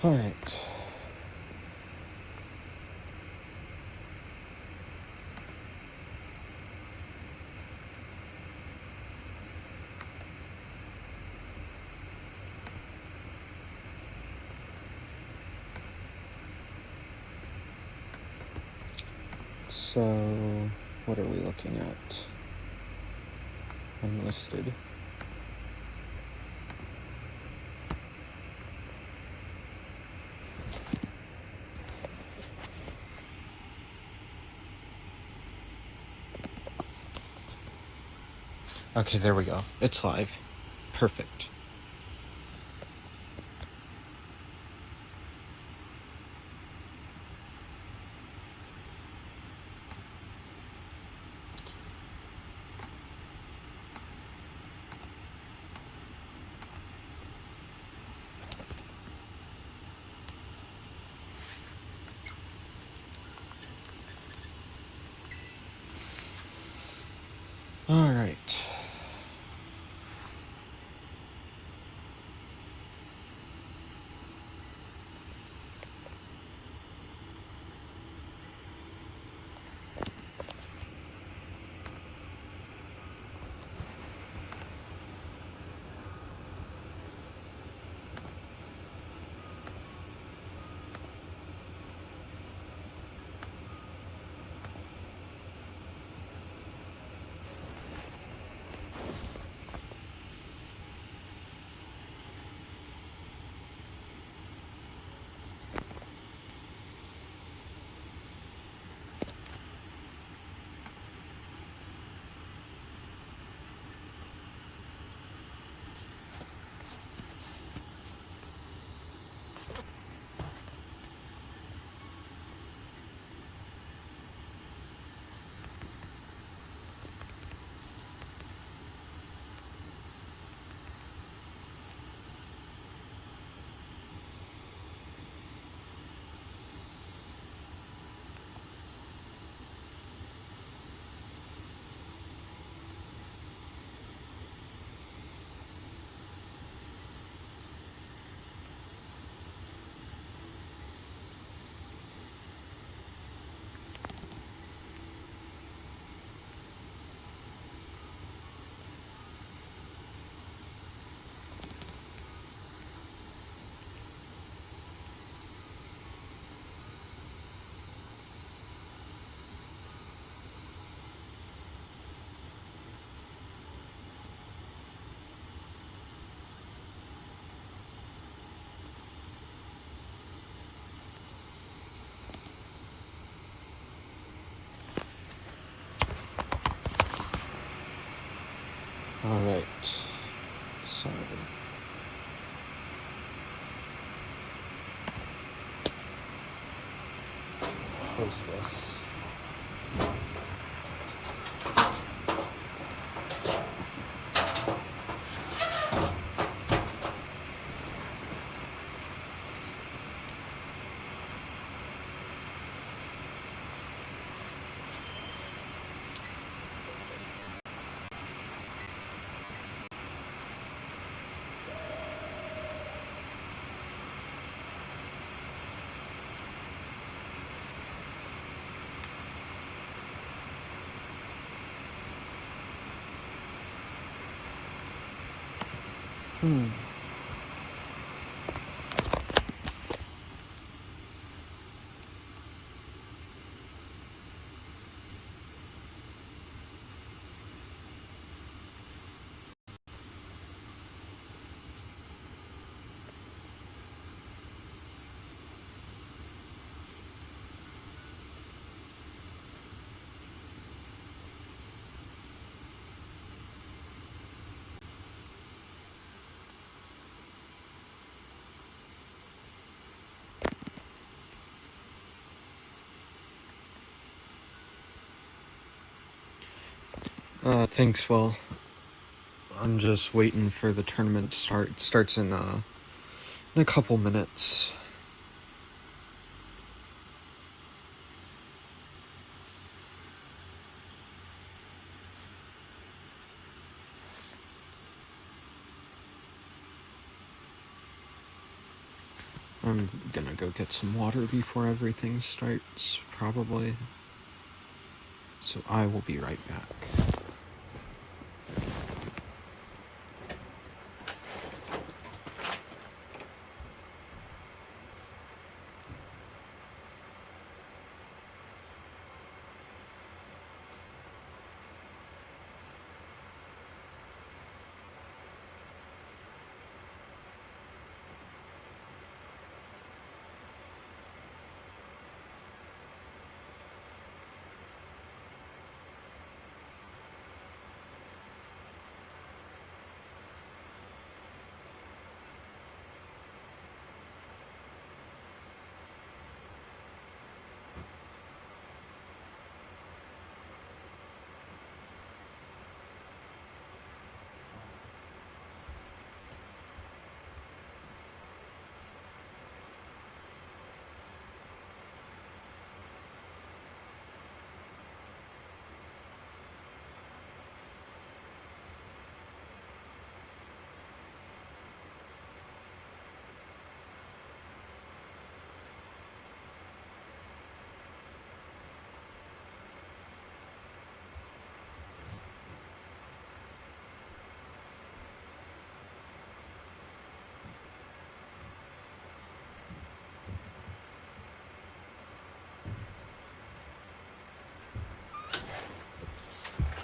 Alright. So, what are we looking at? Unlisted. Okay, there we go. It's live. Perfect. Alright. Alright. So... post this. Thanks, well, I'm just waiting for the tournament to start. It starts in a couple minutes. I'm gonna go get some water before everything starts, probably. So I will be right back.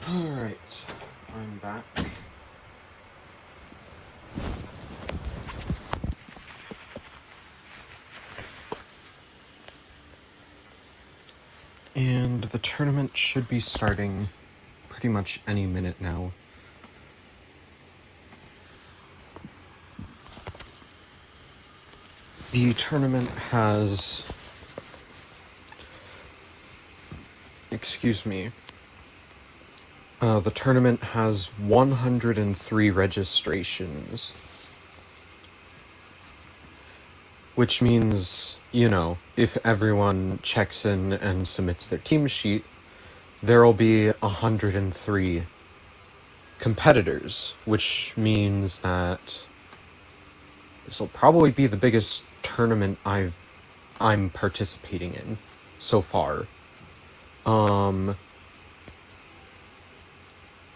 Alright, I'm back. And the tournament should be starting pretty much any minute now. The tournament has... Excuse me. The tournament has 103 registrations. Which means, you know, if everyone checks in and submits their team sheet, there'll be 103 competitors, which means that this will probably be the biggest tournament I'm participating in so far.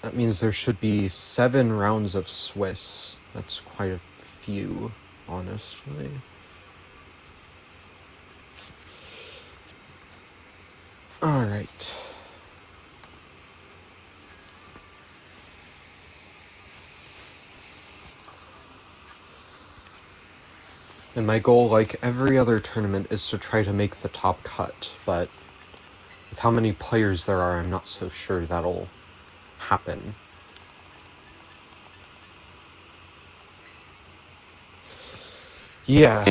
That means there should be 7 rounds of Swiss. That's quite a few, honestly. Alright. And my goal, like every other tournament, is to try to make the top cut, but with how many players there are, I'm not so sure that'll happen. Yeah.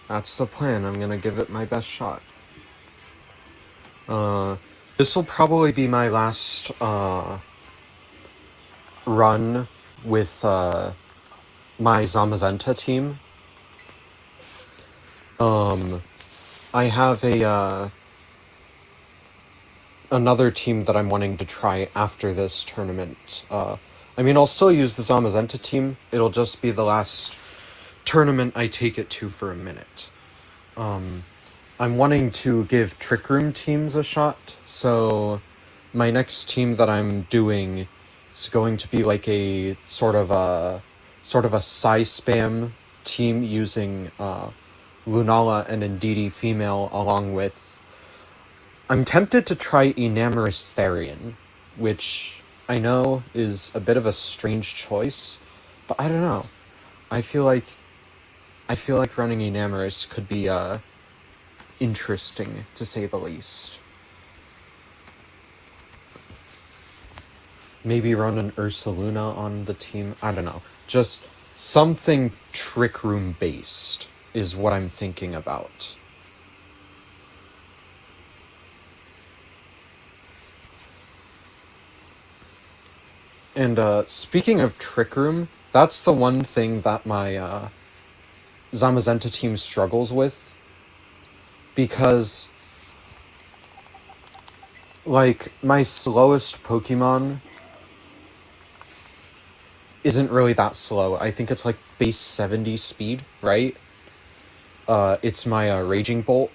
That's the plan. I'm gonna give it my best shot. This'll probably be my last, run with, my Zamazenta team. I have another team that I'm wanting to try after this tournament. I mean, I'll still use the Zamazenta team. It'll just be the last tournament I take it to for a minute. I'm wanting to give Trick Room teams a shot, so my next team that I'm doing is going to be like a sort of a Psy Spam team using Lunala and Indeedee female, along with... I'm tempted to try Enamorous Therian, which I know is a bit of a strange choice, but I don't know. I feel like running Enamorous could be interesting, to say the least. Maybe run an Ursaluna on the team. I don't know. Just something Trick Room based is what I'm thinking about. And speaking of Trick Room, that's the one thing that my Zamazenta team struggles with. Because, like, my slowest Pokemon isn't really that slow. I think it's like base 70 speed, right? It's my Raging Bolt.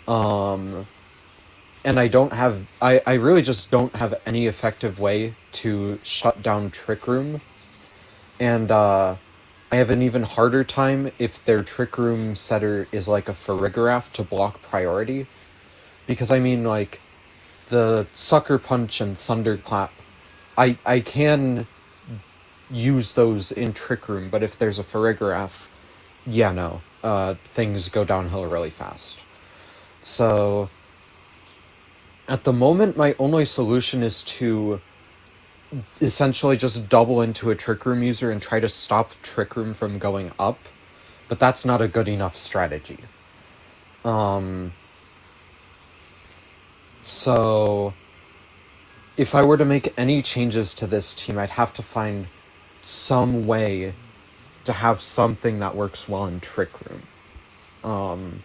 And I really just don't have any effective way to shut down Trick Room. And I have an even harder time if their Trick Room setter is like a Farigiraf to block priority. Because I mean, like, the Sucker Punch and Thunderclap, I can use those in Trick Room, but if there's a Farigiraf, yeah, no, things go downhill really fast. So, at the moment, my only solution is to essentially just double into a Trick Room user and try to stop Trick Room from going up, but that's not a good enough strategy. So, if I were to make any changes to this team, I'd have to find some way to have something that works well in Trick Room.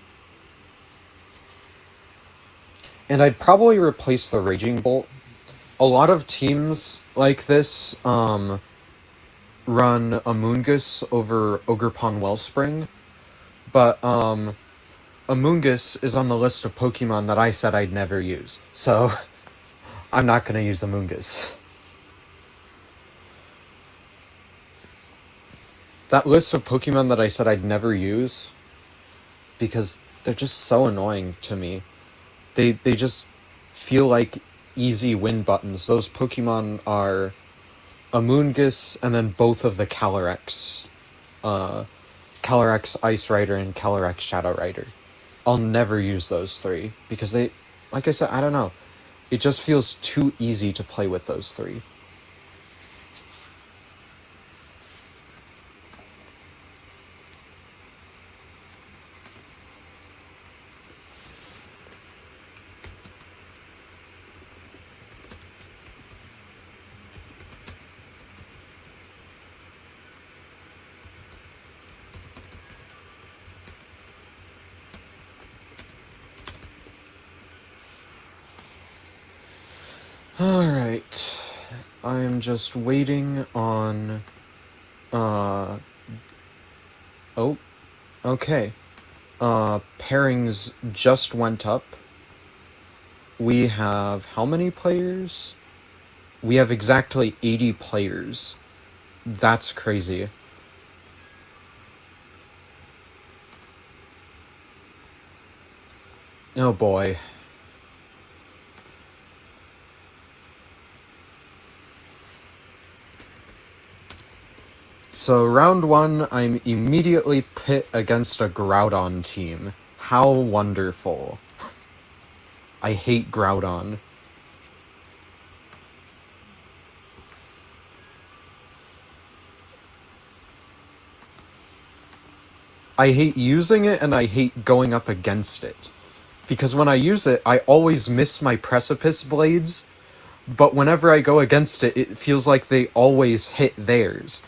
And I'd probably replace the Raging Bolt. A lot of teams like this run Amoonguss over Ogerpon Wellspring, but Amoonguss is on the list of Pokemon that I said I'd never use, so I'm not going to use Amoonguss. That list of Pokemon that I said I'd never use, because they're just so annoying to me. They just feel like easy win buttons. Those Pokemon are Amoonguss and then both of the Calyrex. Calyrex Ice Rider and Calyrex Shadow Rider. I'll never use those three, because they, like I said, I don't know. It just feels too easy to play with those three. Alright. I'm just waiting on... Oh. Okay. Pairings just went up. We have how many players? We have exactly 80 players. That's crazy. Oh boy. So round one, I'm immediately pit against a Groudon team. How wonderful. I hate Groudon. I hate using it and I hate going up against it. Because when I use it, I always miss my Precipice Blades, but whenever I go against it, it feels like they always hit theirs.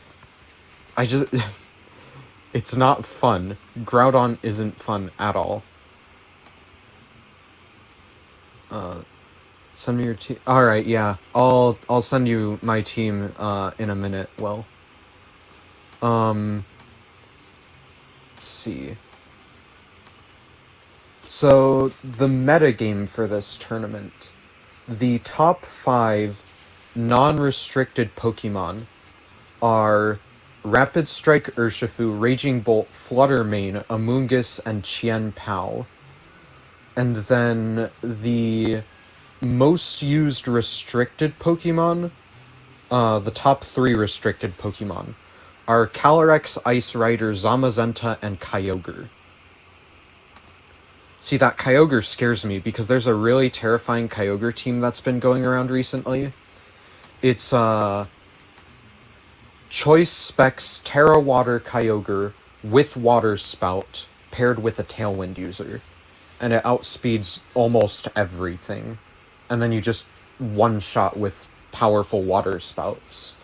It's not fun. Groudon isn't fun at all. Send me your team. Alright, yeah. I'll send you my team, in a minute, Well, let's see. So, the metagame for this tournament. The top 5 non-restricted Pokemon are Rapid Strike Urshifu, Raging Bolt, Flutter Mane, Amoonguss, and Chien Pao. And then the most used restricted Pokemon, the top 3 restricted Pokemon, are Calyrex, Ice Rider, Zamazenta, and Kyogre. See, that Kyogre scares me, because there's a really terrifying Kyogre team that's been going around recently. It's, Choice Specs Terra Water Kyogre with Water Spout paired with a Tailwind user. And it outspeeds almost everything. And then you just one-shot with powerful Water Spouts.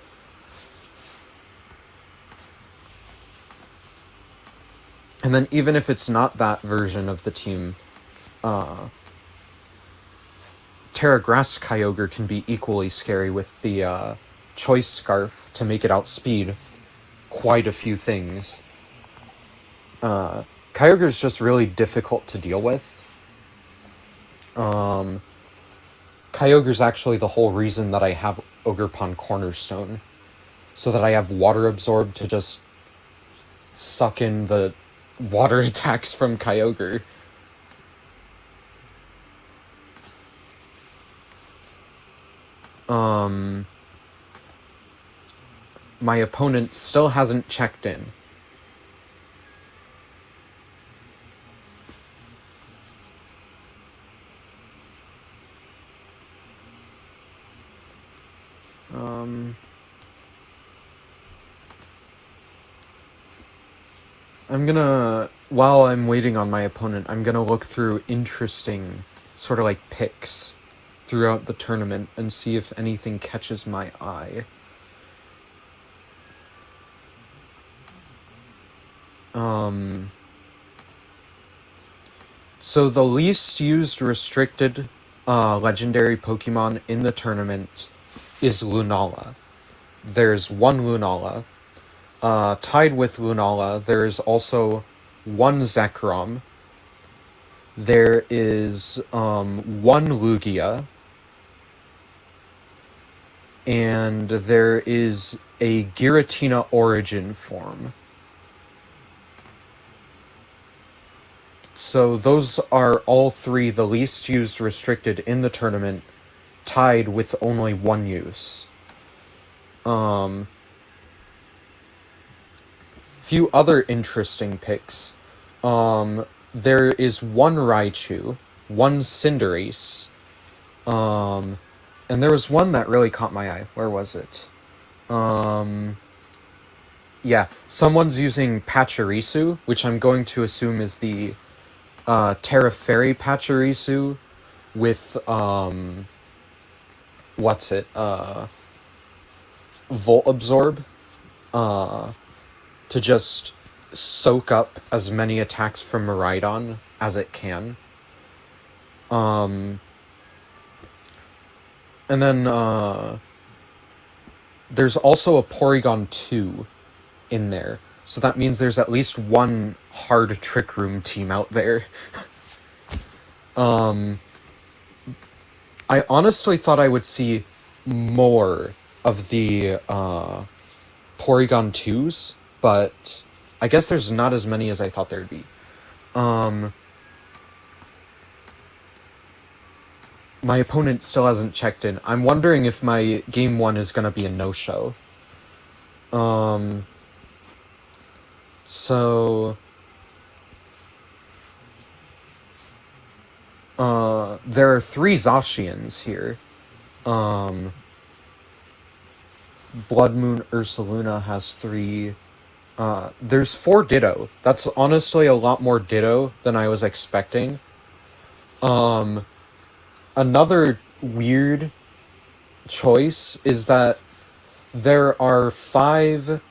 And then even if it's not that version of the team, Terra Grass Kyogre can be equally scary with the Choice Scarf to make it outspeed quite a few things. Kyogre's just really difficult to deal with. Kyogre's actually the whole reason that I have Ogerpon Cornerstone. So that I have Water Absorb to just suck in the water attacks from Kyogre. My opponent still hasn't checked in. I'm gonna, while I'm waiting on my opponent, I'm gonna look through interesting sort of like picks throughout the tournament and see if anything catches my eye. So the least used restricted legendary Pokemon in the tournament is Lunala. There's one Lunala. Tied with Lunala, there's also one Zekrom. There is one Lugia. And there is a Giratina Origin form. So those are all three the least used restricted in the tournament, tied with only one use. Few other interesting picks. There is one Raichu, one Cinderace, and there was one that really caught my eye. Where was it? Yeah, someone's using Pachirisu, which I'm going to assume is the Terra Fairy Pachirisu with, what's it, Volt Absorb, to just soak up as many attacks from Miraidon as it can. And then, there's also a Porygon 2 in there. So that means there's at least one hard Trick Room team out there. I honestly thought I would see more of the Porygon 2s, but I guess there's not as many as I thought there'd be. My opponent still hasn't checked in. I'm wondering if my game 1 is gonna be a no-show. So there are 3 Zacians here. Blood Moon Ursaluna has 3. There's 4 Ditto. That's honestly a lot more Ditto than I was expecting. Another weird choice is that there are 5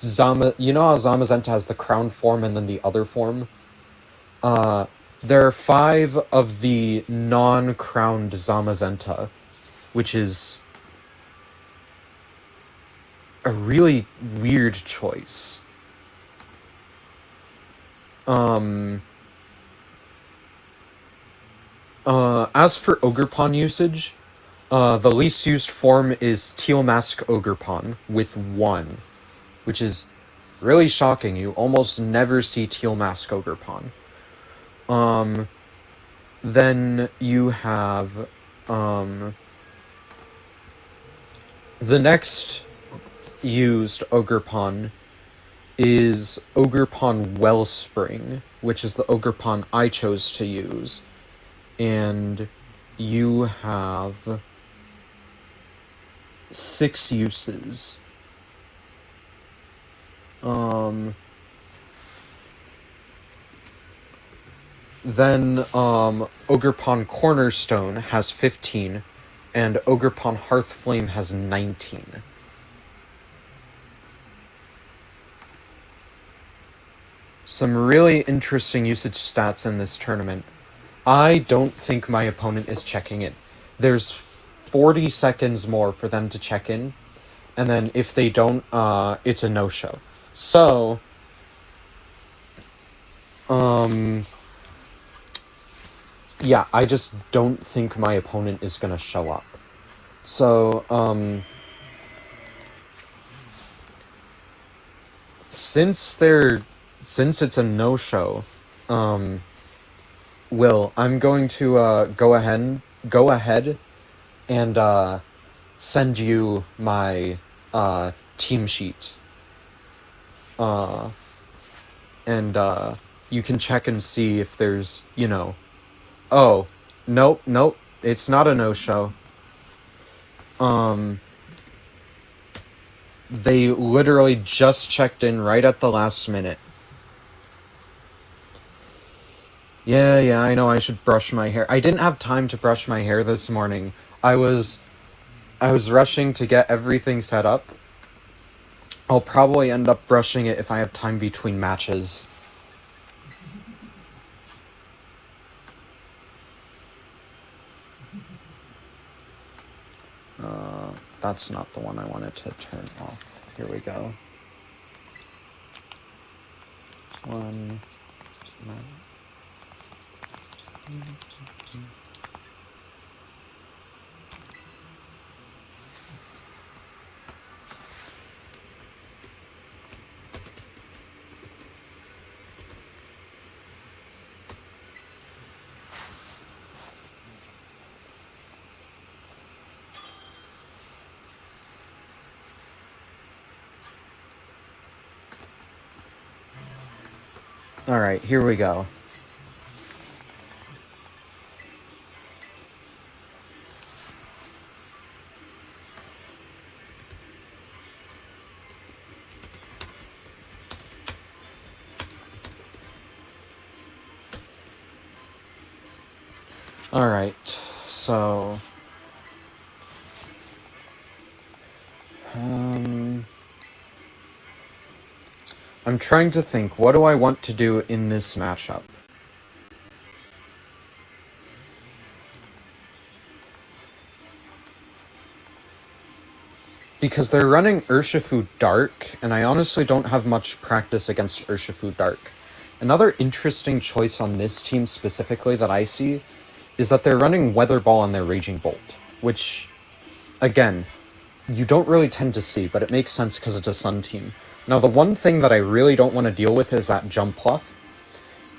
Zama... You know how Zamazenta has the crown form and then the other form? There are 5 of the non-crowned Zamazenta, which is a really weird choice. As for Ogerpon usage, the least used form is Teal Mask Ogerpon with 1, which is really shocking. You almost never see Teal Mask Ogerpon. Then you have, the next used Ogerpon is Ogerpon Wellspring, which is the Ogerpon I chose to use. And you have 6 uses. Then, Ogerpon Cornerstone has 15, and Ogerpon Hearthflame has 19. Some really interesting usage stats in this tournament. I don't think my opponent is checking in. There's 40 seconds more for them to check in, and then if they don't, it's a no-show. So, yeah, I just don't think my opponent is gonna show up. So, since it's a no-show, Will, I'm going to go ahead and send you my team sheet. And you can check and see if there's, oh, nope, it's not a no-show. They literally just checked in right at the last minute. Yeah, I know I should brush my hair. I didn't have time to brush my hair this morning. I was rushing to get everything set up. I'll probably end up brushing it if I have time between matches. That's not the one I wanted to turn off. Here we go. One. Alright, here we go. Alright, so... I'm trying to think, what do I want to do in this matchup? Because they're running Urshifu Dark, and I honestly don't have much practice against Urshifu Dark. Another interesting choice on this team specifically that I see is that they're running Weather Ball on their Raging Bolt, which, again, you don't really tend to see, but it makes sense because it's a Sun team. Now, the one thing that I really don't want to deal with is that Jumpluff.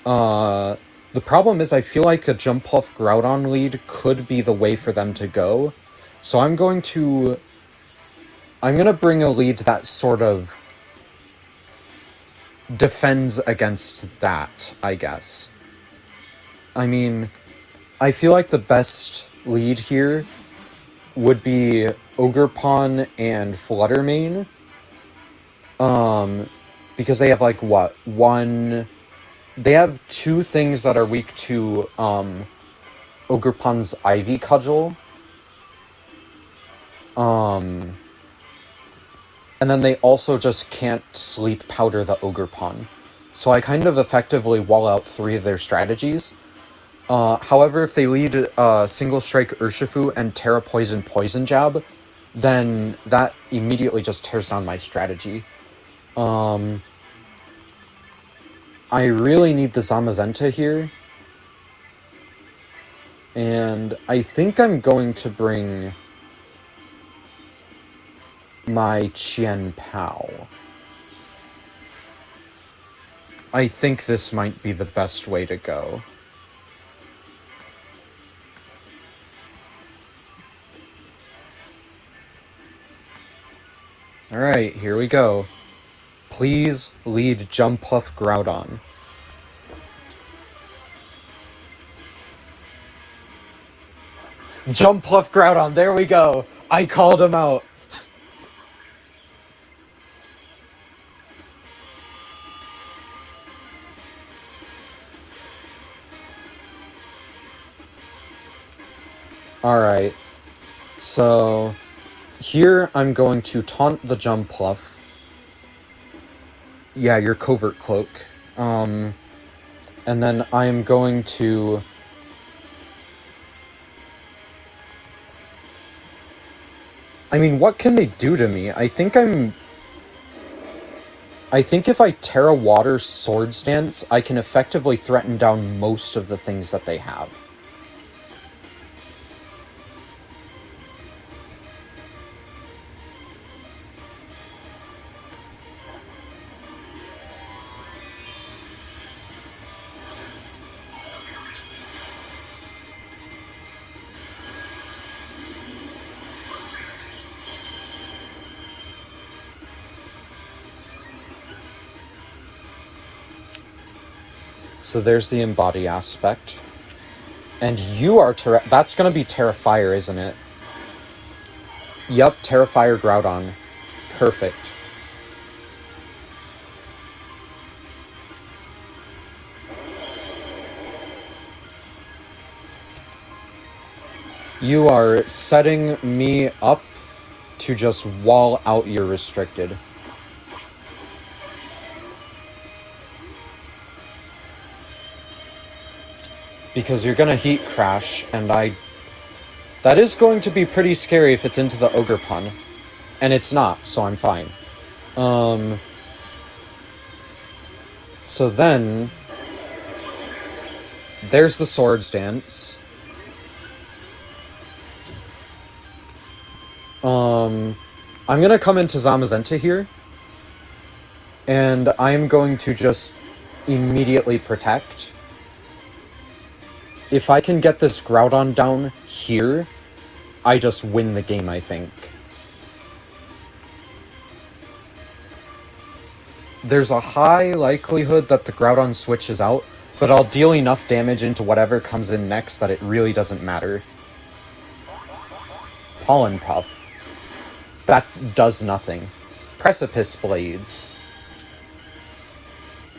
The problem is I feel like a Jumpluff Groudon lead could be the way for them to go, so I'm going to bring a lead that sort of defends against that, I guess. I mean, I feel like the best lead here would be Ogerpon and Fluttermane. Because they have, like, what? They have two things that are weak to, Ogerpon's Ivy Cudgel. And then they also just can't Sleep Powder the Ogerpon. So I kind of effectively wall out three of their strategies. However, if they lead Single Strike Urshifu and Terra Poison Poison Jab, then that immediately just tears down my strategy. I really need the Zamazenta here. And I think I'm going to bring my Qian Pao. I think this might be the best way to go. Alright, here we go. Please lead Jumpluff Groudon. Jumpluff Groudon, there we go! I called him out! Alright, so here I'm going to taunt the Jumpluff. Yeah, your Covert Cloak. And then I am going to I mean, what can they do to me? I think if I Terra Water Swords Dance, I can effectively threaten down most of the things that they have. So there's the embody aspect. And you are that's gonna be Terrafire, isn't it? Yup, Terrafire Groudon. Perfect. You are setting me up to just wall out your restricted. Because you're gonna Heat Crash, and that is going to be pretty scary if it's into the Ogre Pun. And it's not, so I'm fine. So then... There's the Swords Dance. I'm gonna come into Zamazenta here. And I'm going to just immediately protect. If I can get this Groudon down here, I just win the game, I think. There's a high likelihood that the Groudon switches out, but I'll deal enough damage into whatever comes in next that it really doesn't matter. Pollen Puff. That does nothing. Precipice Blades.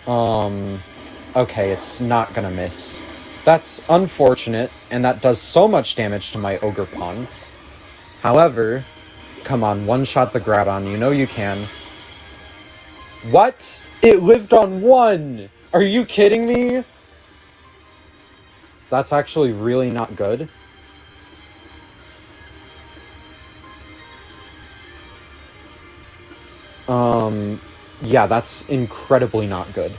Okay, it's not gonna miss. That's unfortunate, and that does so much damage to my Ogre Pun. However, come on, one-shot the Groudon, you know you can. What? It lived on 1! Are you kidding me? That's actually really not good. Yeah, that's incredibly not good.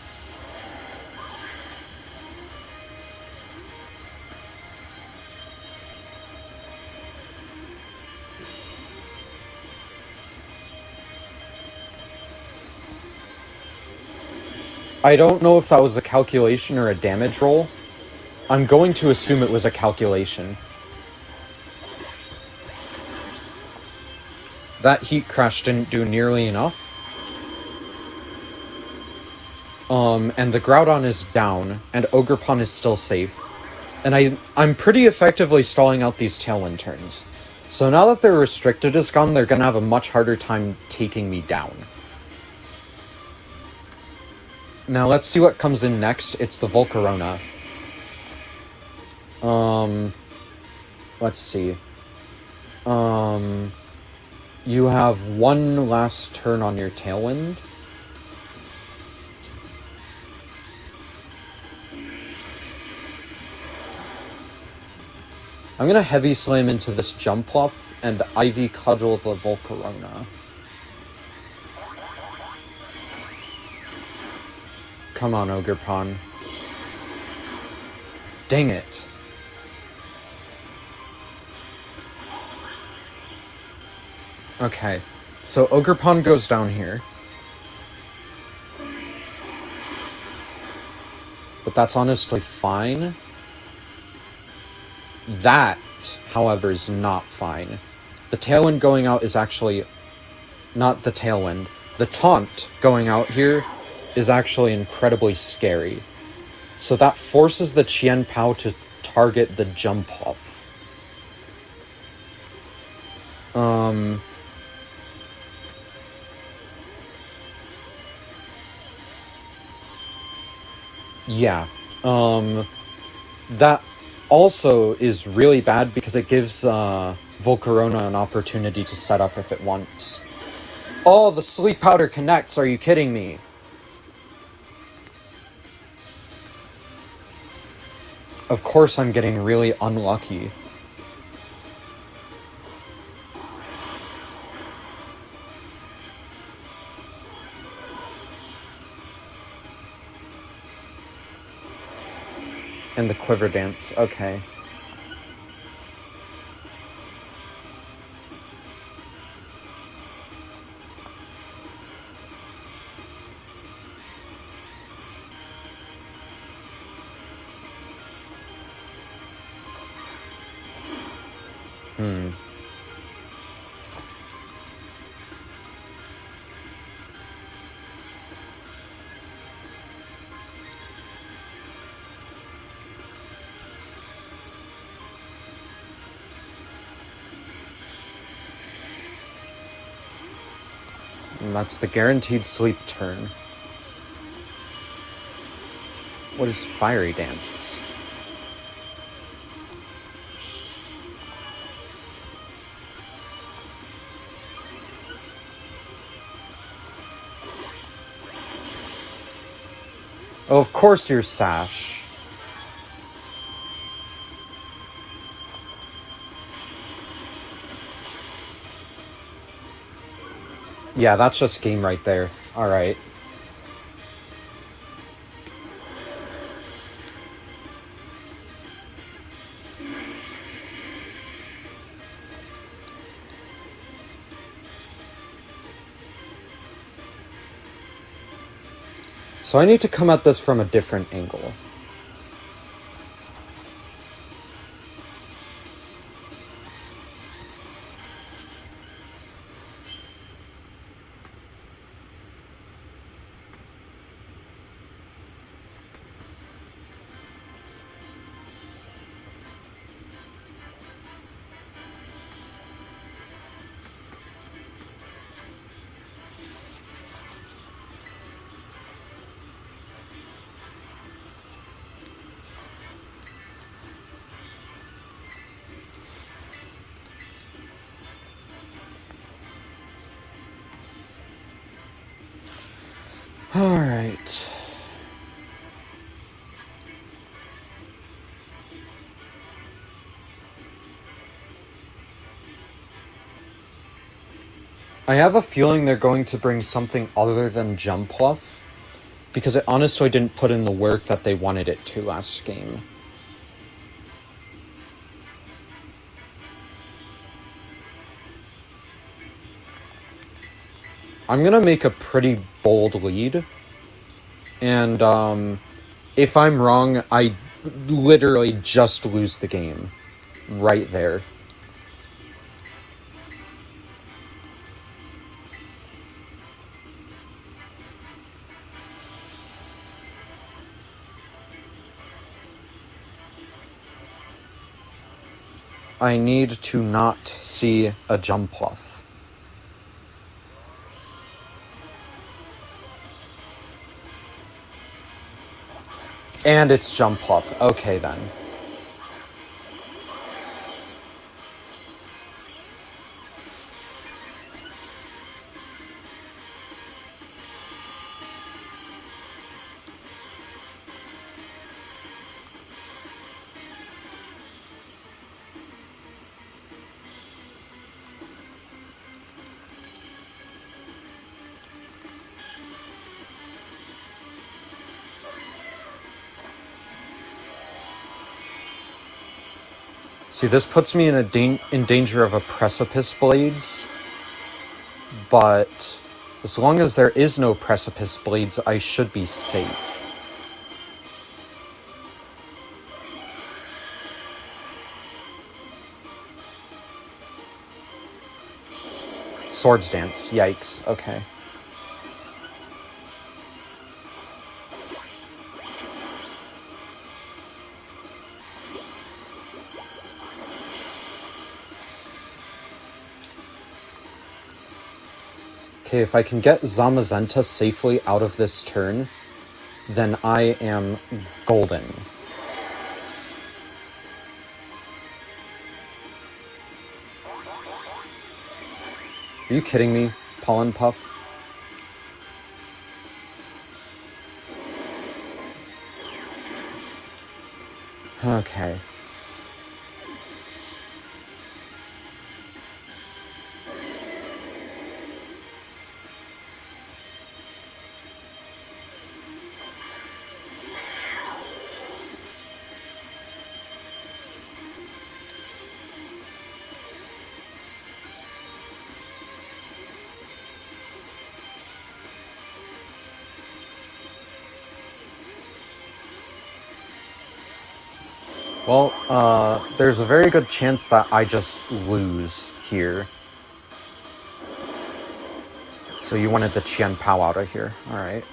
I don't know if that was a calculation or a damage roll. I'm going to assume it was a calculation. That Heat Crash didn't do nearly enough. And the Groudon is down, and Ogre Pun is still safe. And I'm pretty effectively stalling out these Tailwind turns. So now that their restricted is gone, they're gonna have a much harder time taking me down. Now let's see what comes in next. It's the Volcarona. Let's see. You have one last turn on your Tailwind. I'm gonna Heavy Slam into this Jumpluff and Ivy Cudgel the Volcarona. Come on, Ogre Pun. Dang it. Okay, so Ogre Pun goes down here. But that's honestly fine. That, however, is not fine. The Tailwind going out is actually... Not the Tailwind. The Taunt going out here is actually incredibly scary. So that forces the Chien Pao to target the Jumpluff. Yeah. That also is really bad because it gives Volcarona an opportunity to set up if it wants. Oh, the Sleep Powder connects, are you kidding me? Of course I'm getting really unlucky. And the quiver dance, okay. And that's the guaranteed sleep turn. What is Fiery Dance? Oh, of course you're Sash. Yeah, that's just game right there. Alright. So I need to come at this from a different angle. Alright. I have a feeling they're going to bring something other than Jumpluff, because it honestly didn't put in the work that they wanted it to last game. I'm gonna make a pretty bold lead, and if I'm wrong, I literally just lose the game. Right there. I need to not see a Jumpluff. And it's Jumpluff. Okay, then. See, this puts me in danger of a Precipice Blades, but as long as there is no Precipice Blades, I should be safe. Swords Dance. Yikes. Okay. Okay, if I can get Zamazenta safely out of this turn, then I am golden. Are you kidding me, Pollen Puff? Okay. Well, there's a very good chance that I just lose here. So you wanted the Qian Pao out of here. Alright.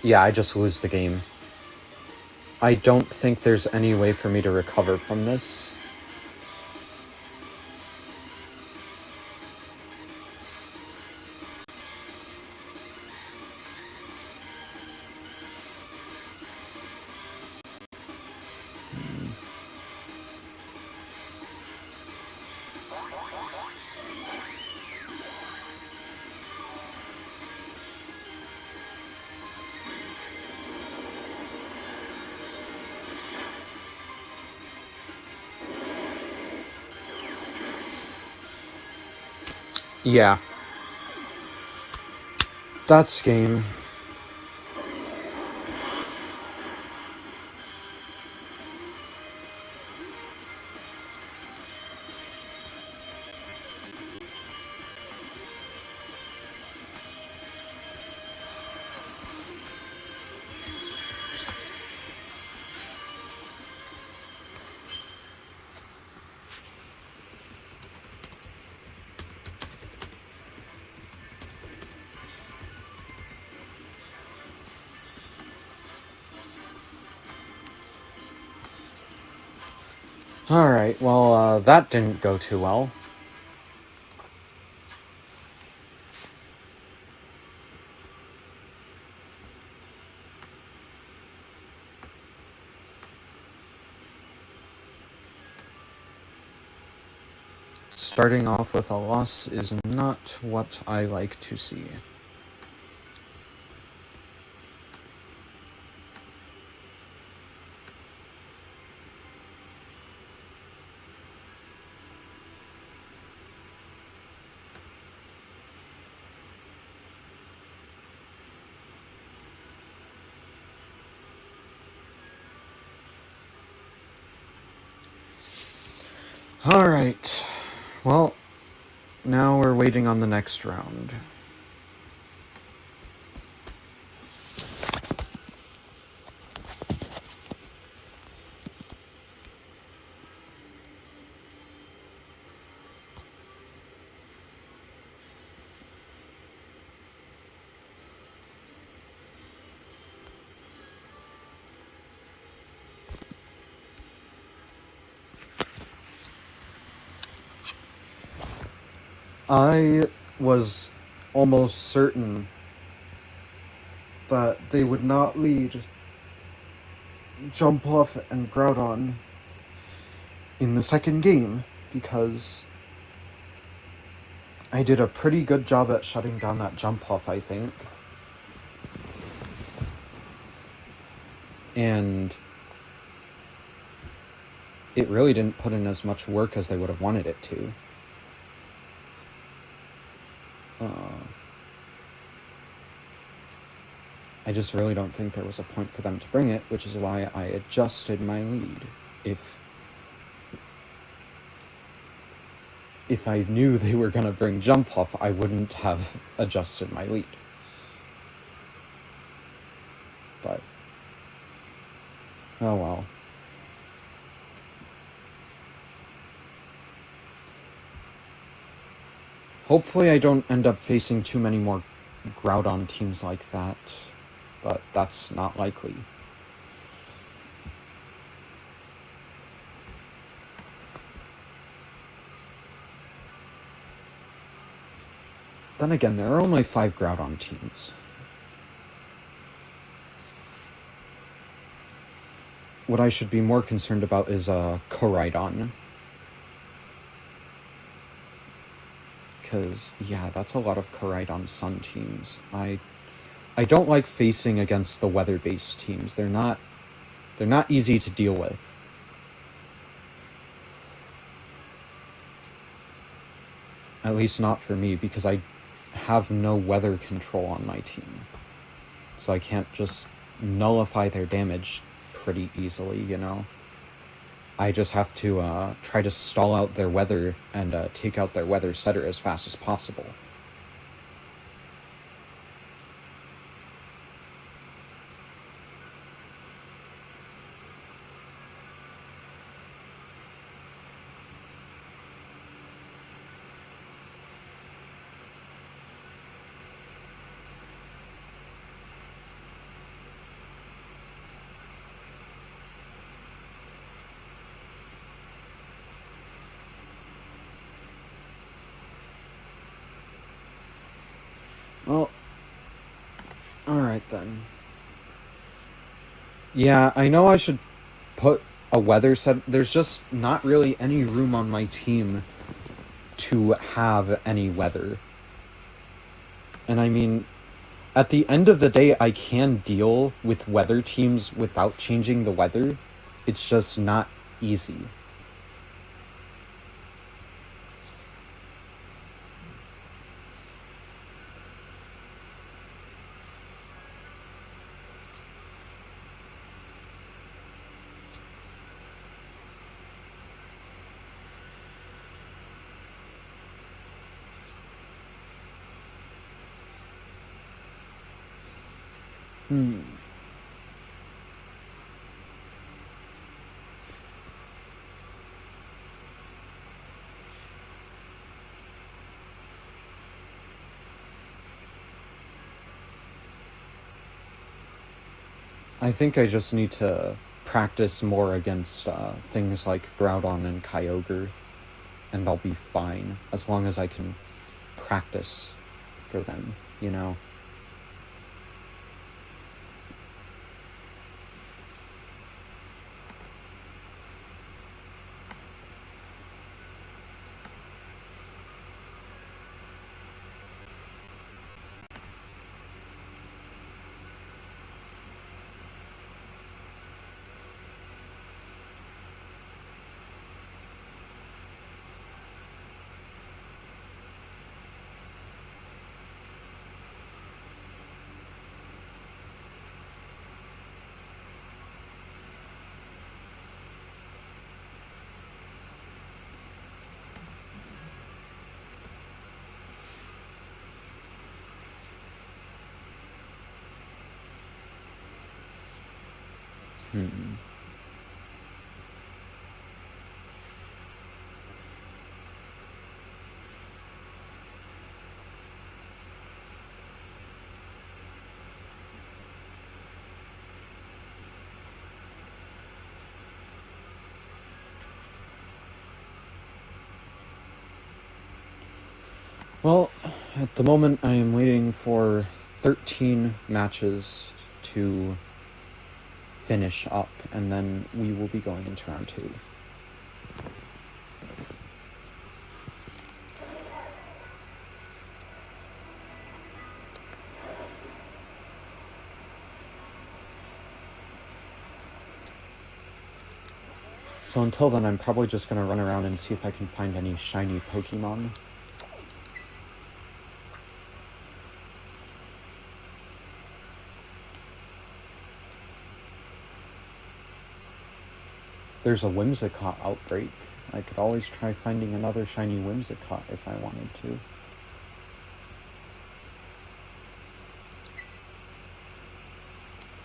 Yeah, I just lose the game. I don't think there's any way for me to recover from this. Yeah. That's game. Alright, well, that didn't go too well. Starting off with a loss is not what I like to see. Alright, well, now we're waiting on the next round. I was almost certain that they would not lead Jump Off and Groudon in the second game because I did a pretty good job at shutting down that Jump Off, I think. And it really didn't put in as much work as they would have wanted it to. I just really don't think there was a point for them to bring it, which is why I adjusted my lead. If I knew they were going to bring Jump Off, I wouldn't have adjusted my lead. But, oh well. Hopefully I don't end up facing too many more Groudon teams like that, but that's not likely. Then again, there are only 5 Groudon teams. What I should be more concerned about is Koraidon. Because, yeah, that's a lot of Koraidon Sun teams. I don't like facing against the weather-based teams. They're not easy to deal with. At least not for me, because I have no weather control on my team. So I can't just nullify their damage pretty easily, you know? I just have to try to stall out their weather and take out their weather setter as fast as possible. Well, alright then. Yeah, I know I should put a weather set. There's just not really any room on my team to have any weather. And I mean, at the end of the day, I can deal with weather teams without changing the weather. It's just not easy. I think I just need to practice more against things like Groudon and Kyogre, and I'll be fine as long as I can practice for them, you know? Well, at the moment I am waiting for 13 matches to finish up, and then we will be going into round 2. So until then, I'm probably just going to run around and see if I can find any shiny Pokemon. There's a Whimsicott outbreak. I could always try finding another shiny Whimsicott if I wanted to.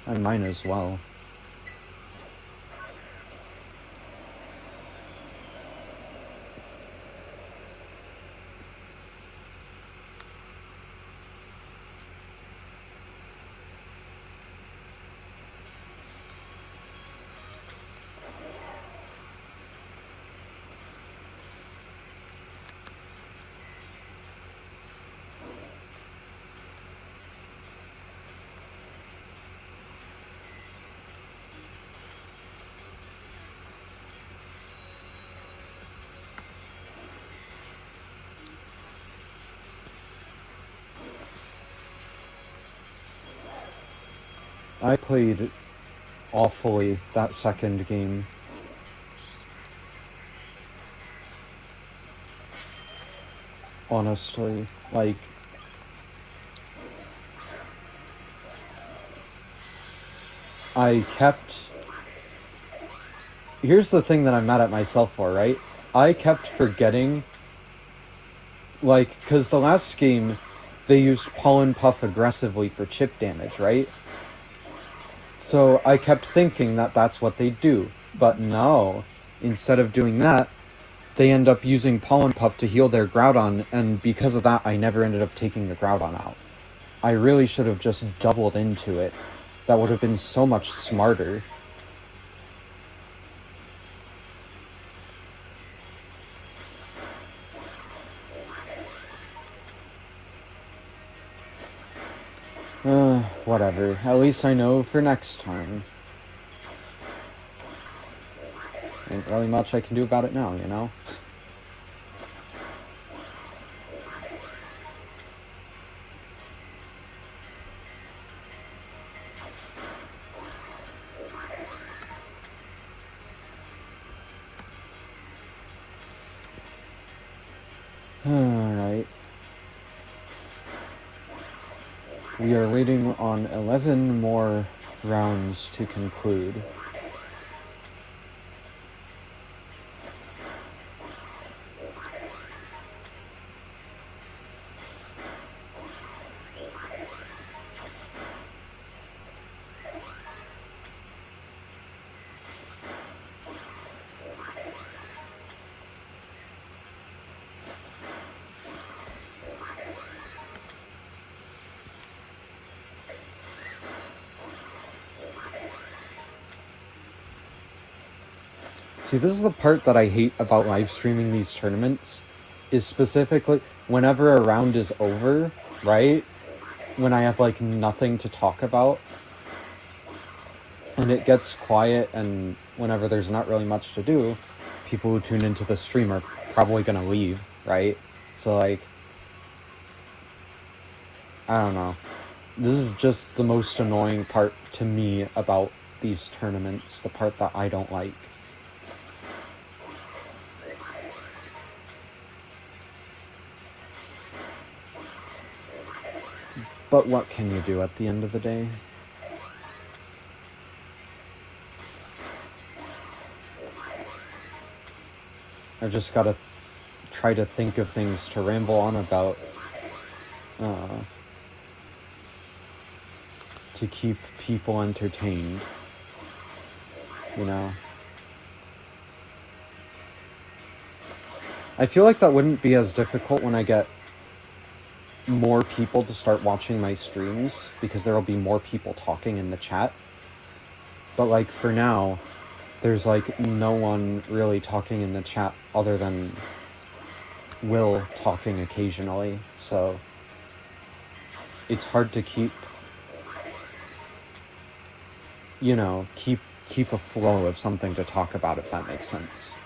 I might as well. I played awfully that second game. Honestly, like, I kept here's the thing that I'm mad at myself for, right? I kept forgetting, like, because the last game, they used Pollen Puff aggressively for chip damage, right? So I kept thinking that that's what they do. But no, instead of doing that, they end up using Pollen Puff to heal their Groudon, and because of that, I never ended up taking the Groudon out. I really should have just doubled into it. That would have been so much smarter. Whatever. At least I know for next time. Ain't really much I can do about it now, you know? Alright. We are waiting on 11 more rounds to conclude. See, this is the part that I hate about live streaming these tournaments, is specifically whenever a round is over, right? When I have, like, nothing to talk about, and it gets quiet, and whenever there's not really much to do, people who tune into the stream are probably gonna leave, right? So, like, I don't know. This is just the most annoying part to me about these tournaments, the part that I don't like. But what can you do at the end of the day? I just gotta try to think of things to ramble on about, to keep people entertained, you know? I feel like that wouldn't be as difficult when I get more people to start watching my streams, because there'll be more people talking in the chat. But, like, for now, there's, like, no one really talking in the chat other than Will talking occasionally, so it's hard to keep, you know, keep a flow of something to talk about, if that makes sense.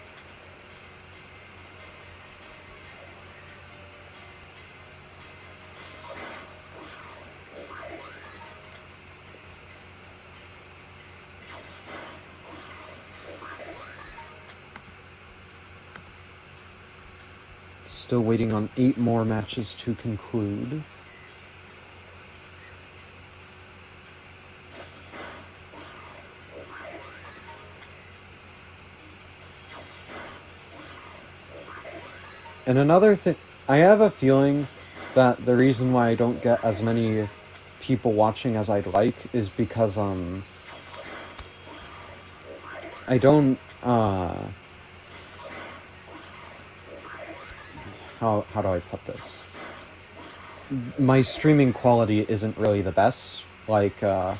Still waiting on 8 more matches to conclude. And another thing, I have a feeling that the reason why I don't get as many people watching as I'd like is because, I don't, how do I put this? My streaming quality isn't really the best. Like, to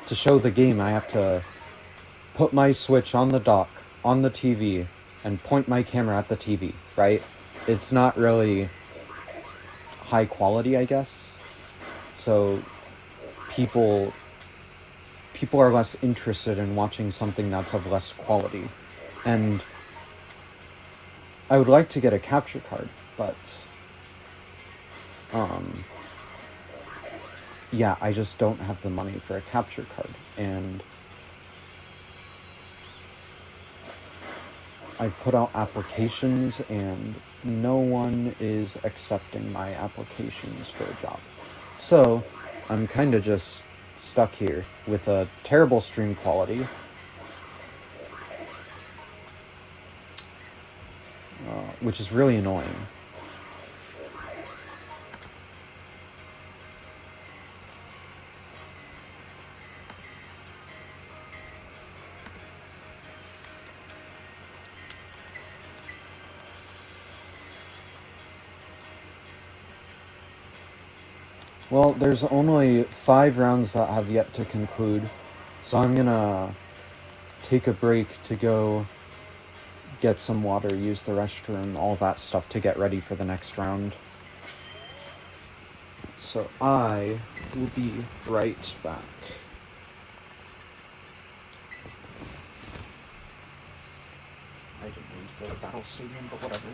show the game, I have to put my Switch on the dock, on the TV, and point my camera at the TV, right? It's not really high quality, I guess. So people are less interested in watching something that's of less quality. And I would like to get a capture card, but yeah, I just don't have the money for a capture card, and I've put out applications and no one is accepting my applications for a job. So I'm kind of just stuck here with a terrible stream quality which is really annoying. Well, there's only 5 rounds that have yet to conclude, so I'm gonna take a break to go get some water, use the restroom, all that stuff to get ready for the next round. So I will be right back. I didn't mean to go to Battle Stadium, but whatever.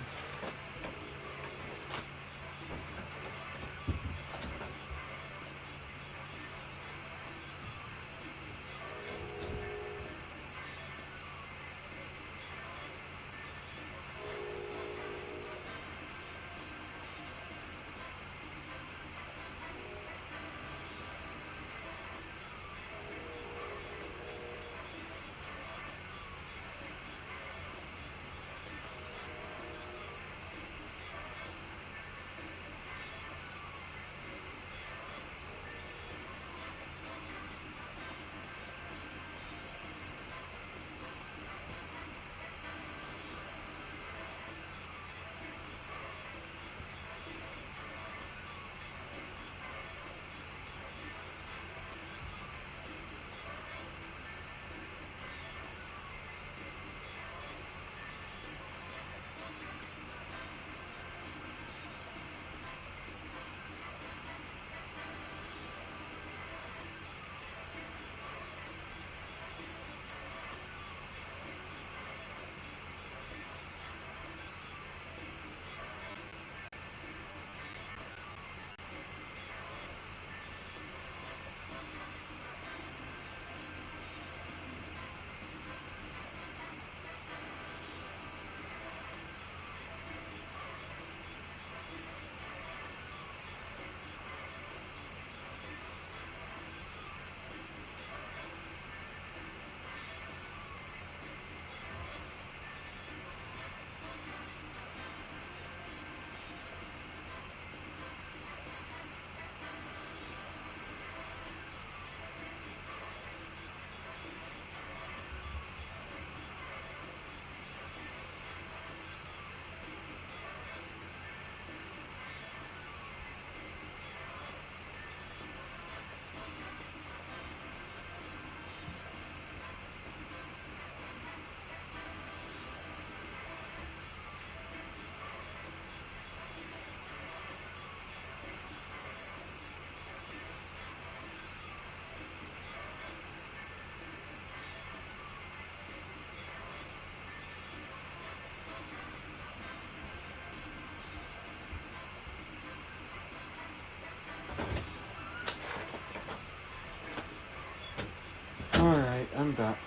Alright, I'm back.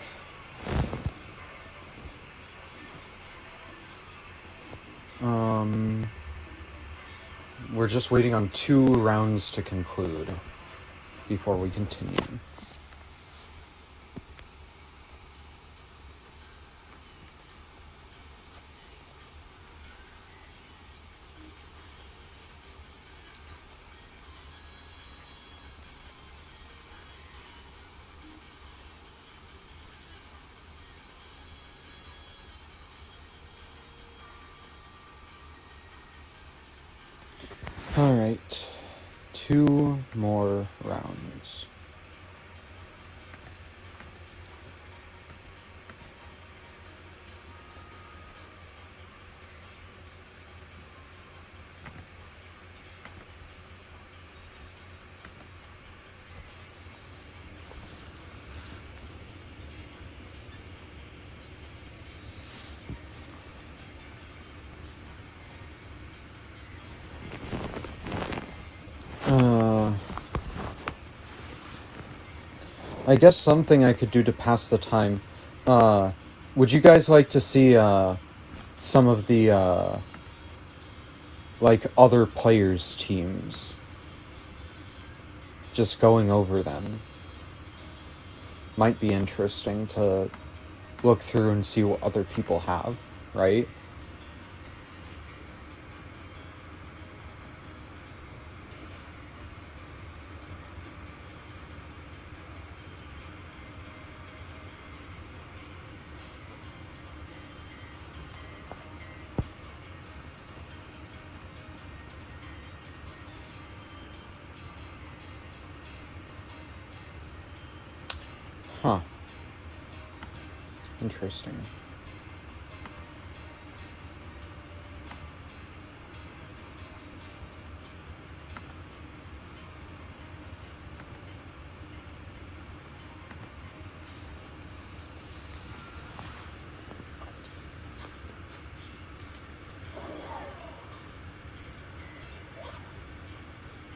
We're just waiting on 2 rounds to conclude before we continue. Alright, 2 more rounds. I guess something I could do to pass the time. Would you guys like to see some of the like other players' teams? Just going over them. Might be interesting to look through and see what other people have, right? Huh. Interesting.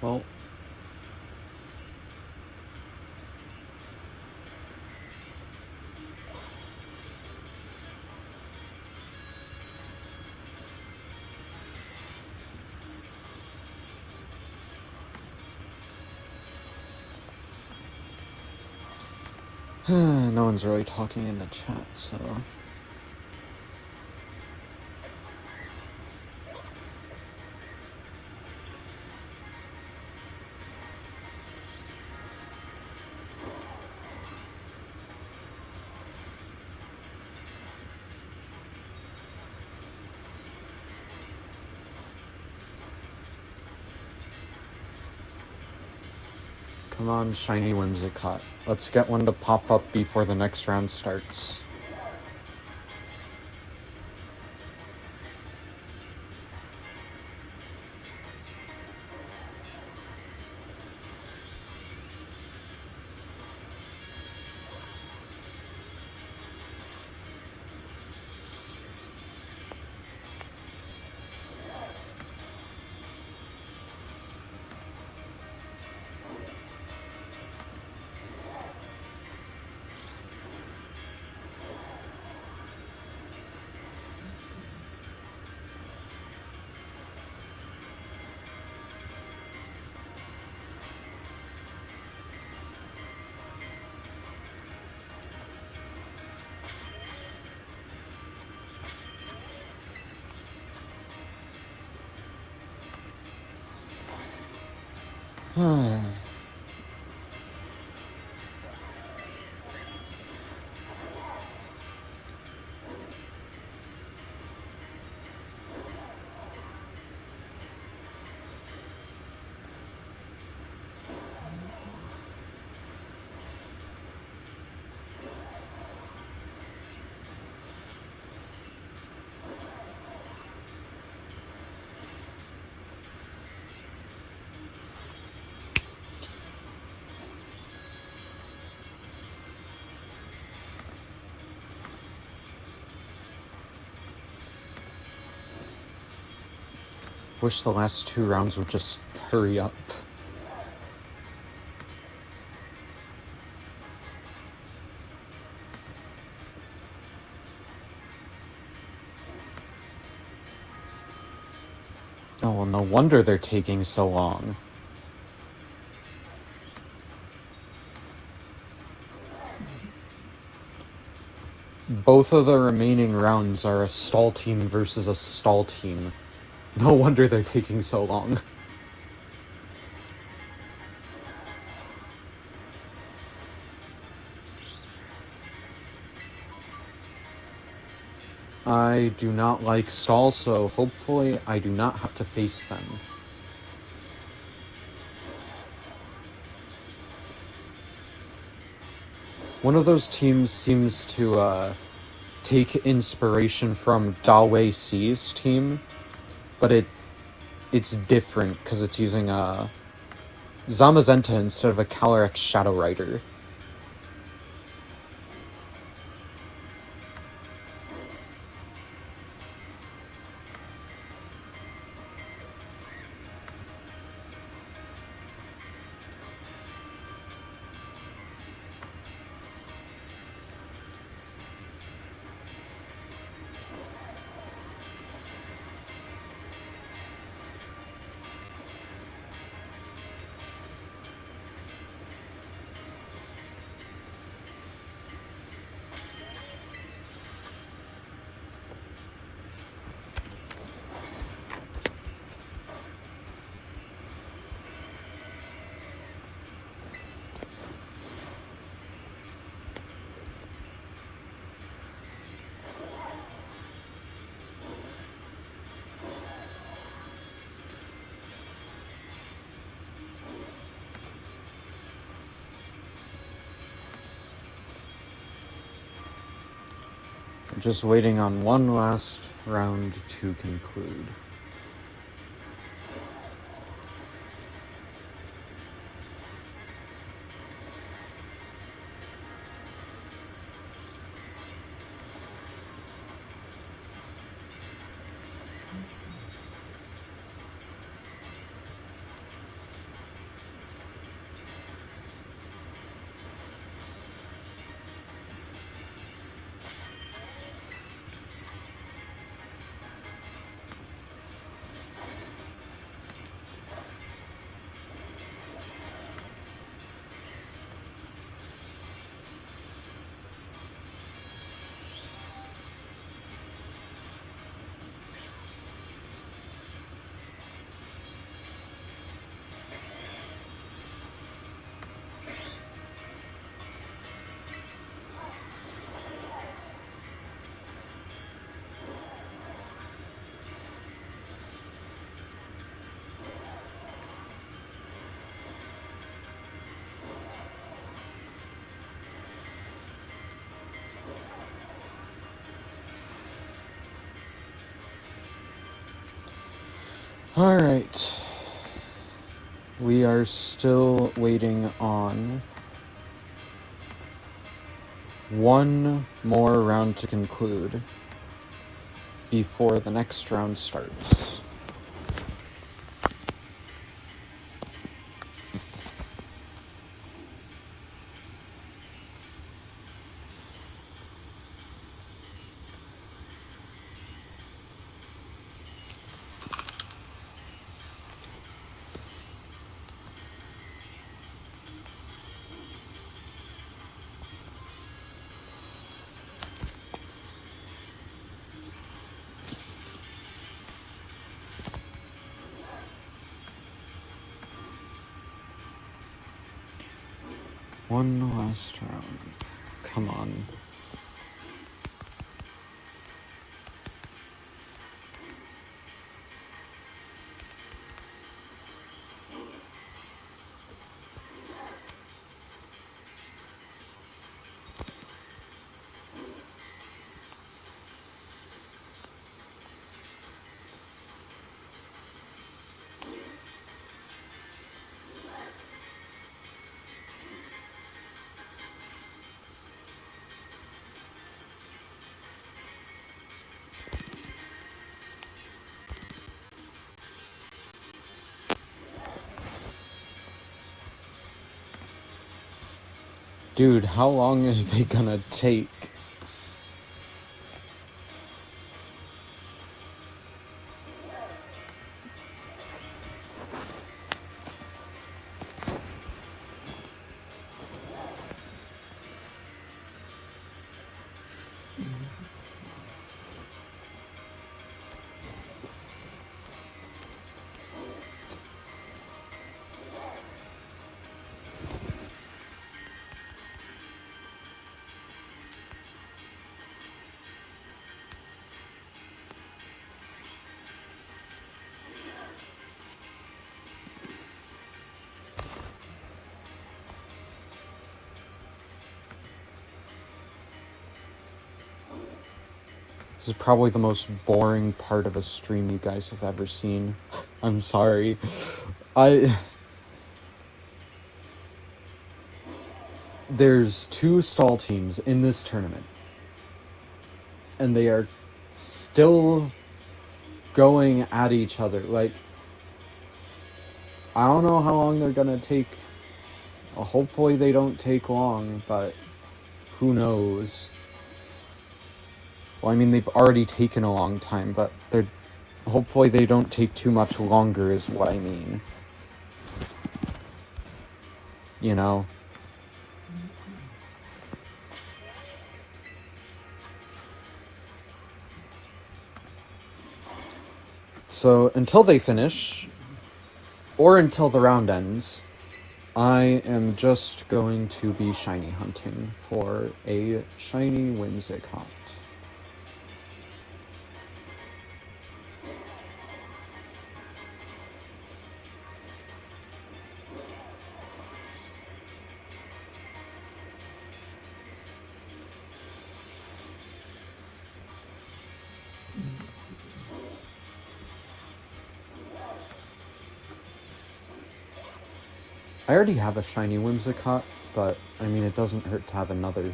Well, no one's really talking in the chat, so... Come on, shiny Whimsicott. Let's get one to pop up before the next round starts. Wish the last 2 rounds would just hurry up. Oh, well, no wonder they're taking so long. Both of the remaining rounds are a stall team versus a stall team. No wonder they're taking so long. I do not like stalls, so hopefully I do not have to face them. One of those teams seems to take inspiration from Dawei C's team, but it's different because it's using a Zamazenta instead of a Calyrex Shadow Rider. Just waiting on one last round to conclude. Alright. We are still waiting on one more round to conclude before the next round starts. One last round. Come on. Dude, how long are they gonna take? This is probably the most boring part of a stream you guys have ever seen. I'm sorry. There's two stall teams in this tournament, and they are still going at each other. Like, I don't know how long they're gonna take. Well, hopefully they don't take long, but who knows? Well, I mean, they've already taken a long time, but hopefully they don't take too much longer is what I mean. You know? So, until they finish, or until the round ends, I am just going to be shiny hunting for a shiny Whimsicott. I already have a shiny Whimsicott, but, I mean, it doesn't hurt to have another.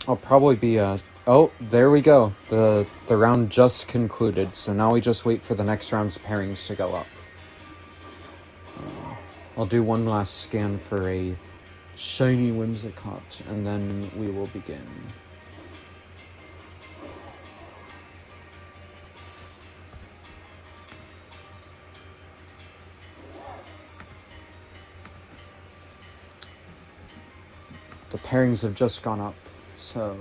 I'll probably be, oh, there we go. The round just concluded, so now we just wait for the next round's pairings to go up. I'll do one last scan for a shiny Whimsicott, and then we will begin. The pairings have just gone up, so...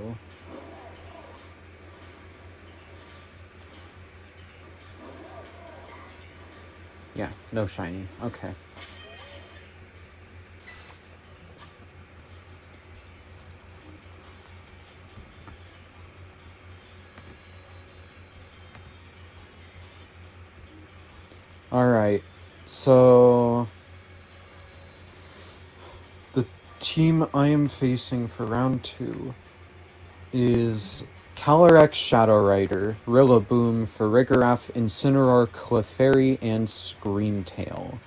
yeah, no shiny. Okay. Alright, so... the team I am facing for round 2 is Calyrex Shadow Rider, Rillaboom, Farigiraf, Incineroar, Clefairy, and Screamtail.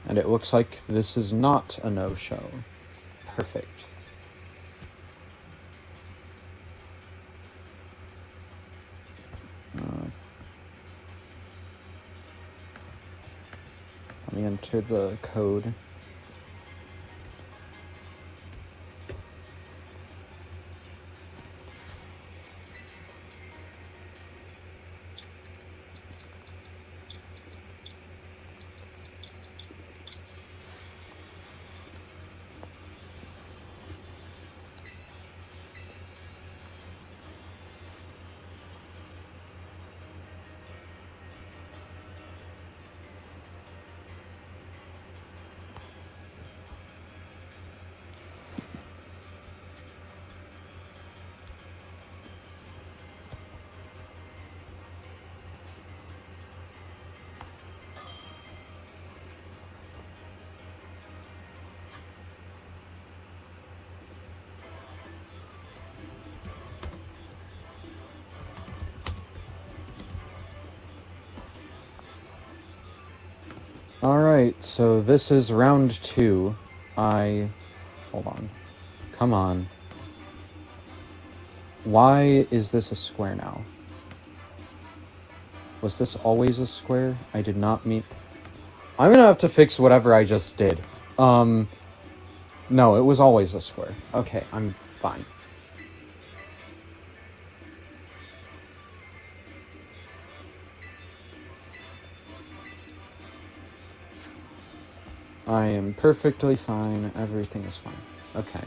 And it looks like this is not a no-show. Perfect. Let me enter the code. Alright, so this is round 2. Hold on. Come on. Why is this a square now? Was this always a square? I did not mean... I'm gonna have to fix whatever I just did. No, it was always a square. Okay, I'm fine. I am perfectly fine. Everything is fine. Okay.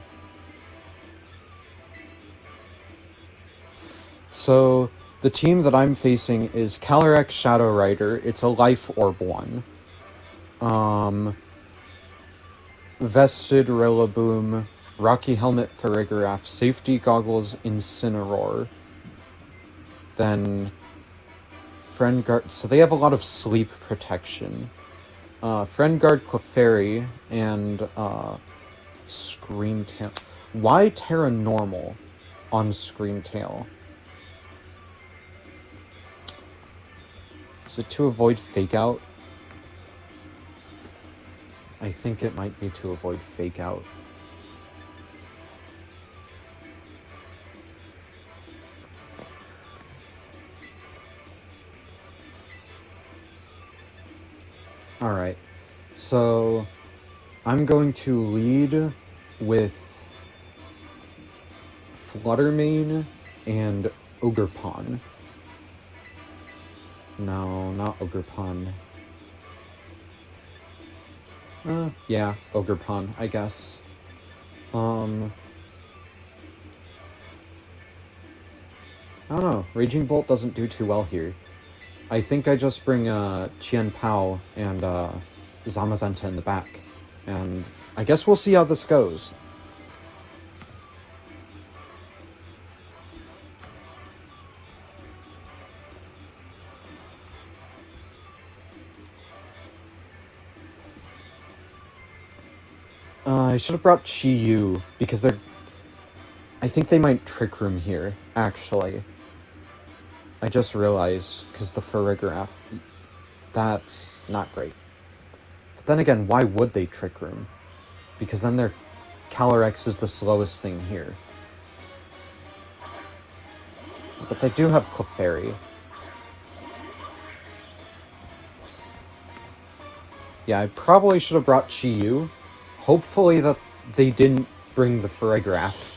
So, the team that I'm facing is Calyrex Shadow Rider. It's a Life Orb one. Vested Rillaboom, Rocky Helmet Farigiraf, Safety Goggles Incineroar. Then Friend Guard. So they have a lot of sleep protection. Friend Guard Clefairy and Screamtail. Why Terra Normal on Screamtail? Is it to avoid Fake Out? I think it might be to avoid Fake Out. Alright, so I'm going to lead with Fluttermane and Ogerpon. No, not Ogerpon. Yeah, Ogerpon, I guess. I don't know, Raging Bolt doesn't do too well here. I think I just bring Qian Pao and Zamazenta in the back. And I guess we'll see how this goes. I should have brought Chi Yu, because they're... I think they might Trick Room here, actually. I just realized, because the Farigiraf... That's not great. But then again, why would they Trick Room? Because then their Calyrex is the slowest thing here. But they do have Clefairy. Yeah, I probably should have brought Chi Yu. Hopefully that they didn't bring the Farigiraf.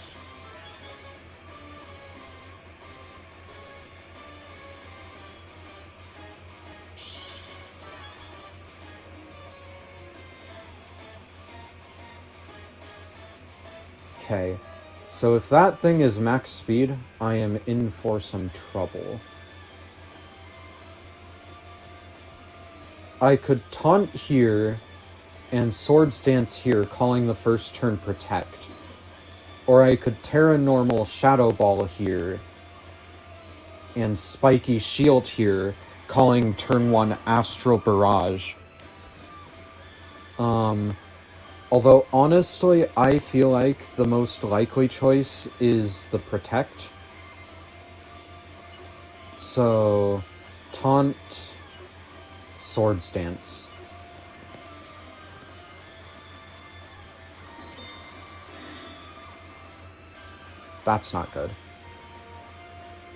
Okay, so if that thing is max speed, I am in for some trouble. I could taunt here and Swords Dance here, calling the first turn Protect. Or I could Terra Normal Shadow Ball here and Spiky Shield here, calling turn 1 Astral Barrage. Although, honestly, I feel like the most likely choice is the Protect. So, Taunt, Swords Dance. That's not good.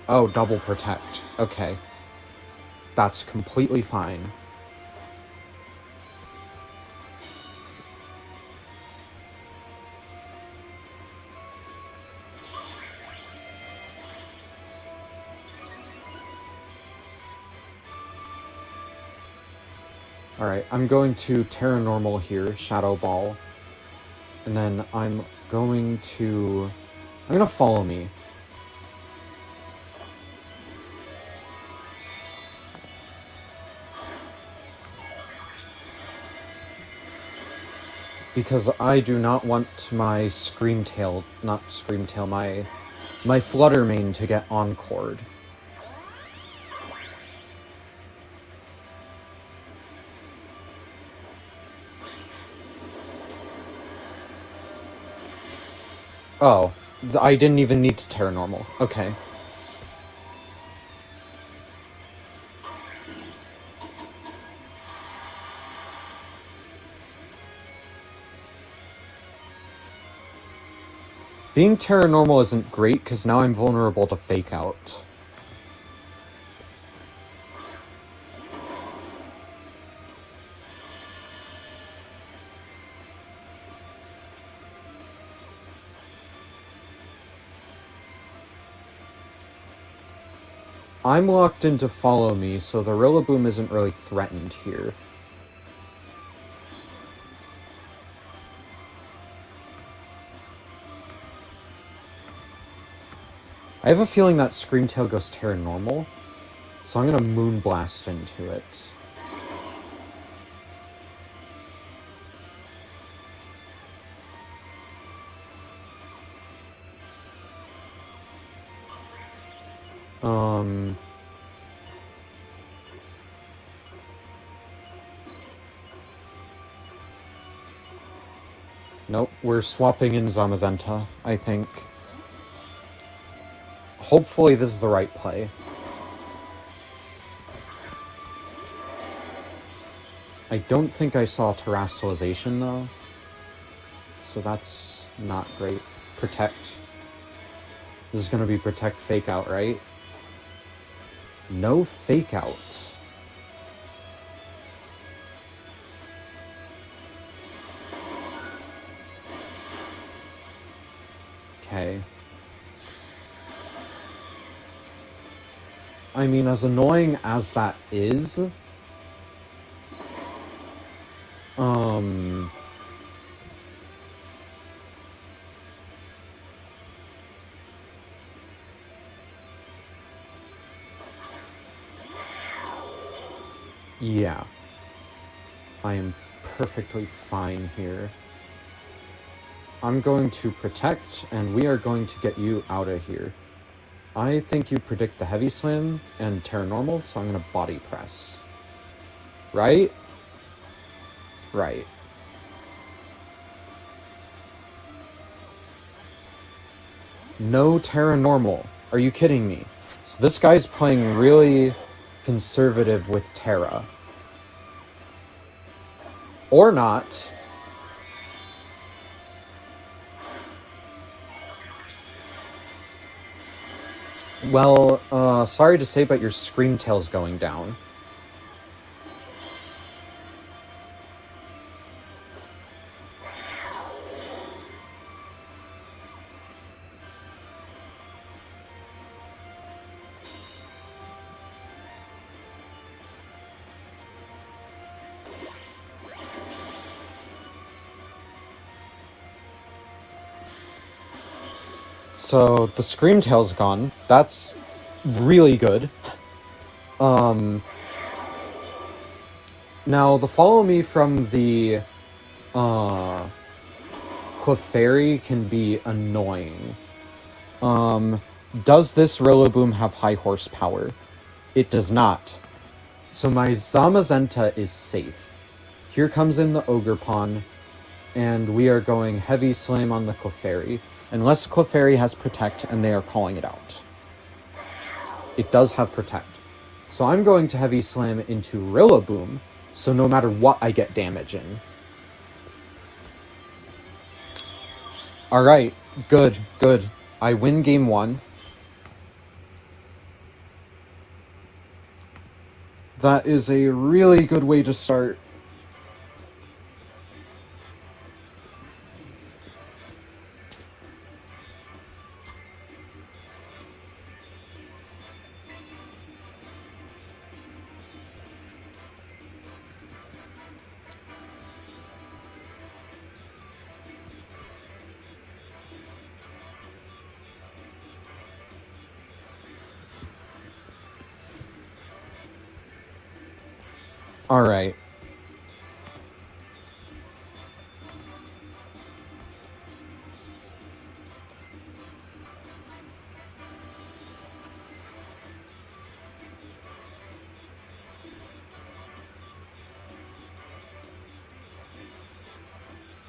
Oh, double Protect. Okay. That's completely fine. Alright, I'm going to Terra Normal here, Shadow Ball. And then I'm going to Follow Me. Because I do not want my my Flutter Mane to get Encored. Oh, I didn't even need to Terra Normal. Okay. Being Terra Normal isn't great, because now I'm vulnerable to Fake Out. I'm locked into Follow Me, so the Rillaboom isn't really threatened here. I have a feeling that Screamtail goes Terra Normal, so I'm gonna Moonblast into it. Nope, we're swapping in Zamazenta, I think. Hopefully this is the right play. I don't think I saw Terastallization, though. So that's not great. Protect. This is gonna be Protect Fake Out, right? No Fake Out. Okay. I mean, as annoying as that is, yeah. I am perfectly fine here. I'm going to Protect, and we are going to get you out of here. I think you predict the Heavy Slam and Terra Normal, so I'm going to Body Press. Right? Right. No Terra Normal. Are you kidding me? So this guy's playing really conservative with Terra. Or not. Well, sorry to say, but your Screamtail's going down. So the Screamtail's gone. That's really good. Now the follow me from the Clefairy can be annoying. Does this Rillaboom have high horsepower? It does not. So my Zamazenta is safe. Here comes in the Ogerpon, and we are going Heavy Slam on the Clefairy. Unless Clefairy has Protect and they are calling it out. It does have Protect. So I'm going to Heavy Slam into Rillaboom, so no matter what I get damage in. Alright, good. I win game 1. That is a really good way to start. Alright.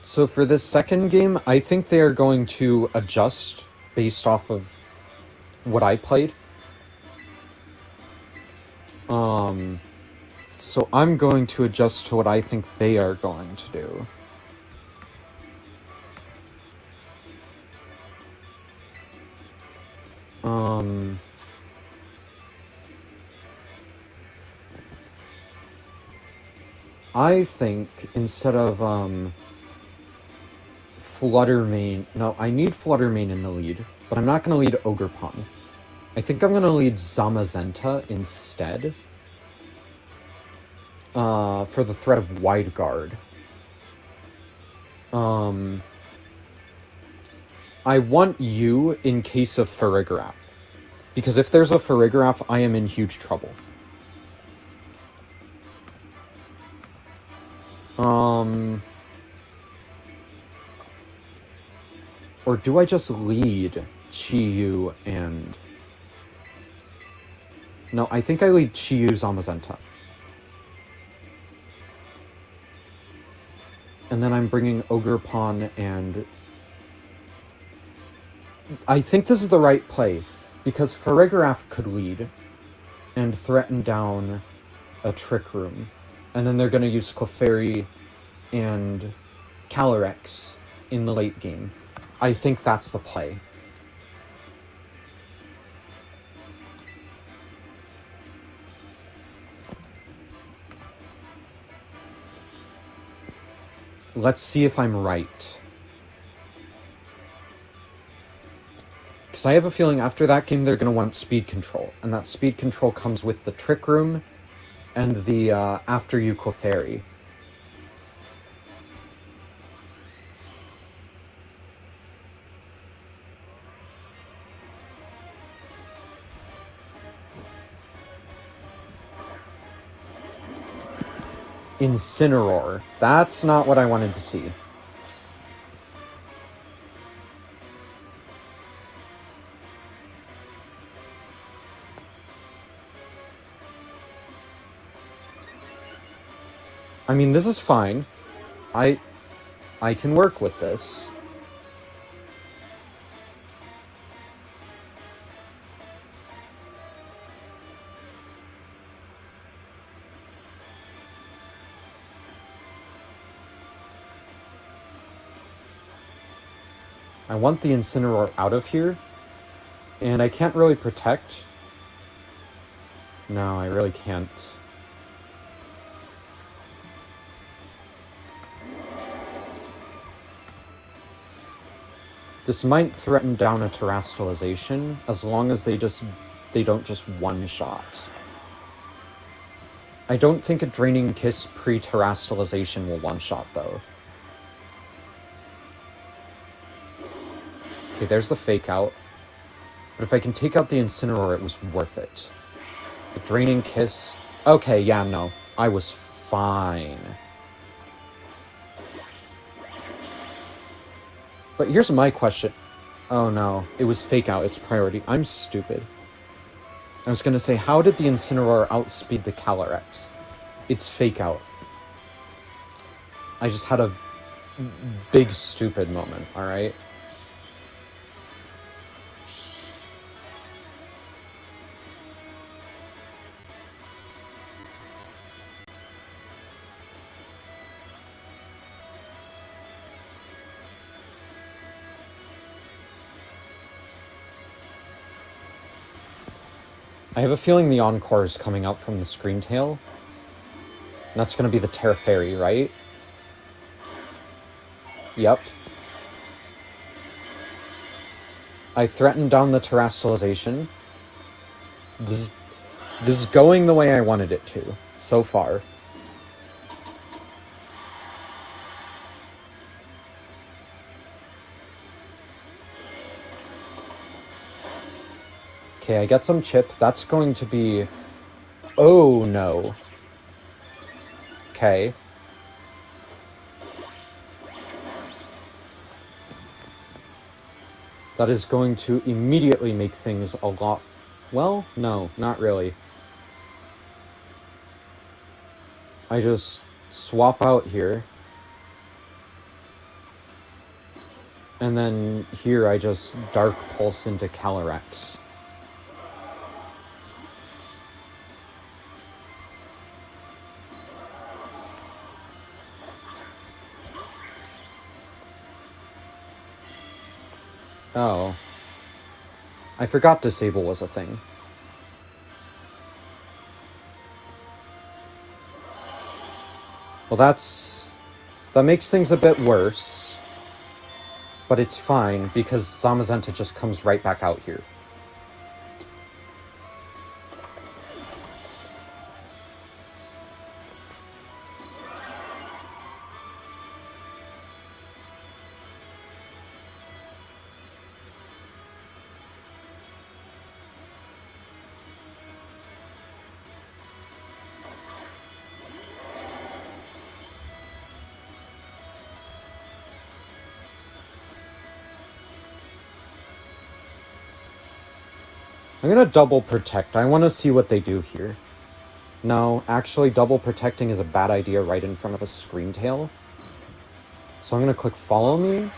So for this second game, I think they are going to adjust based off of what I played. So I'm going to adjust to what I think they are going to do. I think instead of, Fluttermane... No, I need Fluttermane in the lead, but I'm not going to lead Ogerpon. I think I'm going to lead Zamazenta instead. For the threat of Wide Guard. I want you in case of Farigiraf. Because if there's a Farigiraf, I am in huge trouble. Or do I just lead Chi-Yu and... No, I think I lead Chi-Yu Zamazenta. And then I'm bringing Ogerpon and... I think this is the right play, because Farigiraf could lead and threaten down a Trick Room. And then they're going to use Clefairy and Calyrex in the late game. I think that's the play. Let's see if I'm right. Because I have a feeling after that game they're going to want speed control. And that speed control comes with the Trick Room and the After You Clefairy. Incineroar. That's not what I wanted to see. I mean, this is fine. I can work with this. I want the Incineroar out of here. And I can't really protect. No, I really can't. This might threaten down a Terastallization, as long as they don't just one-shot. I don't think a Draining Kiss pre-Terastallization will one-shot, though. Okay, there's the Fake Out. But if I can take out the Incineroar, it was worth it. The Draining Kiss... Okay, yeah, no. I was fine. But here's my question. Oh no, it was Fake Out, it's priority. I'm stupid. I was gonna say, how did the Incineroar outspeed the Calyrex? It's Fake Out. I just had a big stupid moment, alright? I have a feeling the Encore is coming out from the Scream Tail. And that's gonna be the Terra Fairy, right? Yep. I threatened down the Terastallization. This is going the way I wanted it to, so far. Okay, I get some chip. That's going to be... Oh, no. Okay. That is going to immediately make things a lot... Well, no, not really. I just swap out here. And then here I just Dark Pulse into Calyrex. Oh. I forgot Disable was a thing. Well, that makes things a bit worse. But it's fine, because Zamazenta just comes right back out here. I'm gonna double protect. I want to see what they do here. No, actually double protecting is a bad idea right in front of a Scream Tail. So I'm gonna click Follow Me.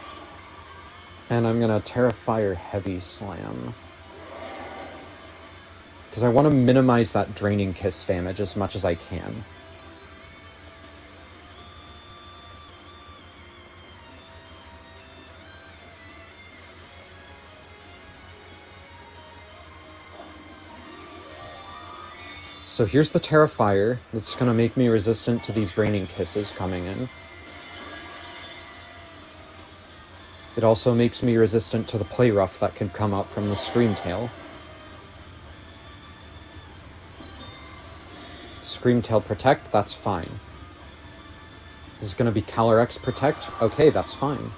And I'm gonna Terrafire Heavy Slam. Because I want to minimize that Draining Kiss damage as much as I can. So here's the Terrafire that's going to make me resistant to these Draining Kisses coming in. It also makes me resistant to the Play Rough that can come out from the Scream Tail. Scream Tail Protect, that's fine. This is going to be Calyrex Protect, okay, that's fine.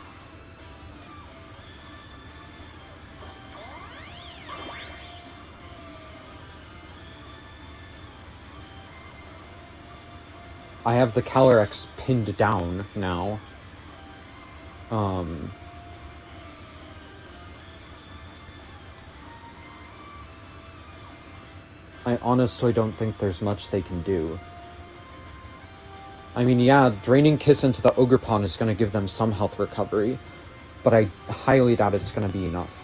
I have the Calyrex pinned down now. I honestly don't think there's much they can do. I mean, yeah, Draining Kiss into the Ogerpon is going to give them some health recovery, but I highly doubt it's going to be enough.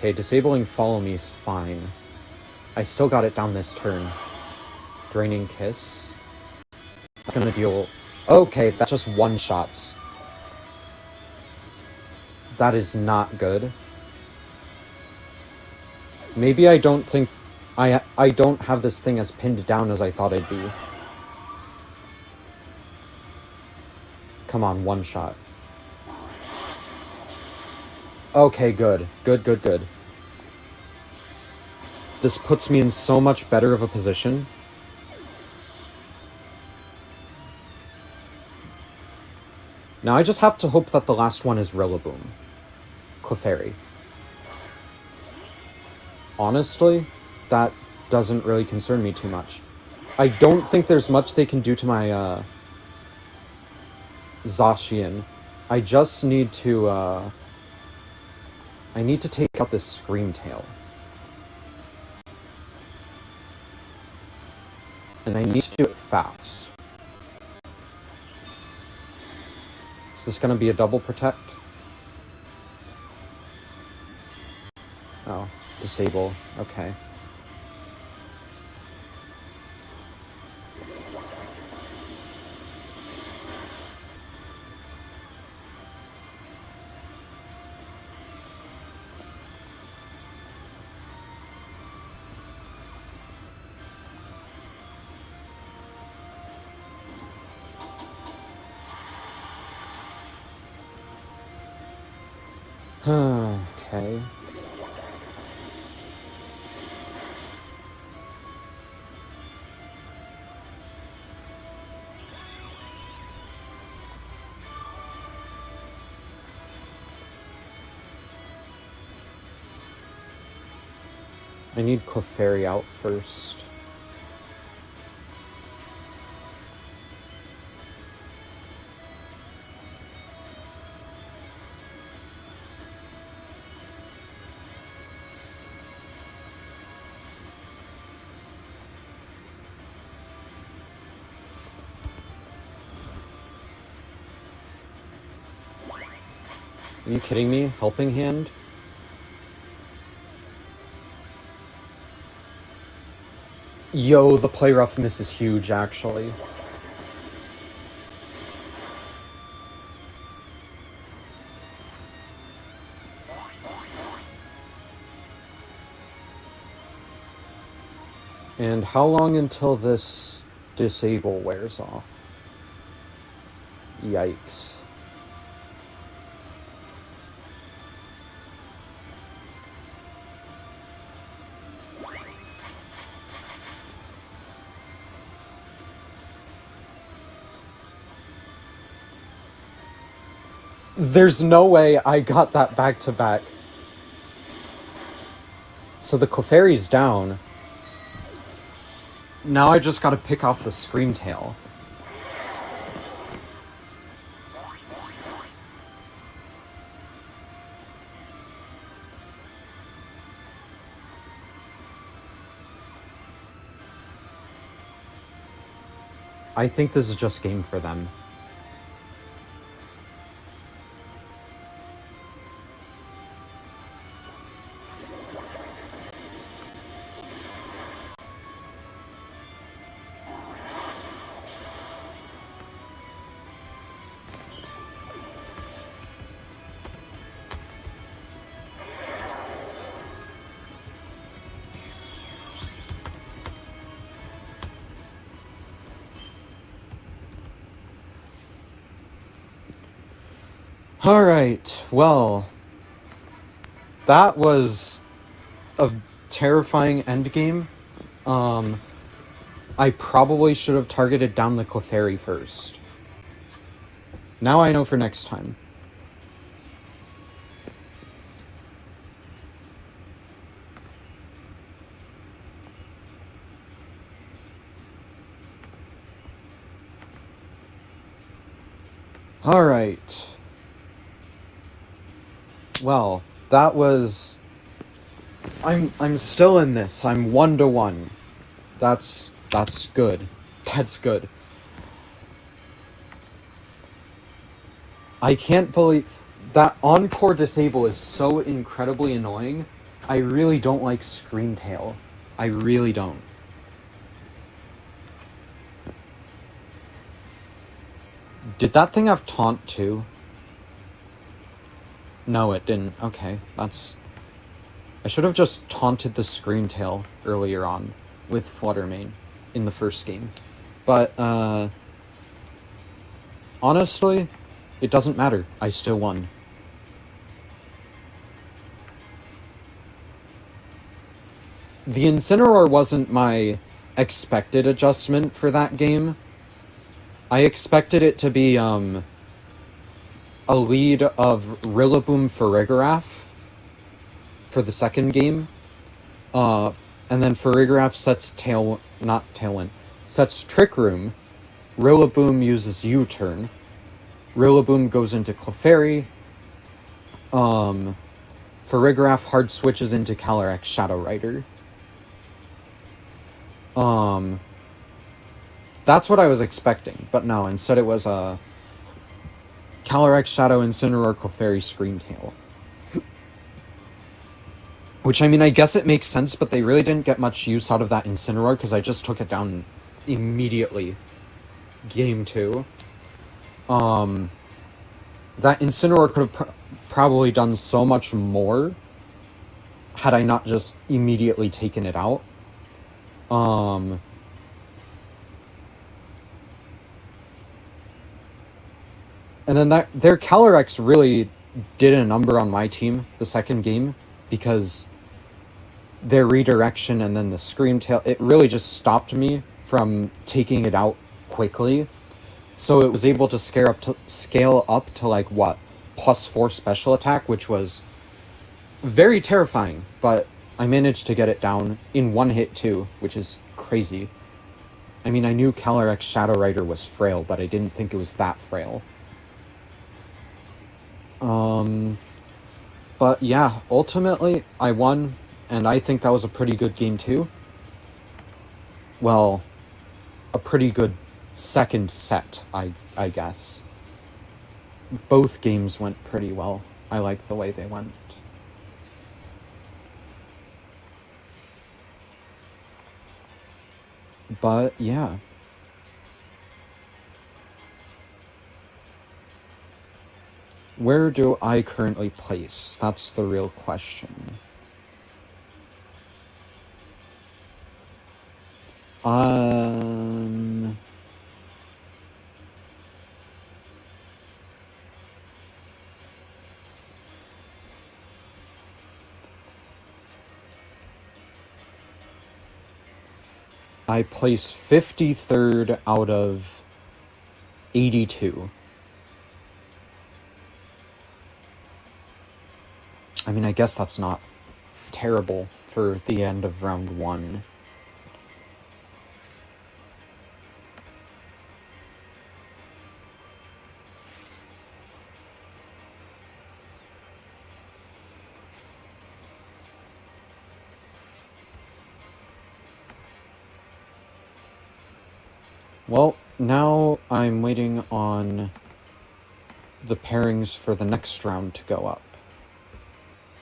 Okay, disabling Follow Me is fine. I still got it down this turn. Draining Kiss. Not gonna deal... Okay, that's just one-shots. That is not good. Maybe I don't think... I don't have this thing as pinned down as I thought it'd be. Come on, one shot. Okay, good. Good. This puts me in so much better of a position. Now I just have to hope that the last one is Rillaboom. Clefairy. Honestly, that doesn't really concern me too much. I don't think there's much they can do to my, Zacian. I just need to, I need to take out this Scream Tail. And I need to do it fast. Is this gonna be a double protect? Oh, disable. Okay. Okay. I need Clefairy out first. Are you kidding me? Helping Hand? Yo, the play rough miss is huge, actually. And how long until this disable wears off? Yikes. There's no way I got that back to back. So the Clefairy's down. Now I just gotta pick off the Scream Tail. I think this is just game for them. Alright, well, that was a terrifying endgame. I probably should have targeted down the Clefairy first. Now I know for next time. Alright. Well, that was... I'm still in this. I'm 1-1. That's good. That's good. I can't believe... That Encore Disable is so incredibly annoying, I really don't like Screamtail. I really don't. Did that thing have Taunt too? No, it didn't. Okay, that's... I should have just taunted the Screamtail earlier on with Fluttermane in the first game. But, honestly, it doesn't matter. I still won. The Incineroar wasn't my expected adjustment for that game. I expected it to be, a lead of Rillaboom Farigiraf for the second game. And then Farigiraf sets sets Trick Room. Rillaboom uses U-turn. Rillaboom goes into Clefairy. Farigiraf hard switches into Calyrex Shadow Rider. That's what I was expecting, but no, instead it was Calyrex Shadow Incineroar Clefairy Screamtail. Which, I mean, I guess it makes sense, but they really didn't get much use out of that Incineroar because I just took it down immediately. Game 2. That Incineroar could have probably done so much more had I not just immediately taken it out. And then their Calyrex really did a number on my team the second game, because their redirection and then the Screamtail, it really just stopped me from taking it out quickly. So it was able to scale up to like, what, +4 special attack, which was very terrifying, but I managed to get it down in one hit too, which is crazy. I mean, I knew Calyrex Shadow Rider was frail, but I didn't think it was that frail. But yeah, ultimately, I won, and I think that was a pretty good game too. Well, a pretty good second set, I guess. Both games went pretty well. I like the way they went. But yeah. Where do I currently place? That's the real question. I place 53rd out of 82. I mean, I guess that's not terrible for the end of round 1. Well, now I'm waiting on the pairings for the next round to go up.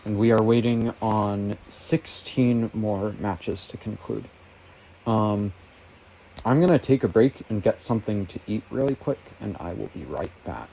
And we are waiting on 16 more matches to conclude. I'm going to take a break and get something to eat really quick, and I will be right back.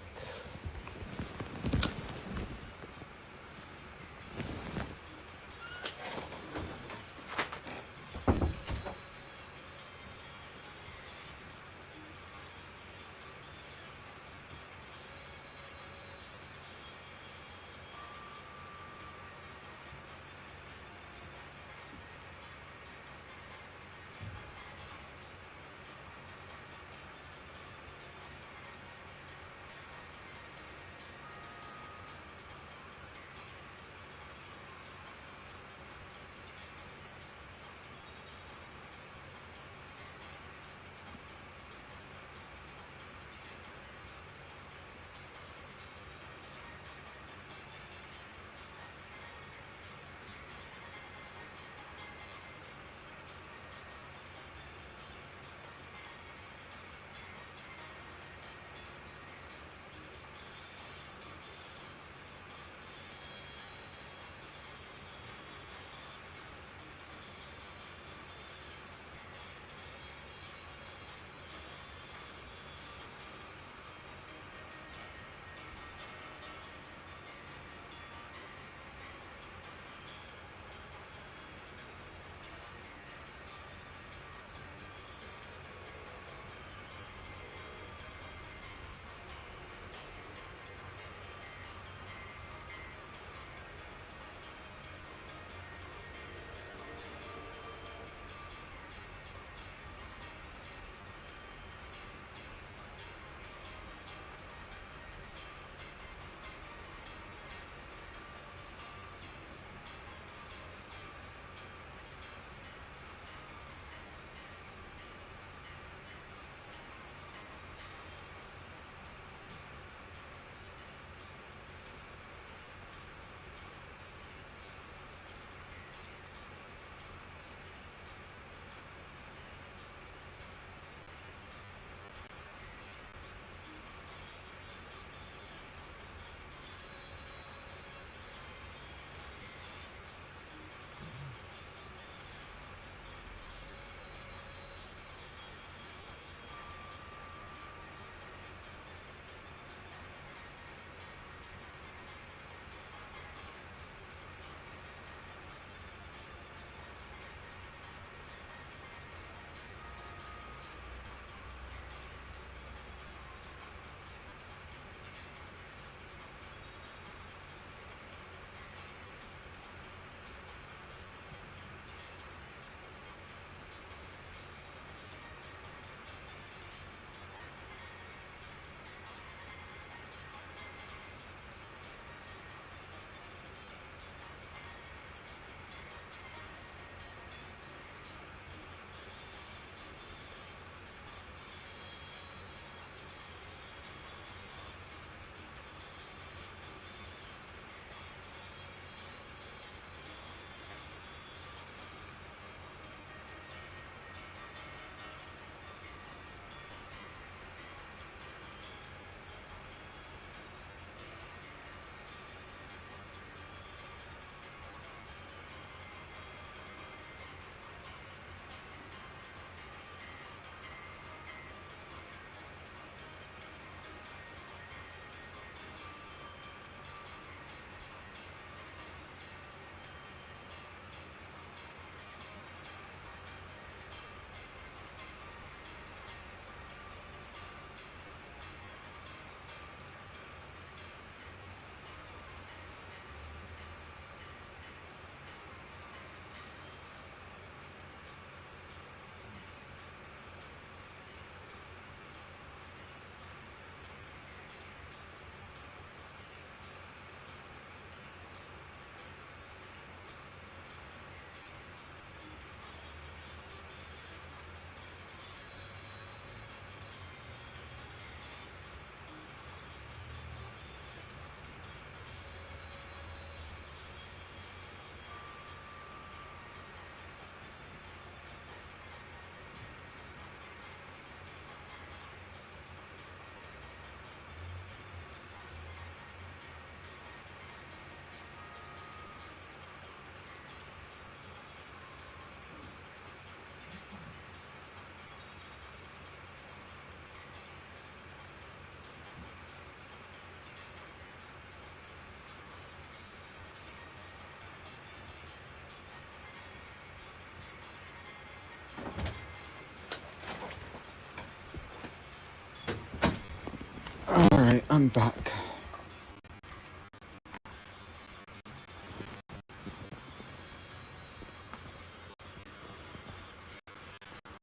I'm back.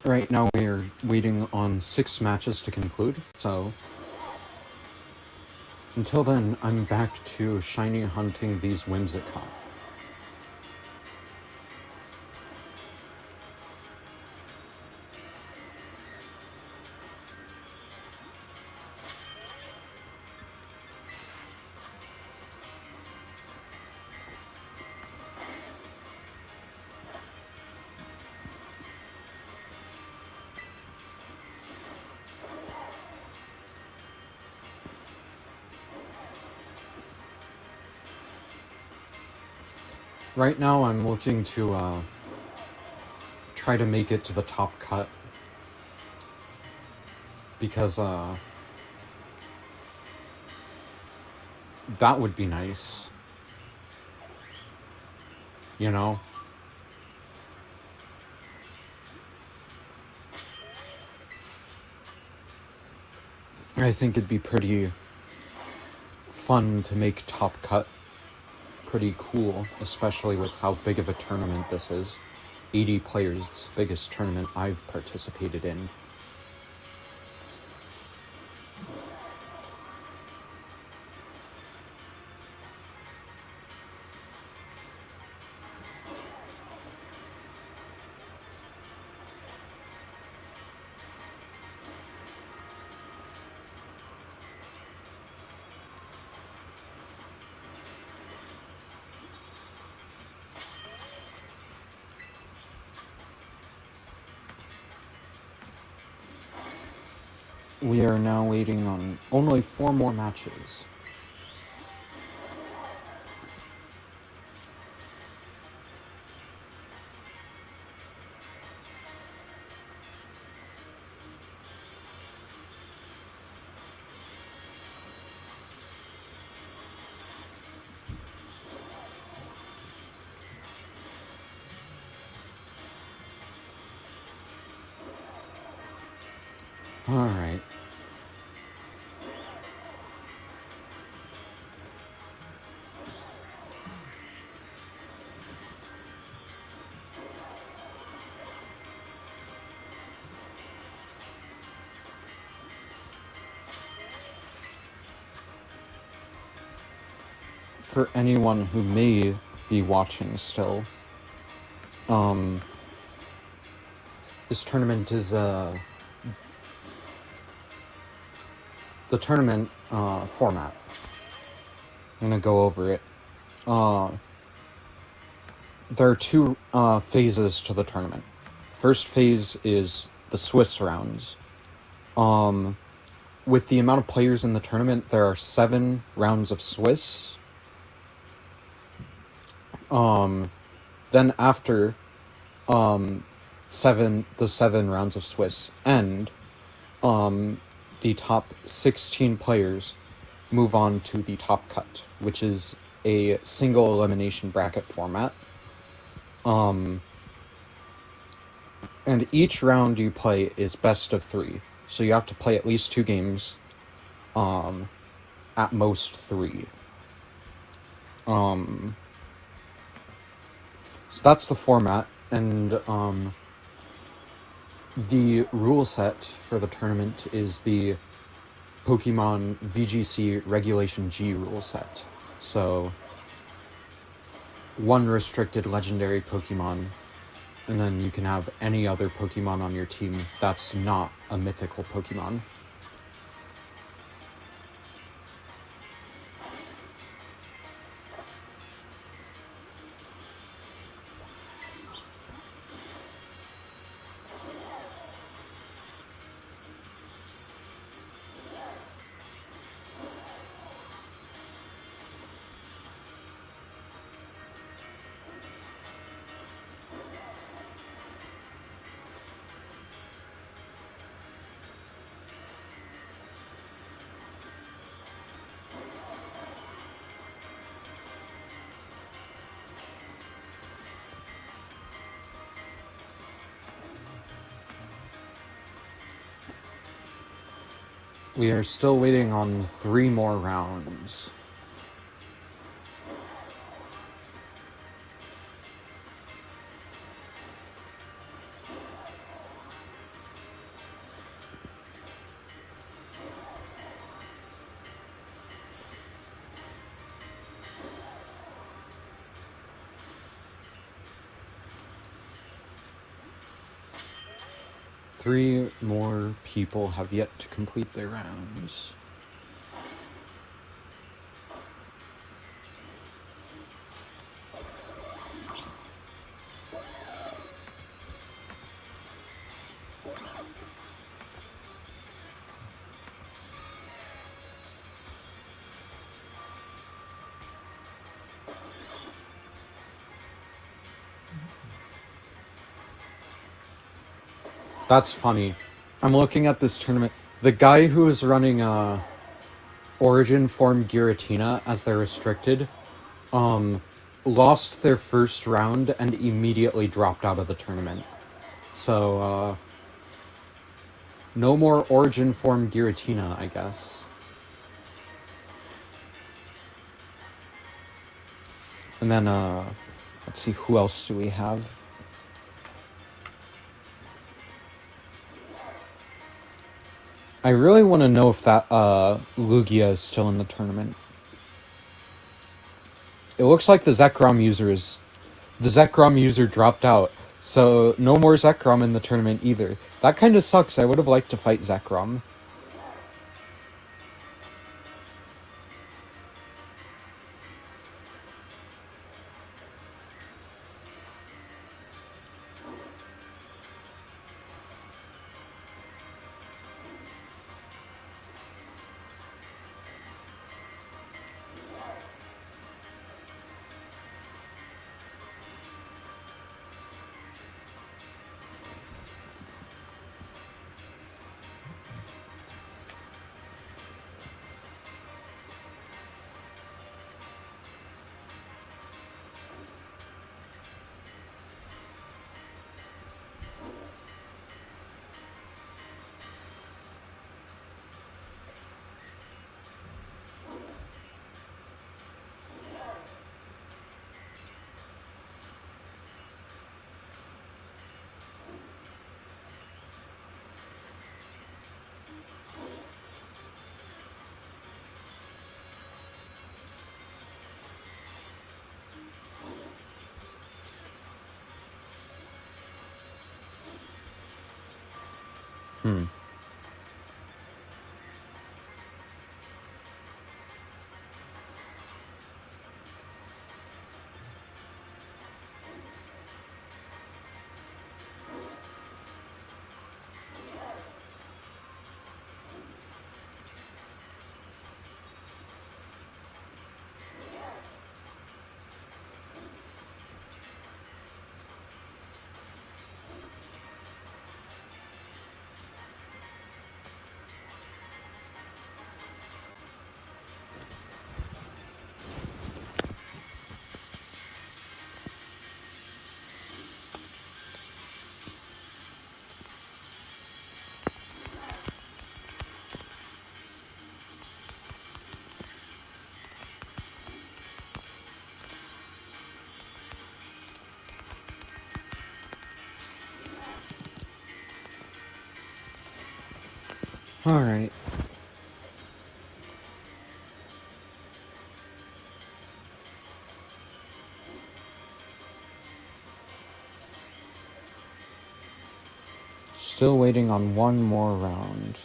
Right now we are waiting on 6 matches to conclude, so until then, I'm back to shiny hunting these Whimsicott. Right now I'm looking to try to make it to the top cut, because that would be nice. You know? I think it'd be pretty fun to make top cut pretty cool, especially with how big of a tournament this is. 80 players, it's the biggest tournament I've participated in. We are now waiting on only 4 more matches. Alright. For anyone who may be watching still, this tournament is the tournament format. I'm gonna go over it. There are 2 phases to the tournament. First phase is the Swiss rounds. With the amount of players in the tournament, there are 7 rounds of Swiss. Then after the 7 rounds of Swiss end, the top 16 players move on to the top cut, which is a single elimination bracket format. And each round you play is best of 3. So you have to play at least 2 games, at most 3. So that's the format, and the rule set for the tournament is the Pokemon VGC Regulation G rule set. So 1 restricted legendary Pokemon, and then you can have any other Pokemon on your team that's not a mythical Pokemon. We are still waiting on 3 more rounds. Three more people have yet to complete their rounds. That's funny. I'm looking at this tournament. The guy who is running Origin Form Giratina as their restricted lost their first round and immediately dropped out of the tournament. So, no more Origin Form Giratina, I guess. And then, let's see, who else do we have? I really want to know if that Lugia is still in the tournament. It looks like the Zekrom user dropped out, so no more Zekrom in the tournament either. That kind of sucks. I would have liked to fight Zekrom. Alright. Still waiting on one more round.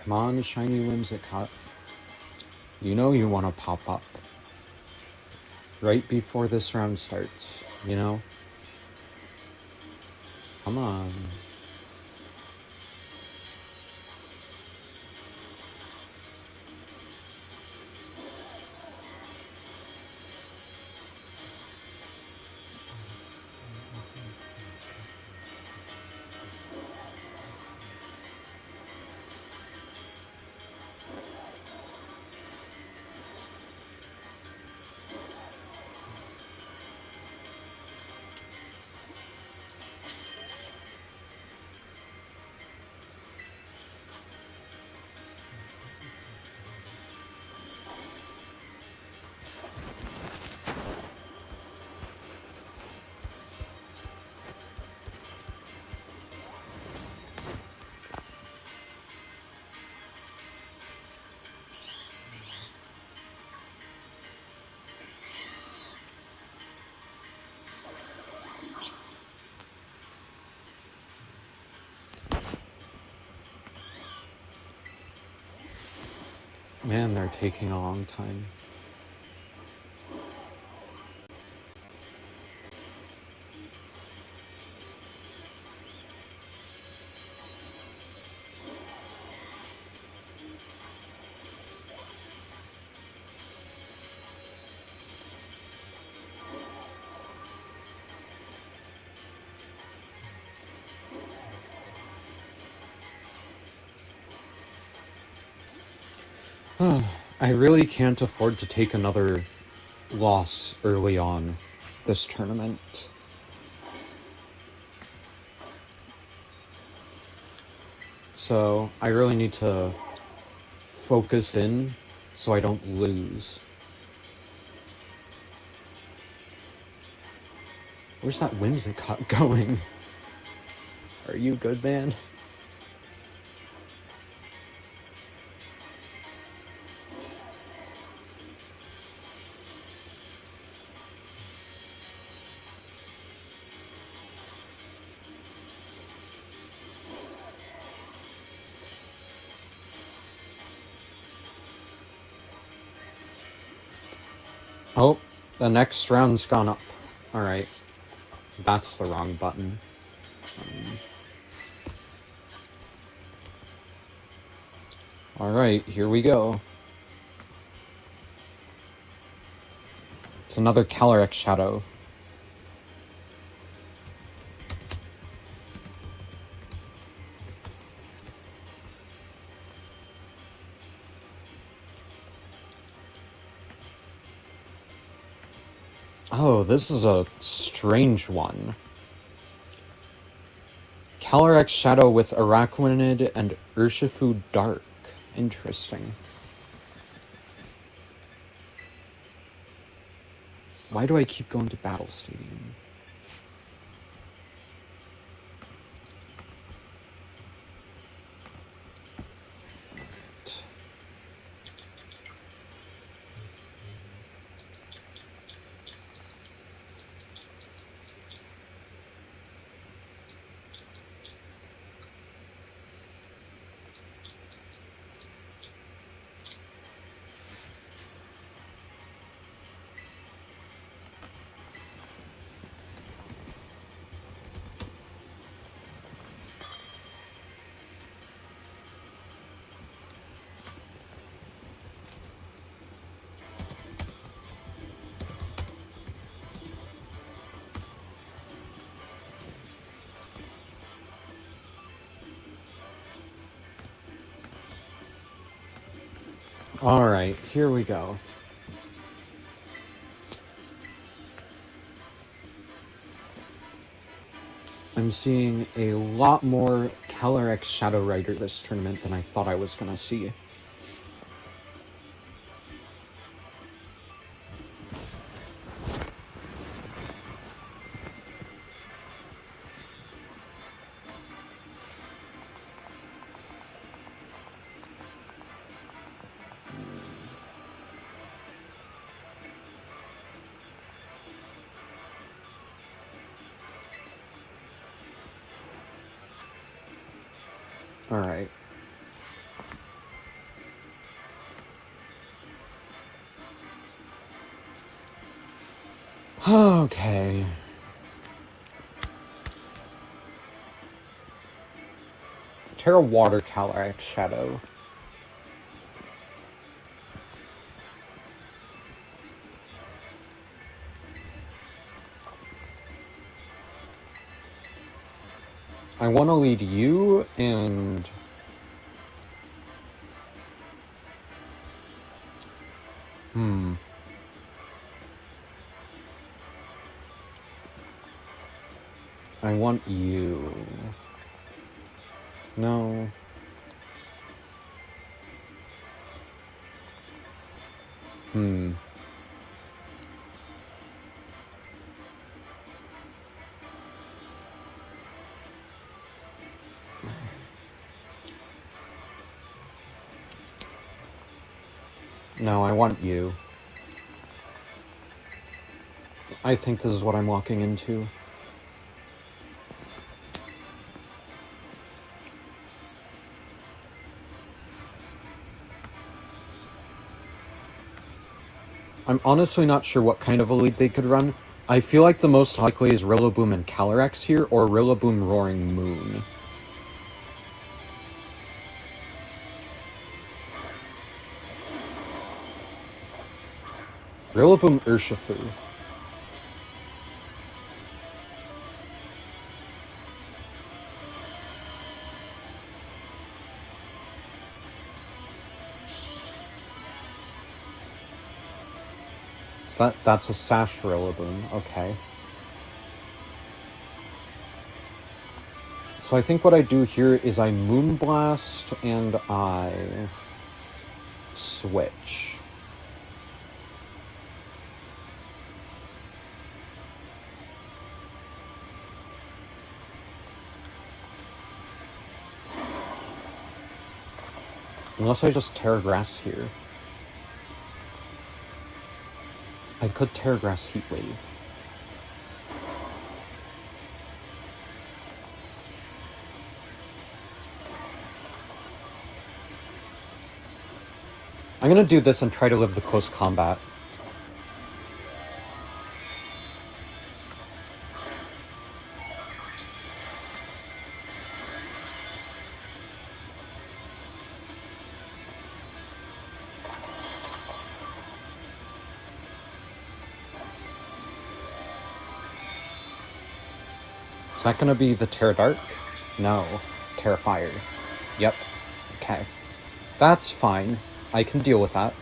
Come on, shiny Whimsicott. You know you want to pop up. Right before this round starts, you know? Come on. Man, they're taking a long time. I really can't afford to take another loss early on this tournament. So I really need to focus in so I don't lose. Where's that Whimsicott going? Are you good, man? Oh, the next round's gone up. Alright. That's the wrong button. Alright, here we go. It's another Calyrex Shadow. Oh, this is a strange one. Calyrex Shadow with Araquanid and Urshifu Dark. Interesting. Why do I keep going to Battle Stadium? Alright, here we go. I'm seeing a lot more Calyrex Shadow Rider this tournament than I thought I was gonna see. Alright. Okay. Terra Water Calyrex Shadow. I want to lead you and... I want you. No. No, I want you. I think this is what I'm walking into. I'm honestly not sure what kind of a lead they could run. I feel like the most likely is Rillaboom and Calyrex here, or Rillaboom Roaring Moon. Rillaboom Urshifu. So that's a Sash Rillaboom, okay. So I think what I do here is I Moonblast and I switch. Unless I just Terra Grass here. I could Terra Grass Heat Wave. I'm gonna do this and try to live the close combat. Is that gonna be the Terra Dark? No. Terra Fire. Yep. Okay. That's fine. I can deal with that.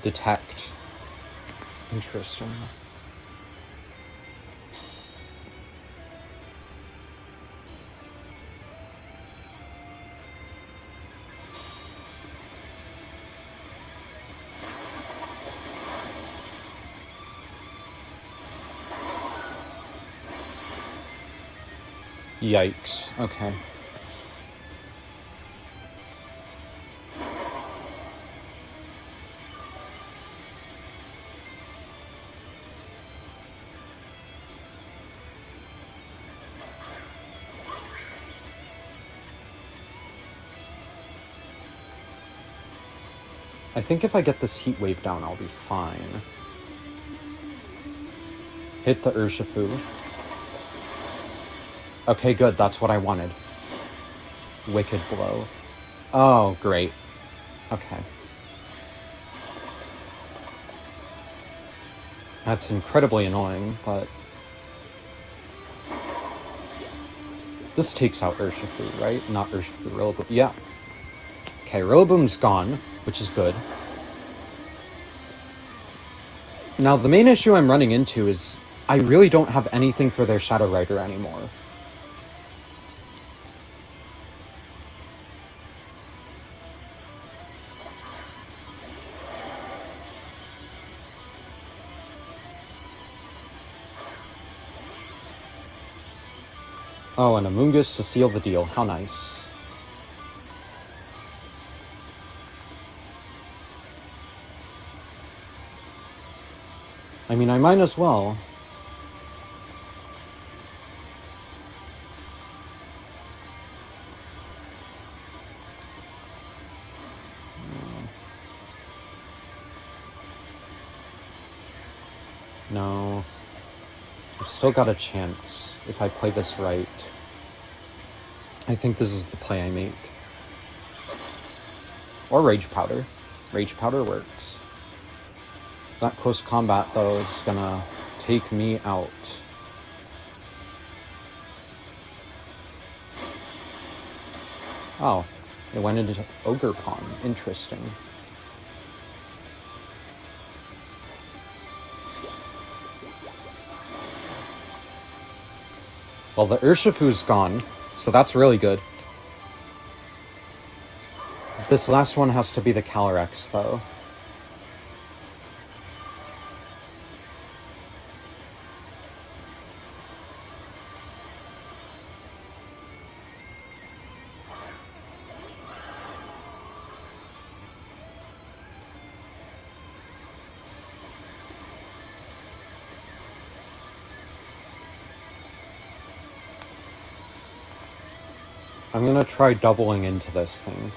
Detect. Interesting. Yikes. Okay. I think if I get this Heat Wave down, I'll be fine. Hit the Urshifu. Okay, good. That's what I wanted. Wicked Blow. Oh, great. Okay. That's incredibly annoying, but... This takes out Urshifu, right? Not Urshifu, Rillaboom. Yeah. Okay, Rillaboom's gone, which is good. Now, the main issue I'm running into is I really don't have anything for their Shadow Rider anymore. Oh, and a Moongus to seal the deal. How nice. I mean, I might as well. No. I've still got a chance if I play this right. I think this is the play I make. Or Rage Powder. Rage Powder works. That close combat, though, is gonna take me out. Oh, it went into Ogre Pond. Interesting. Well, the Urshifu's gone, so that's really good. This last one has to be the Calyrex, though. I'm gonna try doubling into this thing.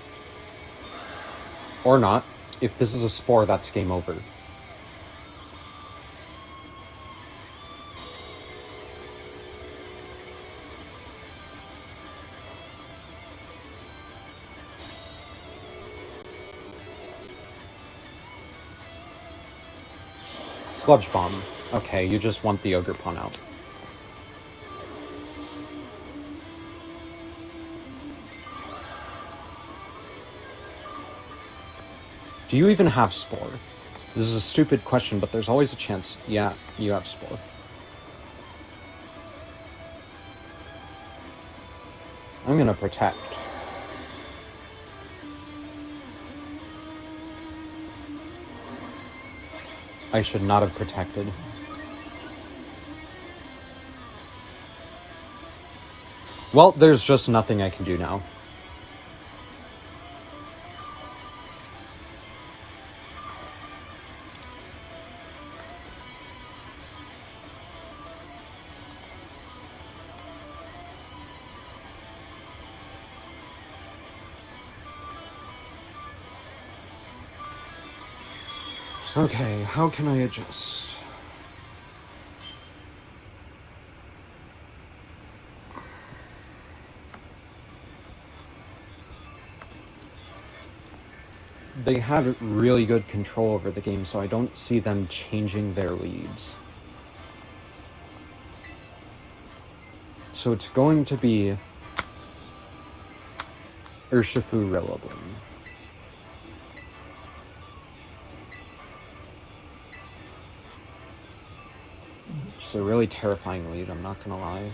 Or not. If this is a Spore, that's game over. Sludge Bomb. Okay, you just want the Ogre Pond out. Do you even have Spore? This is a stupid question, but there's always a chance. Yeah, you have Spore. I'm gonna protect. I should not have protected. Well, there's just nothing I can do now. Okay, how can I adjust? They had really good control over the game, so I don't see them changing their leads. So it's going to be Urshifu Rillaboom. It's a really terrifying lead, I'm not gonna lie.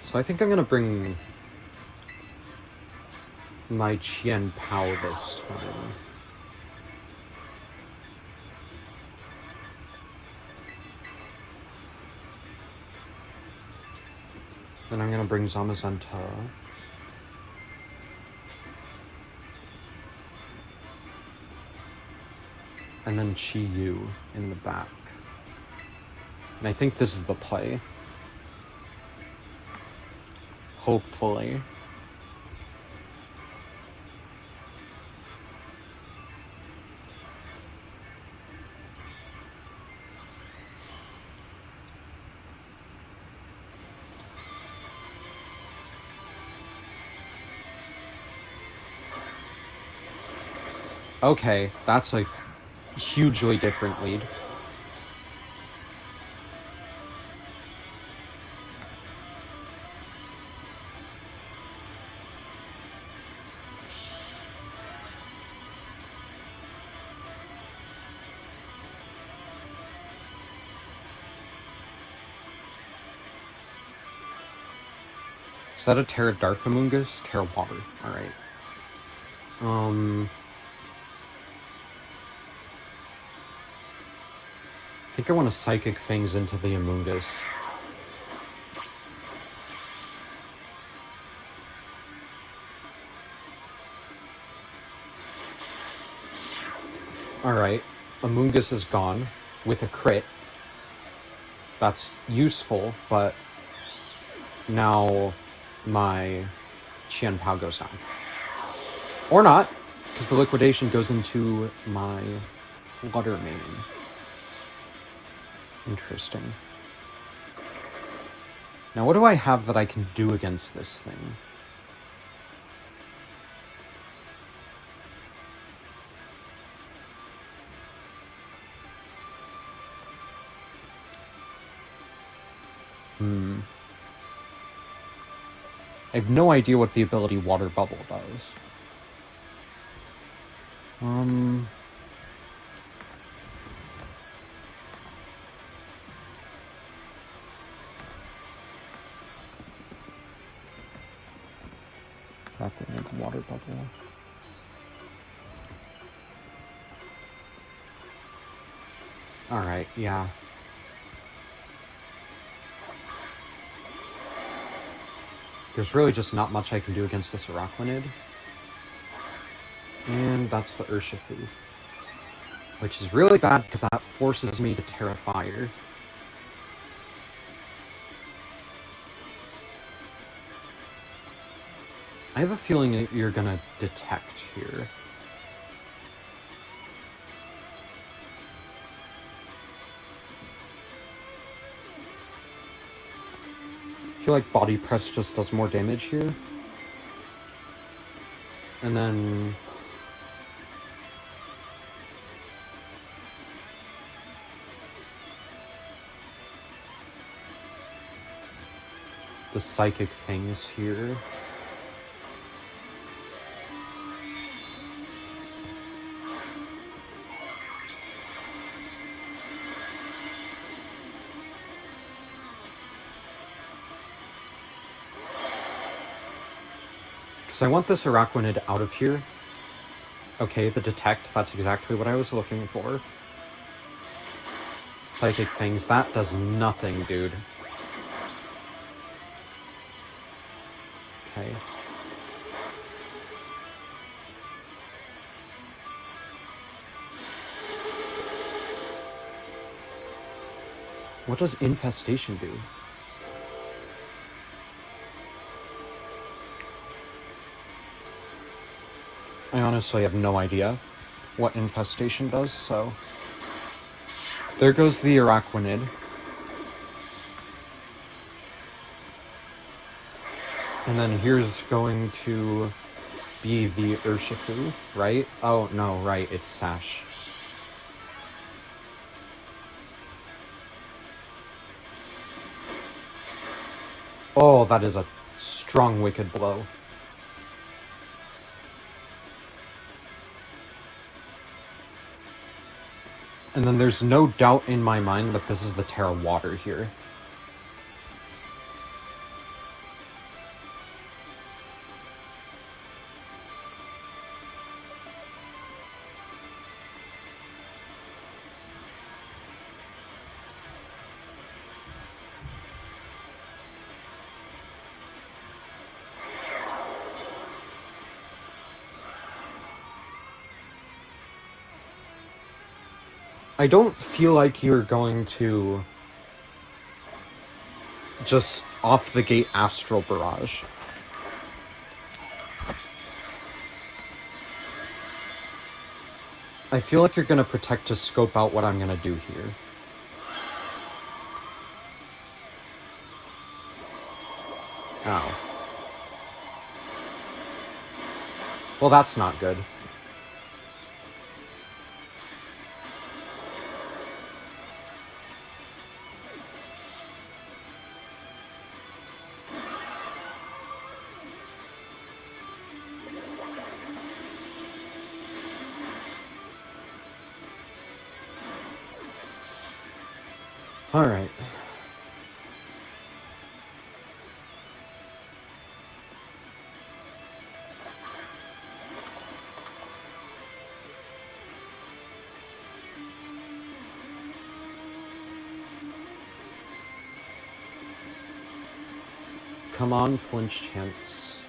So I think I'm gonna bring my Qian Pao this time. Then I'm gonna bring Zamazenta. And then Chi Yu in the back. And I think this is the play. Hopefully. Okay, that's a hugely different lead. Is that a Terra Darkamungus? Terra Water. Alright. I think I want to Psychic Fangs into the Amoongus. Alright, Amoonguss is gone with a crit. That's useful, but now my Qianpao goes down. Or not, because the liquidation goes into my Flutter Mane. Interesting. Now what do I have that I can do against this thing? I have no idea what the ability Water Bubble does. Back with Water Bubble. Alright, yeah. There's really just not much I can do against this Araquanid. And that's the Urshifu. Which is really bad because that forces me to Terra Fire. I have a feeling that you're gonna Detect here. I feel like Body Press just does more damage here. And then... the Psychic things here. Because I want this Araquanid out of here. Okay, the Detect, that's exactly what I was looking for. Psychic things, that does nothing, dude. Okay. What does Infestation do? I honestly have no idea what Infestation does, so... there goes the Araquanid. And then here's going to be the Urshifu, right? Oh, no, right, it's Sash. Oh, that is a strong Wicked Blow. And then there's no doubt in my mind that this is the Terra Water here. I don't feel like you're going to just off the gate Astral Barrage. I feel like you're going to protect to scope out what I'm going to do here. Ow. Well, that's not good. Alright. Come on, Flinch Chance.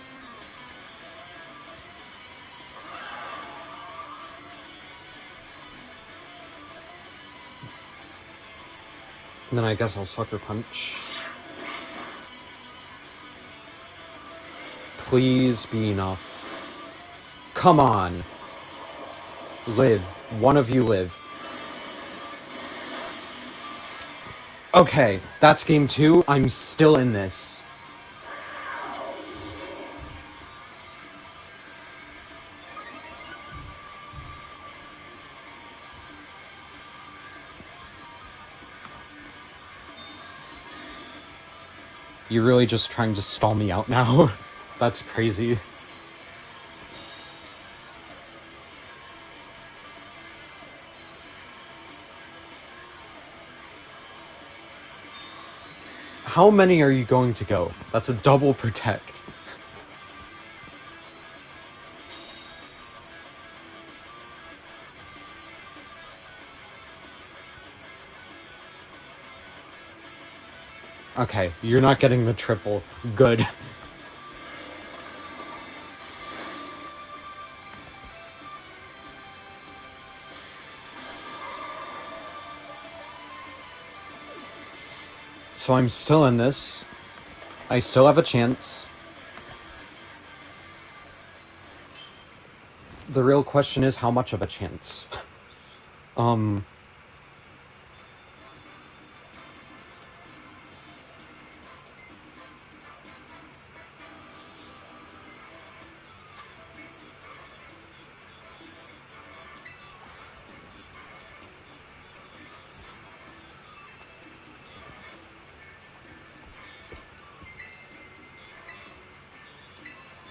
And then I guess I'll Sucker Punch. Please be enough. Come on! Live. One of you live. Okay, that's game 2. I'm still in this. You're really just trying to stall me out now? That's crazy. How many are you going to go? That's a double protect. Okay, you're not getting the triple. Good. So I'm still in this. I still have a chance. The real question is how much of a chance?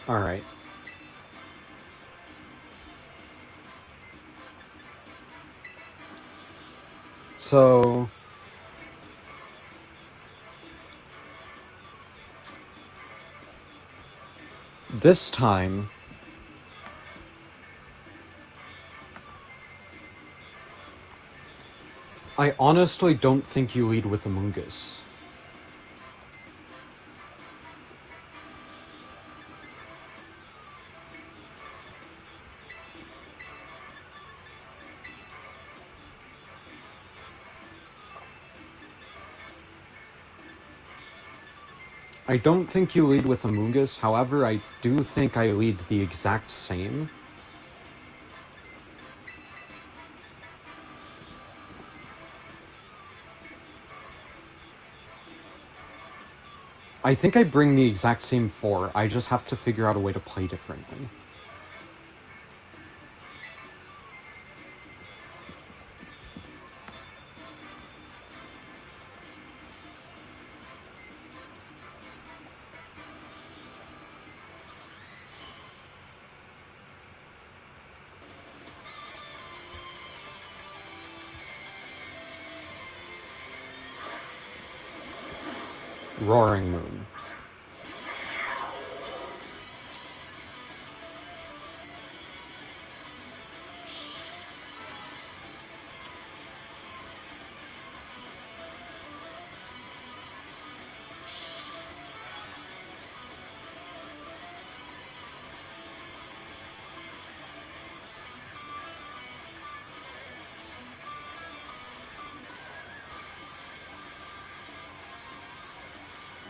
Alright. So... this time... I honestly don't think you lead with Amoongus. I don't think you lead with Amoongus, however, I do think I lead the exact same. I think I bring the exact same 4, I just have to figure out a way to play differently. Roaring Moon.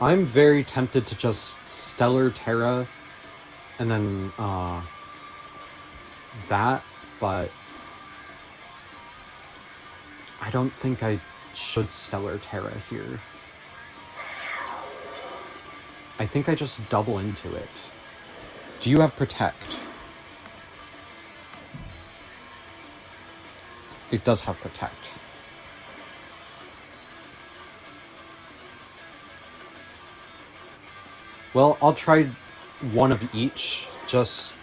I'm very tempted to just Stellar Terra and then, that, but I don't think I should Stellar Terra here. I think I just double into it. Do you have Protect? It does have Protect. Well, I'll try one of each, just...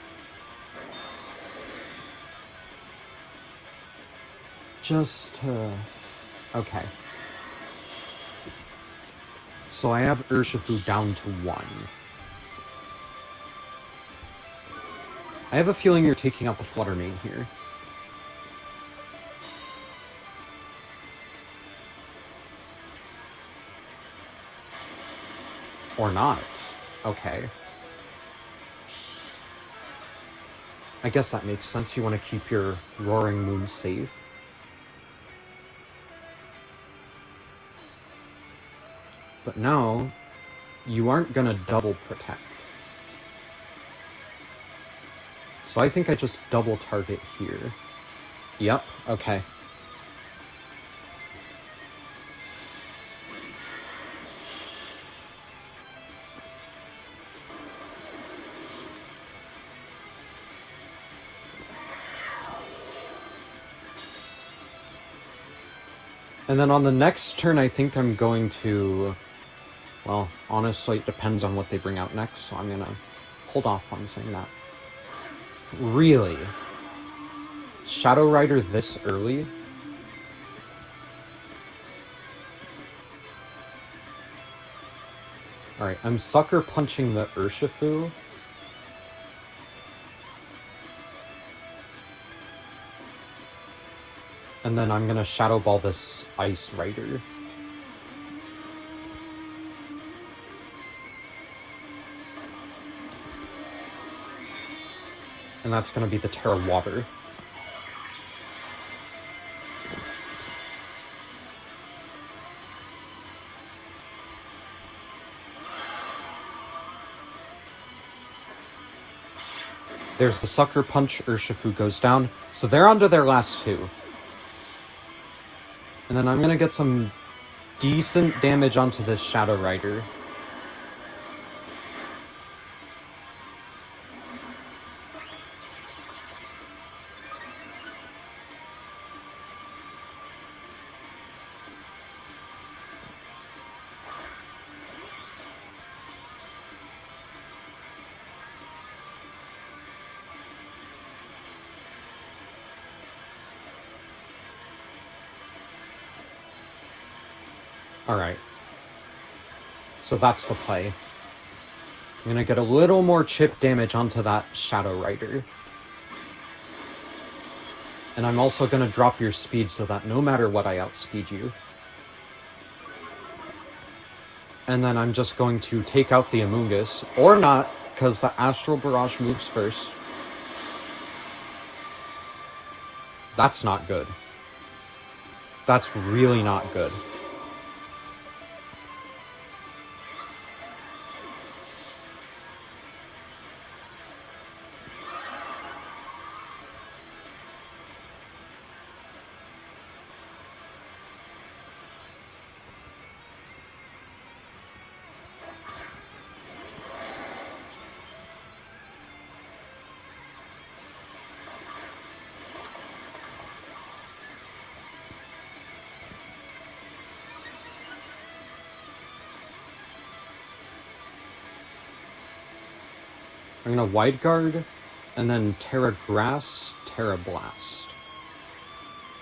okay. So I have Urshifu down to 1. I have a feeling you're taking out the Flutter Mane here. Or not. Okay. I guess that makes sense. You want to keep your Roaring Moon safe. But now, you aren't gonna double protect. So I think I just double target here. Yep, okay. And then on the next turn, I think I'm going to... Well, honestly, it depends on what they bring out next, so I'm gonna hold off on saying that. Really? Shadow Rider this early? Alright, I'm sucker punching the Urshifu. And then I'm gonna Shadow Ball this Ice Rider. And that's gonna be the Terra Water. There's the Sucker Punch, Urshifu goes down. So they're onto their last two. And then I'm gonna get some decent damage onto this Shadow Rider. Alright. So that's the play. I'm gonna get a little more chip damage onto that Shadow Rider. And I'm also gonna drop your speed so that no matter what I outspeed you. And then I'm just going to take out the Amoonguss. Or not, because the Astral Barrage moves first. That's not good. That's really not good. I'm gonna Wide Guard, and then Terra Grass, Terra Blast.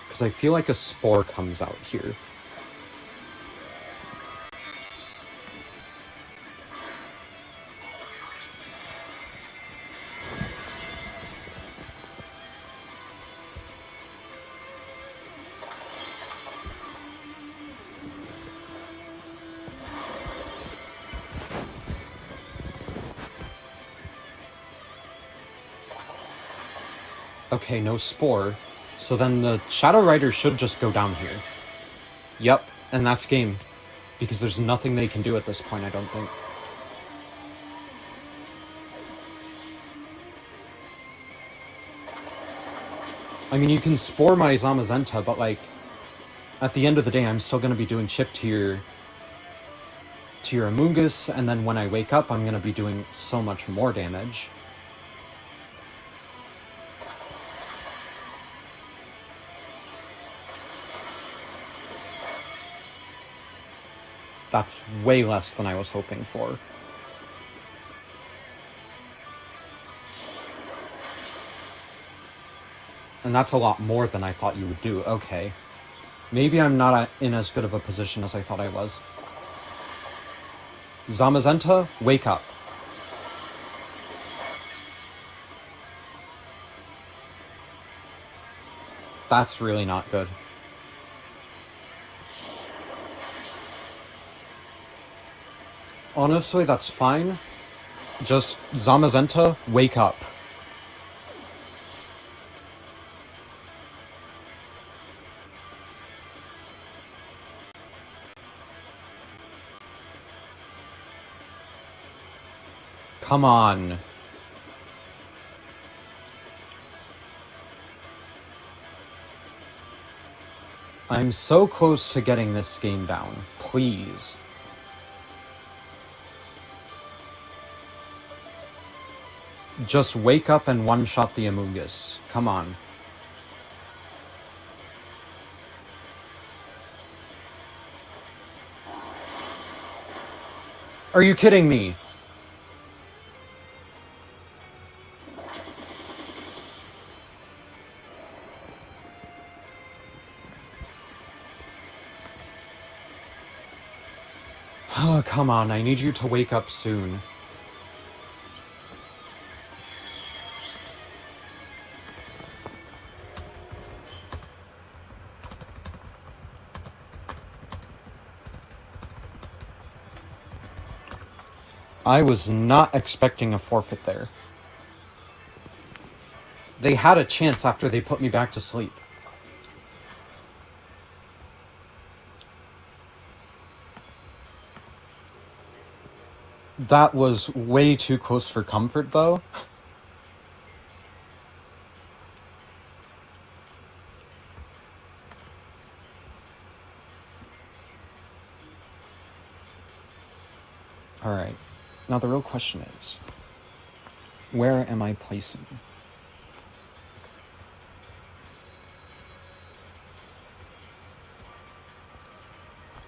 Because I feel like a Spore comes out here. Okay, no Spore. So then the Shadow Rider should just go down here. Yep, and that's game. Because there's nothing they can do at this point, I don't think. I mean, you can Spore my Zamazenta, but like, at the end of the day, I'm still going to be doing chip to your Amoonguss, and then when I wake up, I'm going to be doing so much more damage. That's way less than I was hoping for. And that's a lot more than I thought you would do. Okay. Maybe I'm not in as good of a position as I thought I was. Zamazenta, wake up. That's really not good. Honestly, that's fine. Just Zamazenta, wake up. Come on. I'm so close to getting this game down. Please. Just wake up and one-shot the Amogus. Come on. Are you kidding me? Oh, come on, I need you to wake up soon. I was not expecting a forfeit there. They had a chance after they put me back to sleep. That was way too close for comfort, though. Alright. Now the real question is, where am I placing?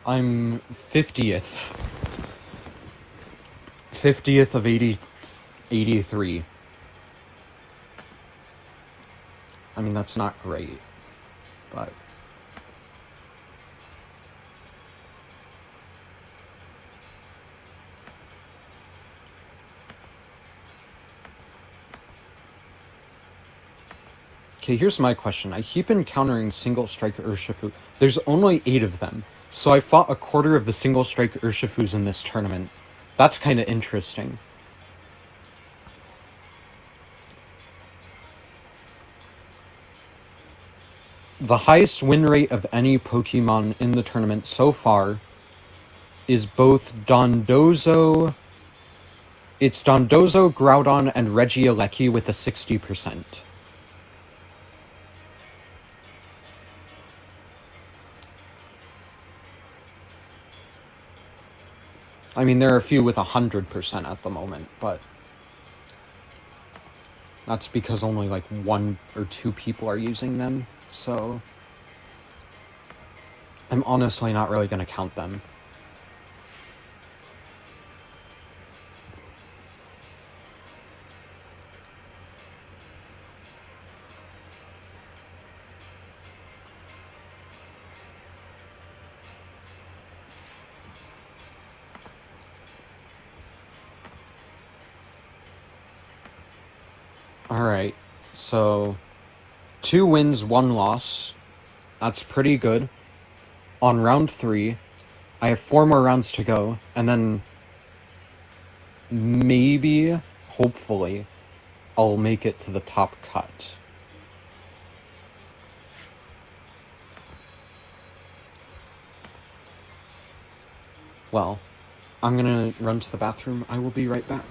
I'm 50th. 50th of 83. I mean, that's not great, but... Okay, here's my question. I keep encountering single-strike Urshifu. There's only 8 of them, so I fought a quarter of the single-strike Urshifus in this tournament. That's kind of interesting. The highest win rate of any Pokemon in the tournament so far is both Dondozo... It's Dondozo, Groudon, and Regieleki with a 60%. I mean, there are a few with 100% at the moment, but that's because only like 1 or 2 people are using them, so I'm honestly not really going to count them. Alright, so 2 wins, 1 loss. That's pretty good. On round 3, I have 4 more rounds to go, and then maybe, hopefully, I'll make it to the top cut. Well, I'm gonna run to the bathroom. I will be right back.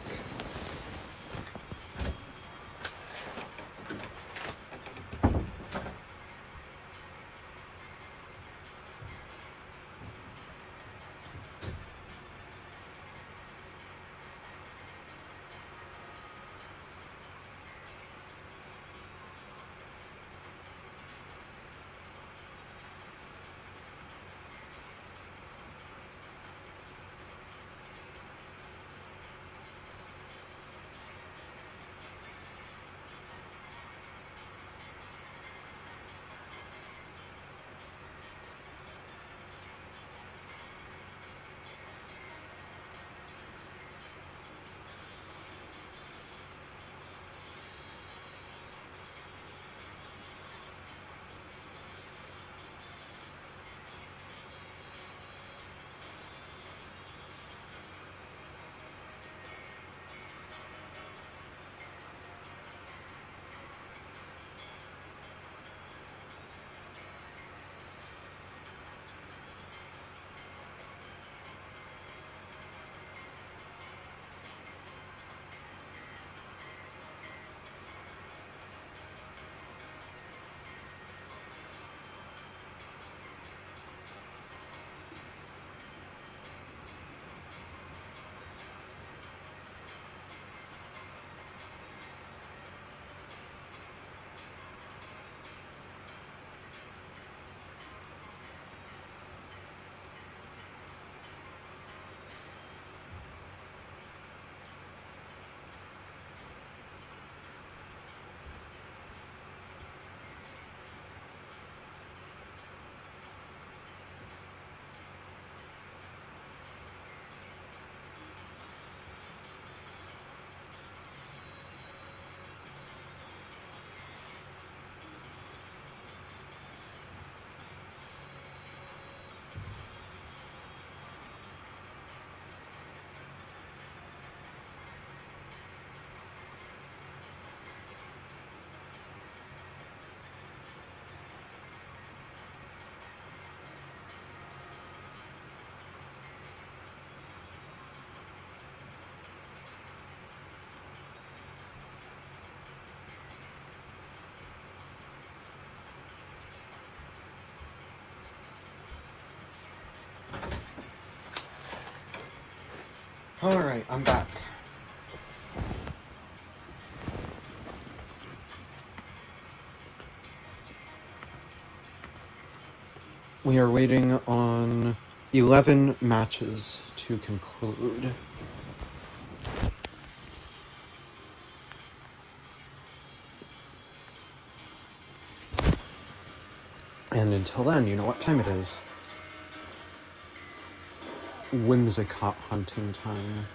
Alright, I'm back. We are waiting on 11 matches to conclude. And until then, you know what time it is. Whimsicott hunting time.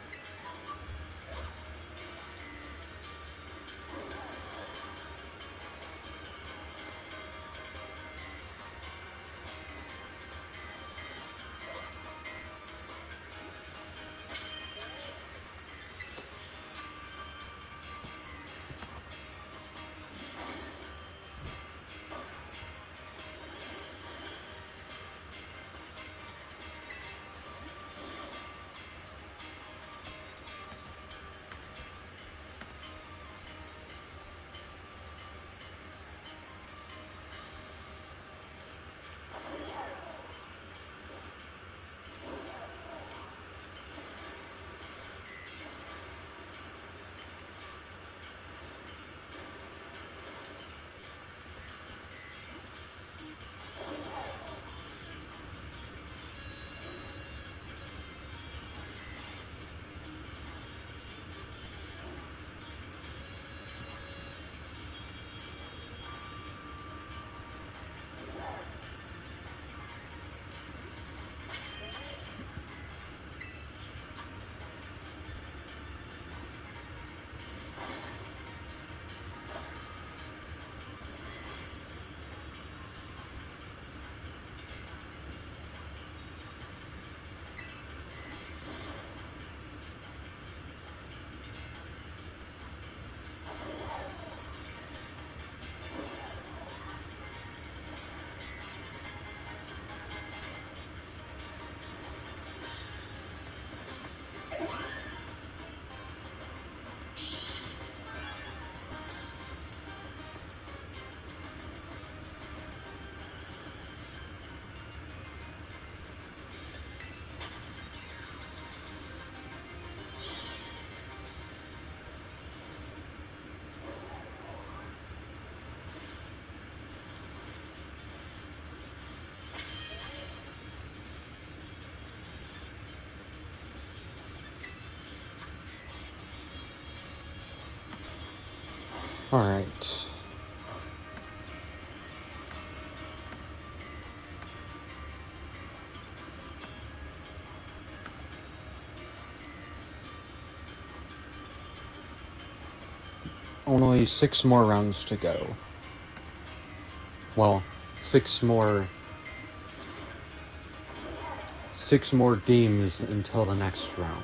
Alright. Only 6 more rounds to go. Well, 6 more games until the next round.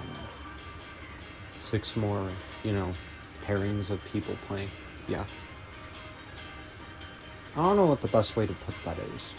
6 more, pairings of people playing. Yeah. I don't know what the best way to put that is.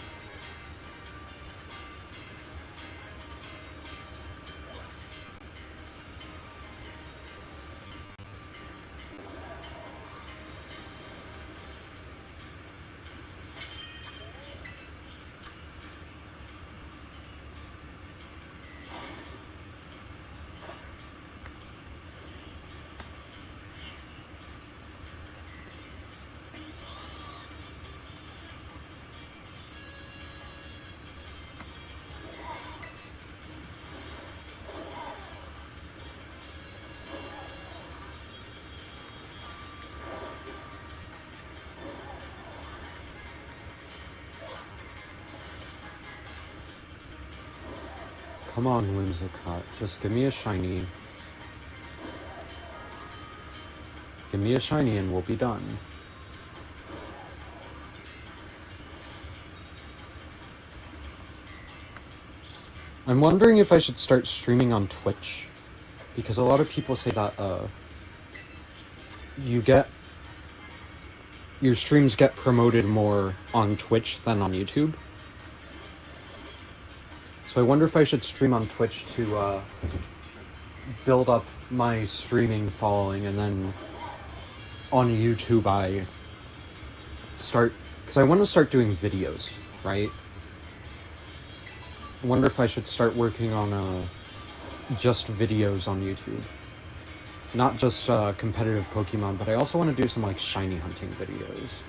Come on, Whimsicott, just give me a shiny. Give me a shiny and we'll be done. I'm wondering if I should start streaming on Twitch, because a lot of people say that your streams get promoted more on Twitch than on YouTube. So I wonder if I should stream on Twitch to build up my streaming following, and then on YouTube I start, because I want to start doing videos, right? I wonder if I should start working on just videos on YouTube. Not just competitive Pokemon, but I also want to do some like shiny hunting videos.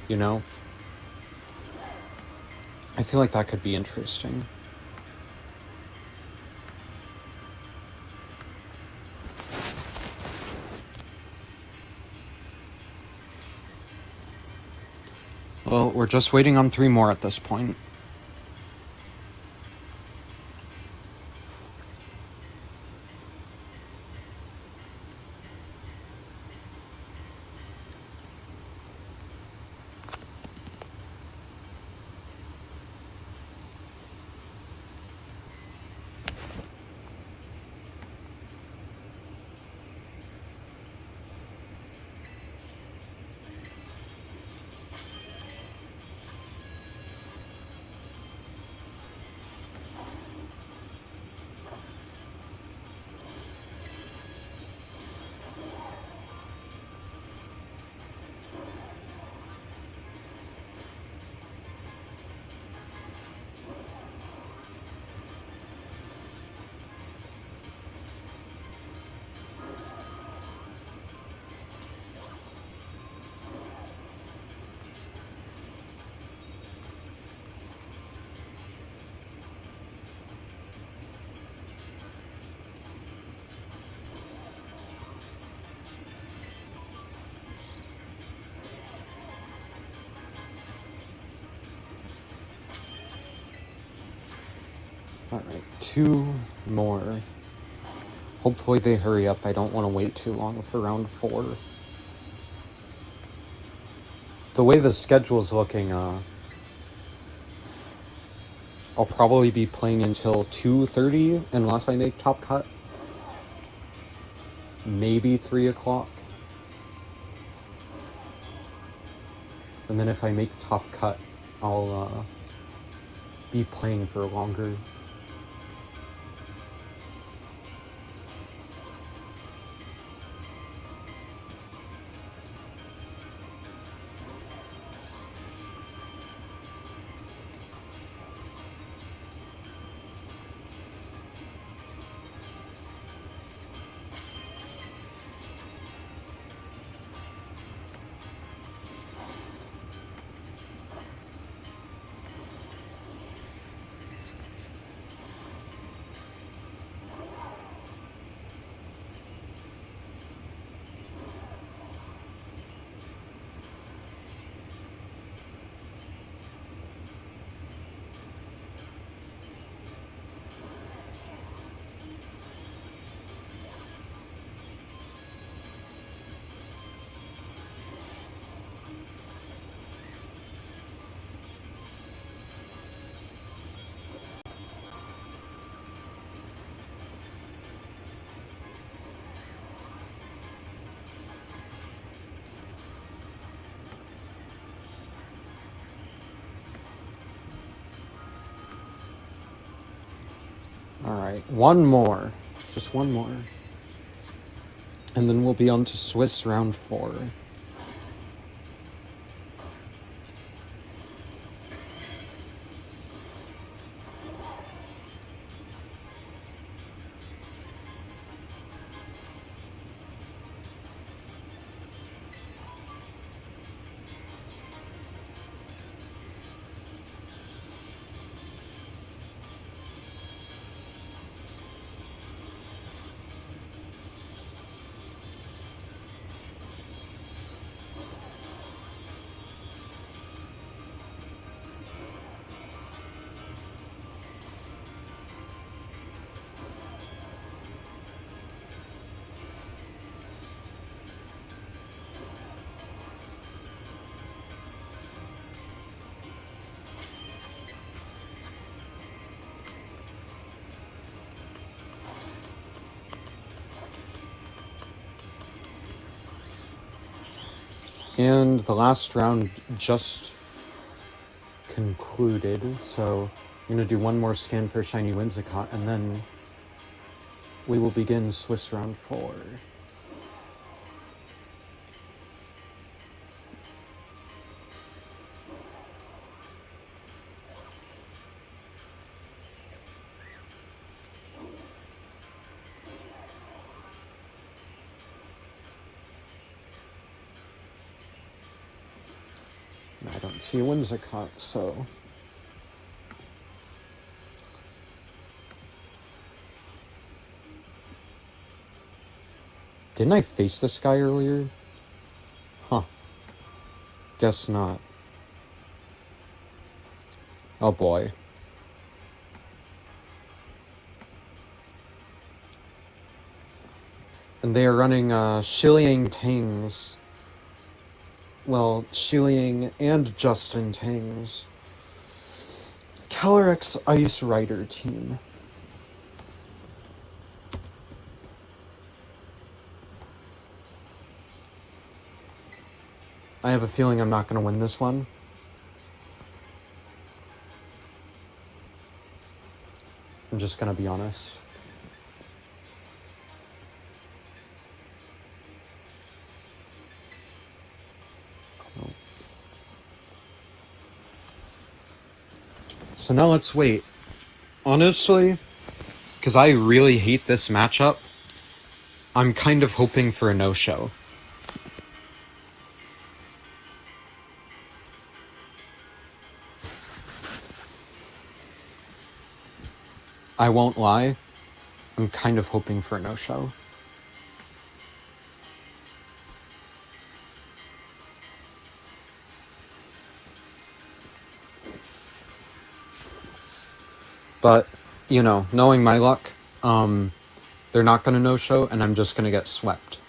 You know? I feel like that could be interesting. Well, we're just waiting on 3 more at this point. Alright, 2 more. Hopefully they hurry up. I don't want to wait too long for round 4. The way the schedule's looking, I'll probably be playing until 2:30 unless I make top cut. Maybe 3 o'clock. And then if I make top cut, I'll be playing for longer. Alright, 1 more. Just 1 more. And then we'll be on to Swiss round 4. And the last round just concluded, so I'm going to do 1 more scan for Shiny Whimsicott, and then we will begin Swiss round 4. I don't see a Whimsicott, so... Didn't I face this guy earlier? Huh. Guess not. Oh boy. And they are running Shiliang Tangs. Well, Shiliang and Justin Tangs. Calyrex Ice Rider team. I have a feeling I'm not going to win this one. I'm just going to be honest. So now let's wait. Honestly, because I really hate this matchup, I'm kind of hoping for a no-show. I won't lie, I'm kind of hoping for a no-show. But, you know, knowing my luck, they're not going to no-show, and I'm just going to get swept.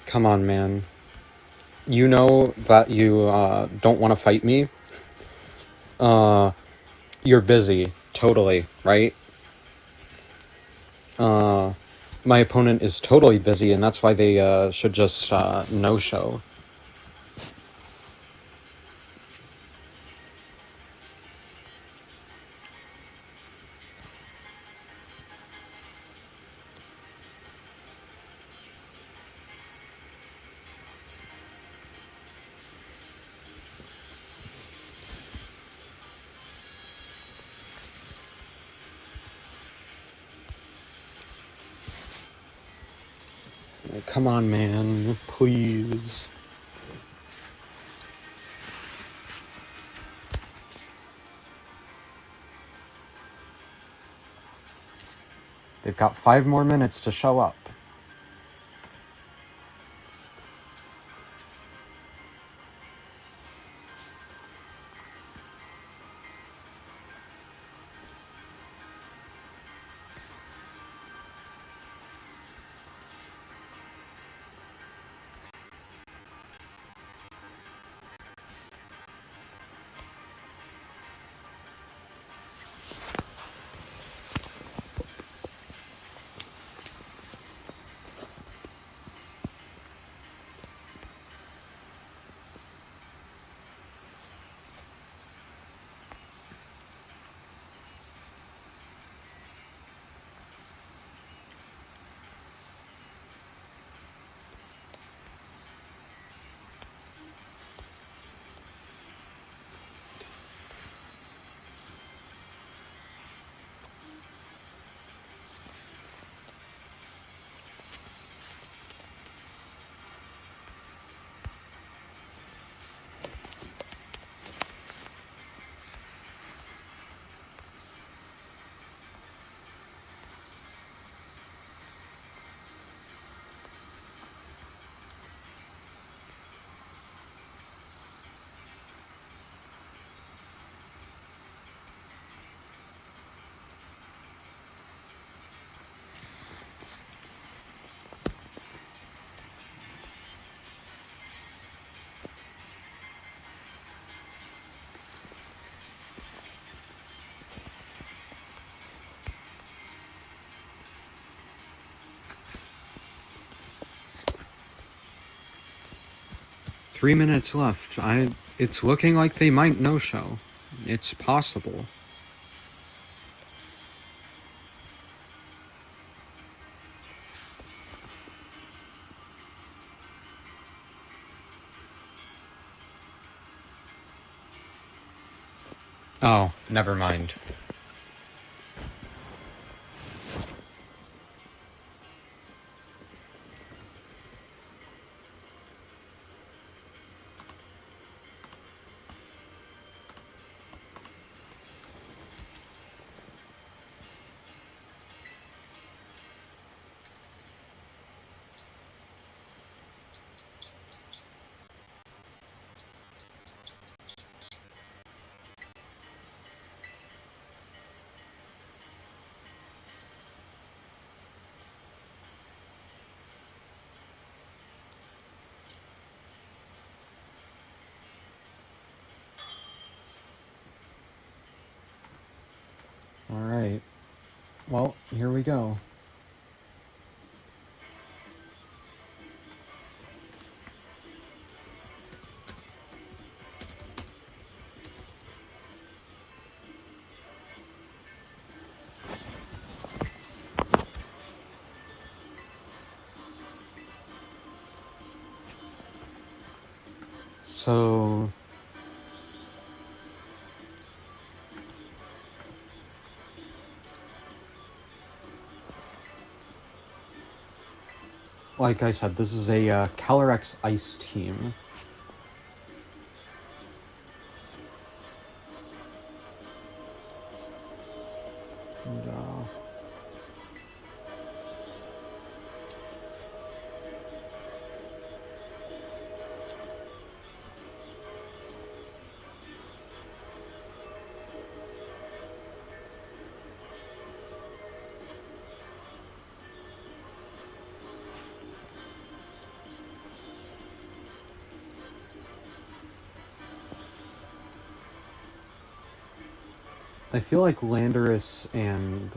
Come on, man. You know that you don't want to fight me? You're busy. Totally, right? My opponent is totally busy, and that's why they should just no-show. Come on, man. Please. They've got 5 more minutes to show up. 3 minutes left. It's looking like they might no-show. It's possible. Oh, never mind. Alright. Well, here we go. So... like I said, this is a Calyrex Ice team. And, I feel like Landorus and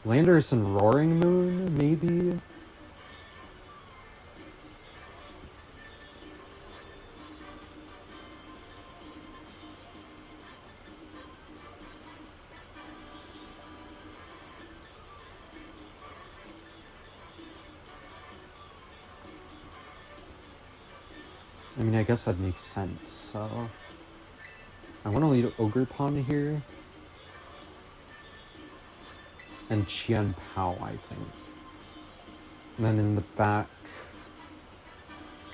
Roaring Moon, maybe? I mean, I guess that makes sense, so... I want to lead Ogerpon here. And Qian Pao, I think. And then in the back...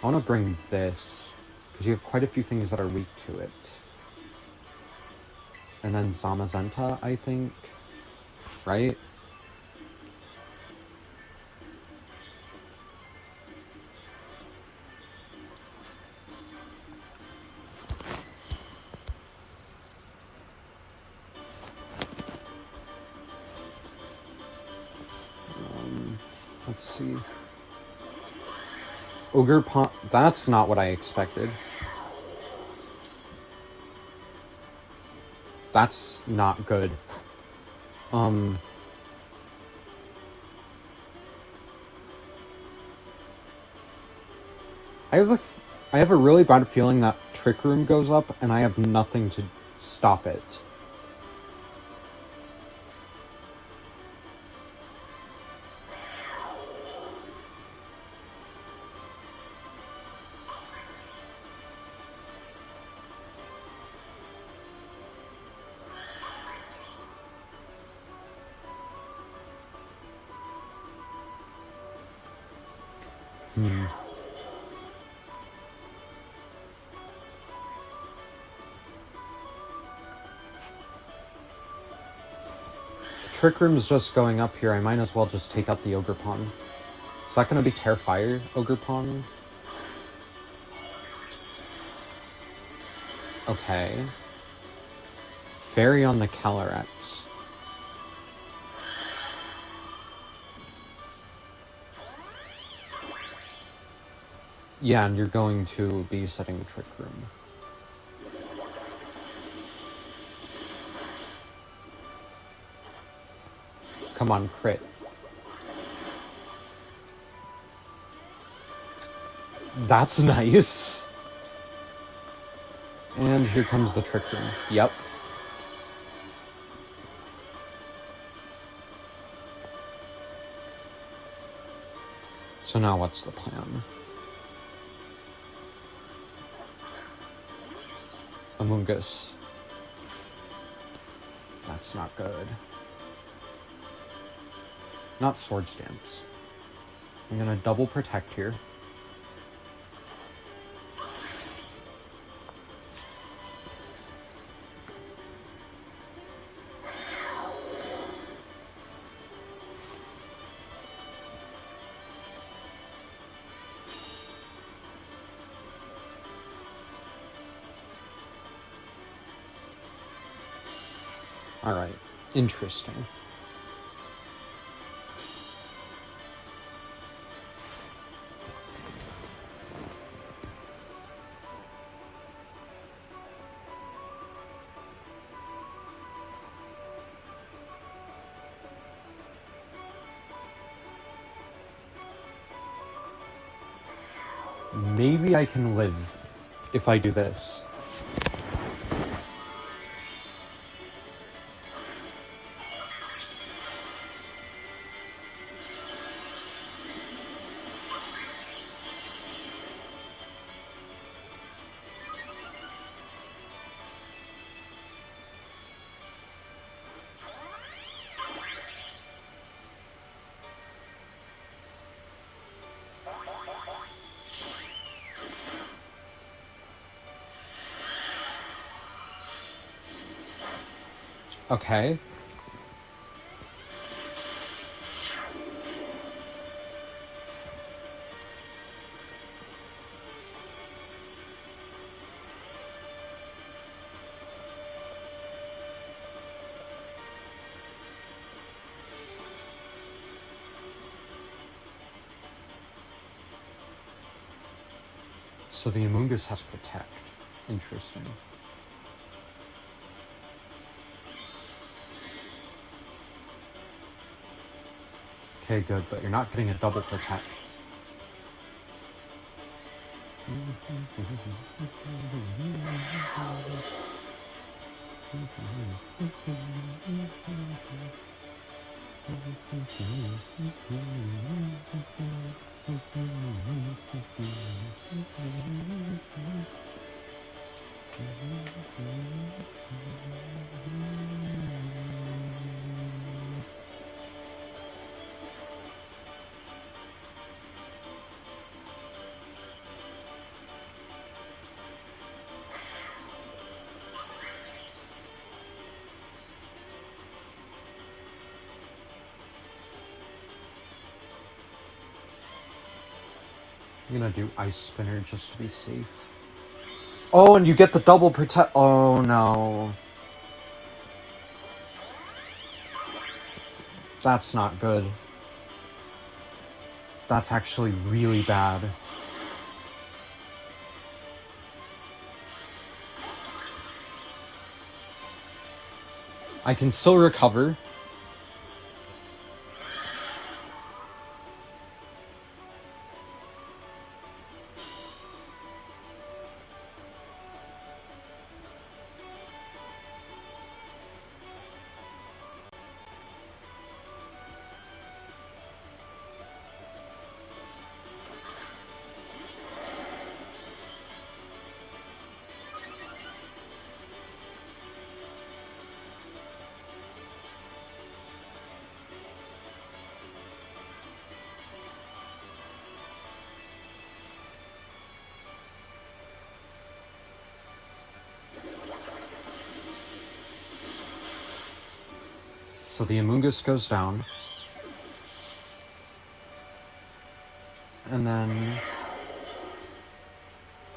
I want to bring this, because you have quite a few things that are weak to it. And then Zamazenta, I think. Right? Let's see. Ogerpon... That's not what I expected. That's not good. I have a really bad feeling that Trick Room goes up, and I have nothing to stop it. If Trick Room's just going up here, I might as well just take out the Ogerpon. Is that gonna be Terrifire, Ogerpon? Okay. Fairy on the Calyrex. Yeah, and you're going to be setting the Trick Room. Come on, crit. That's nice. And here comes the Trick Room. Yep. So now what's the plan? Amoonguss. That's not good. Not Swords Dance. I'm gonna double protect here. Alright. Interesting. Maybe I can live if I do this. Okay. So the Amoonguss has Protect. Interesting. Okay, good, but you're not getting a double Protect. I'm gonna do Ice Spinner just to be safe. Oh, and you get the double protect. Oh no. That's not good. That's actually really bad. I can still recover. So the Amoonguss goes down. And then...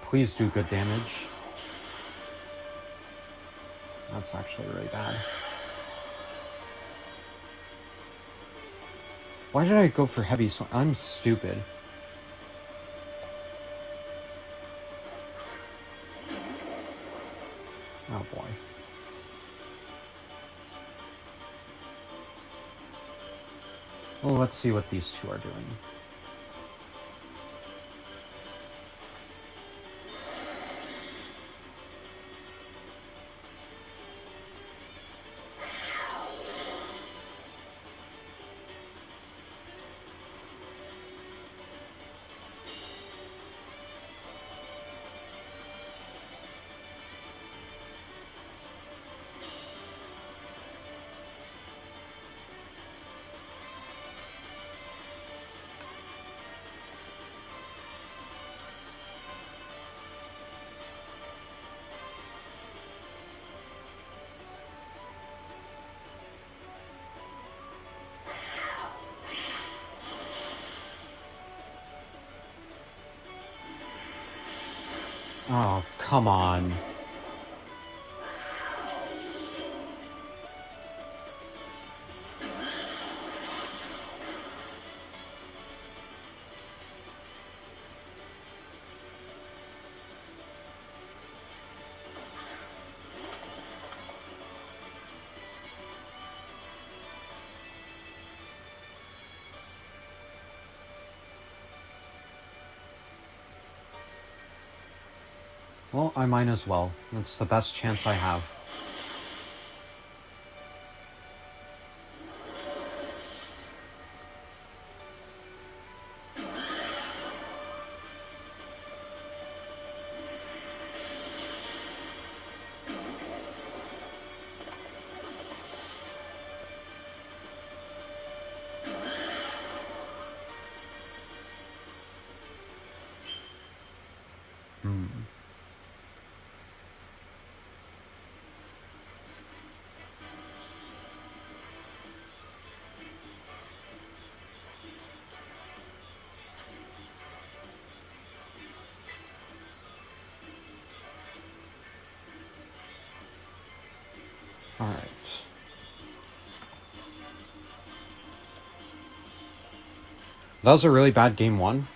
Please do good damage. That's actually really bad. Why did I go for heavy? So I'm stupid. Oh boy. Well, let's see what these two are doing. Oh, come on. Well, I might as well. It's the best chance I have. Alright. That was a really bad game one.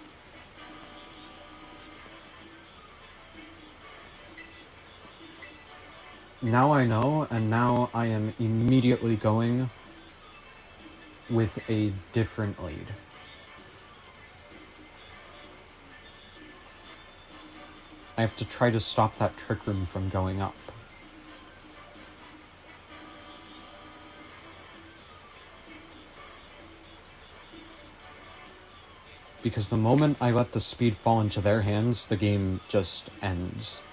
Now I know, and now I am immediately going with a different lead. I have to try to stop that Trick Room from going up. Because the moment I let the speed fall into their hands, the game just ends.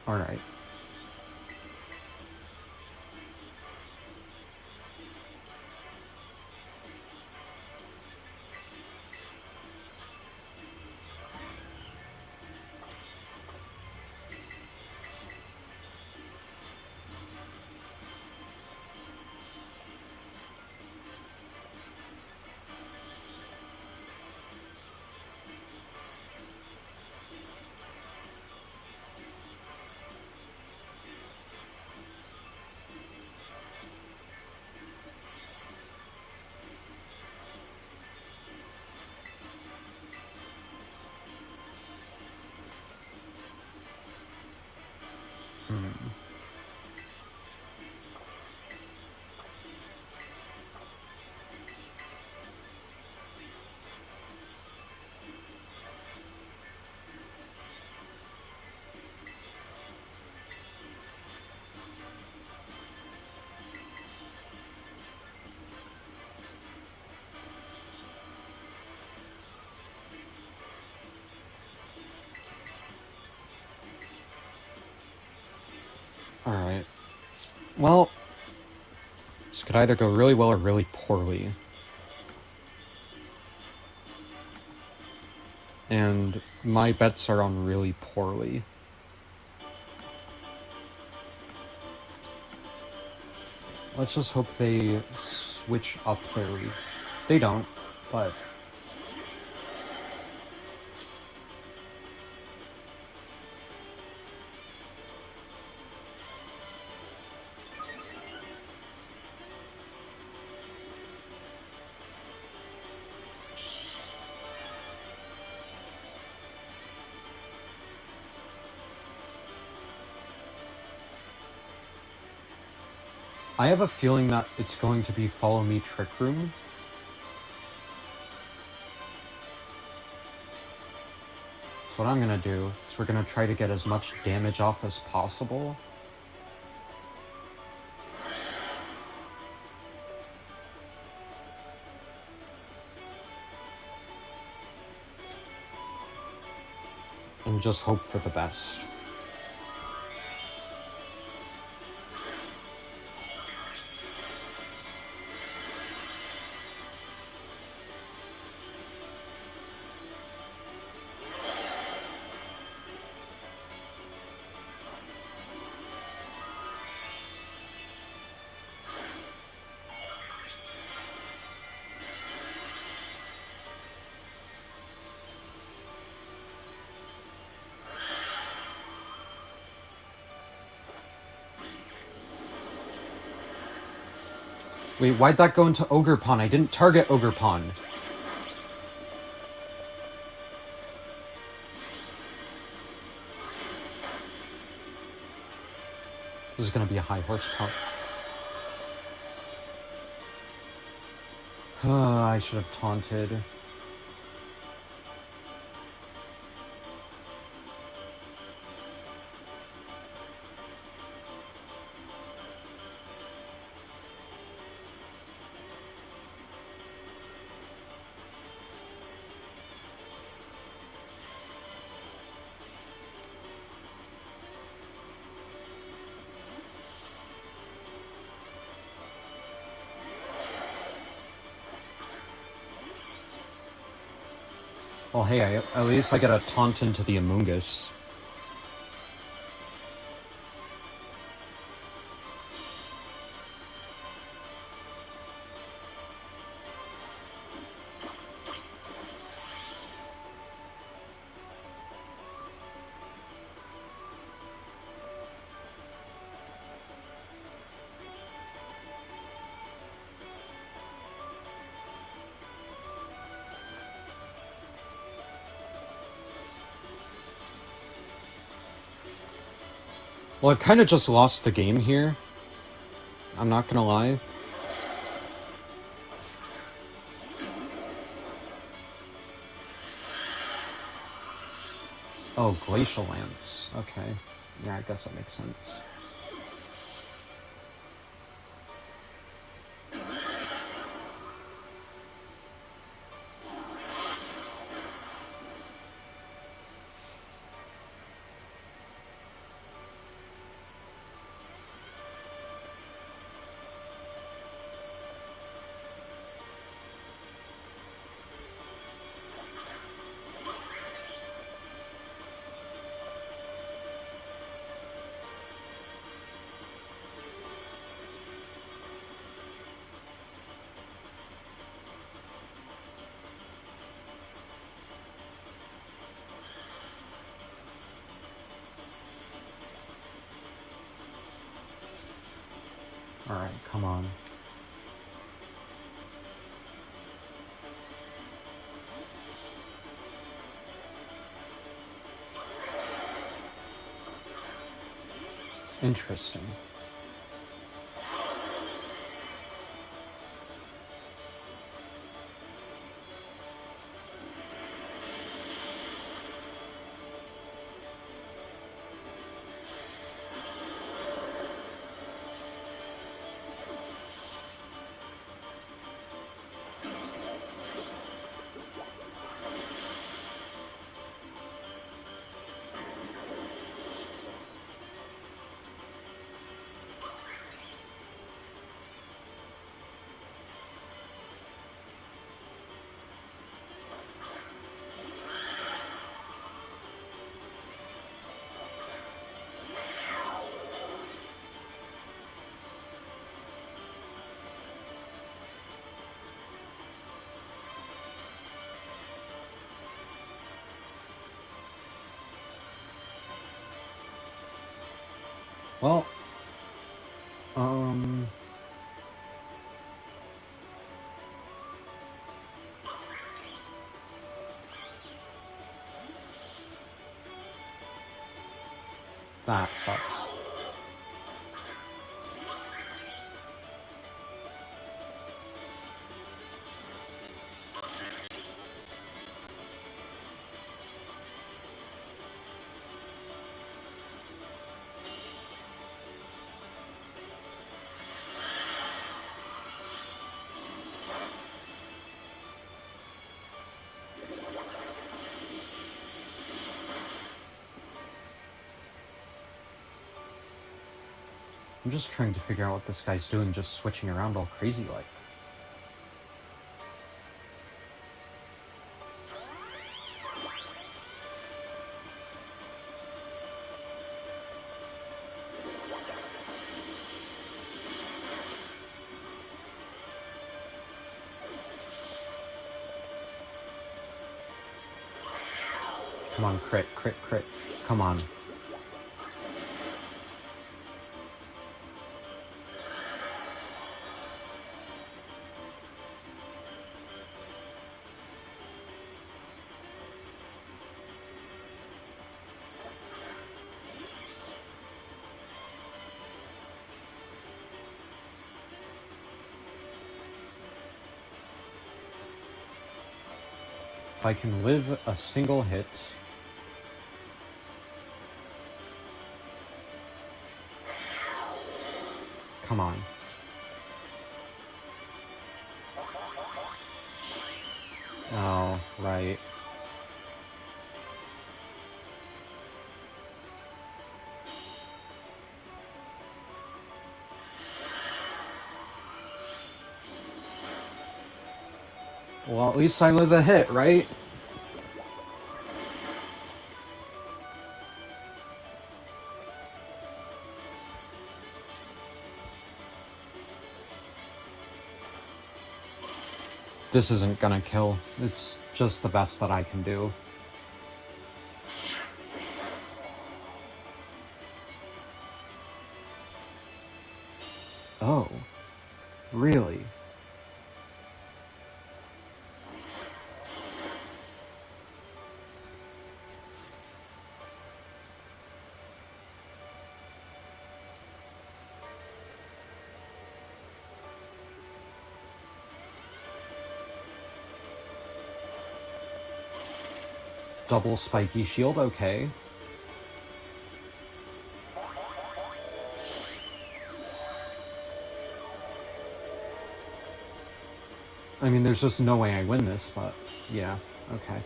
Alright. Alright. Well, this could either go really well or really poorly. And my bets are on really poorly. Let's just hope they switch up their lead. They don't, but... I have a feeling that it's going to be Follow Me Trick Room. So what I'm gonna do is we're gonna try to get as much damage off as possible. And just hope for the best. Wait, why'd that go into Ogerpon? I didn't target Ogerpon. This is gonna be a high horsepower. I should have taunted. Well, hey, at least I got a taunt into the Amoonguss. Well, I've kind of just lost the game here. I'm not gonna lie. Oh, Glacial Lance. Okay. Yeah, I guess that makes sense. Alright, come on. Interesting. Well, that sucks. I'm just trying to figure out what this guy's doing, just switching around all crazy like. Come on, crit, crit, crit. Come on. I can live a single hit... Come on. Oh, right. Well, at least I live a hit, right? This isn't gonna kill. It's just the best that I can do. Oh. Really? Double spiky shield, okay. I mean, there's just no way I win this, but yeah, okay.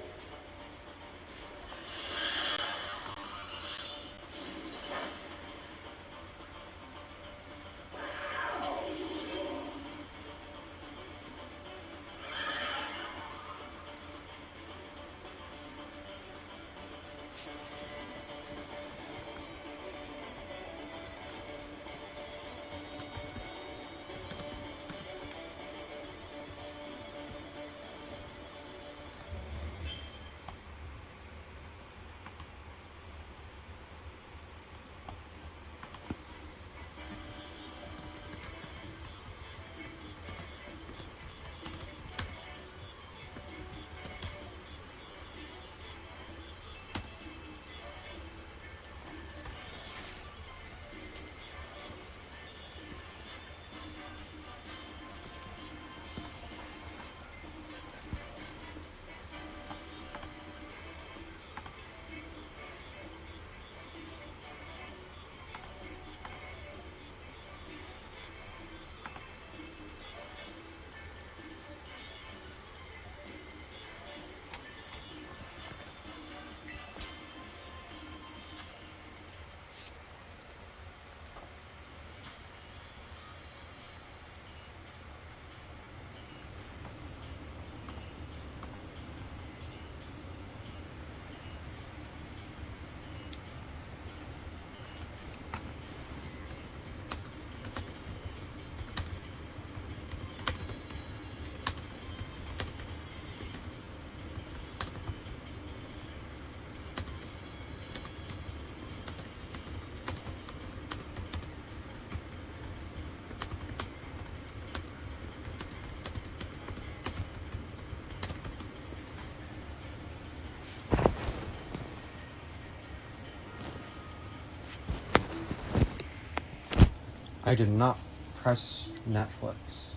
I did not press Netflix.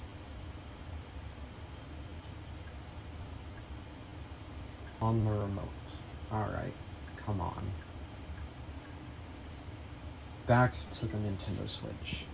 On the remote. Alright, come on. Back to the Nintendo Switch.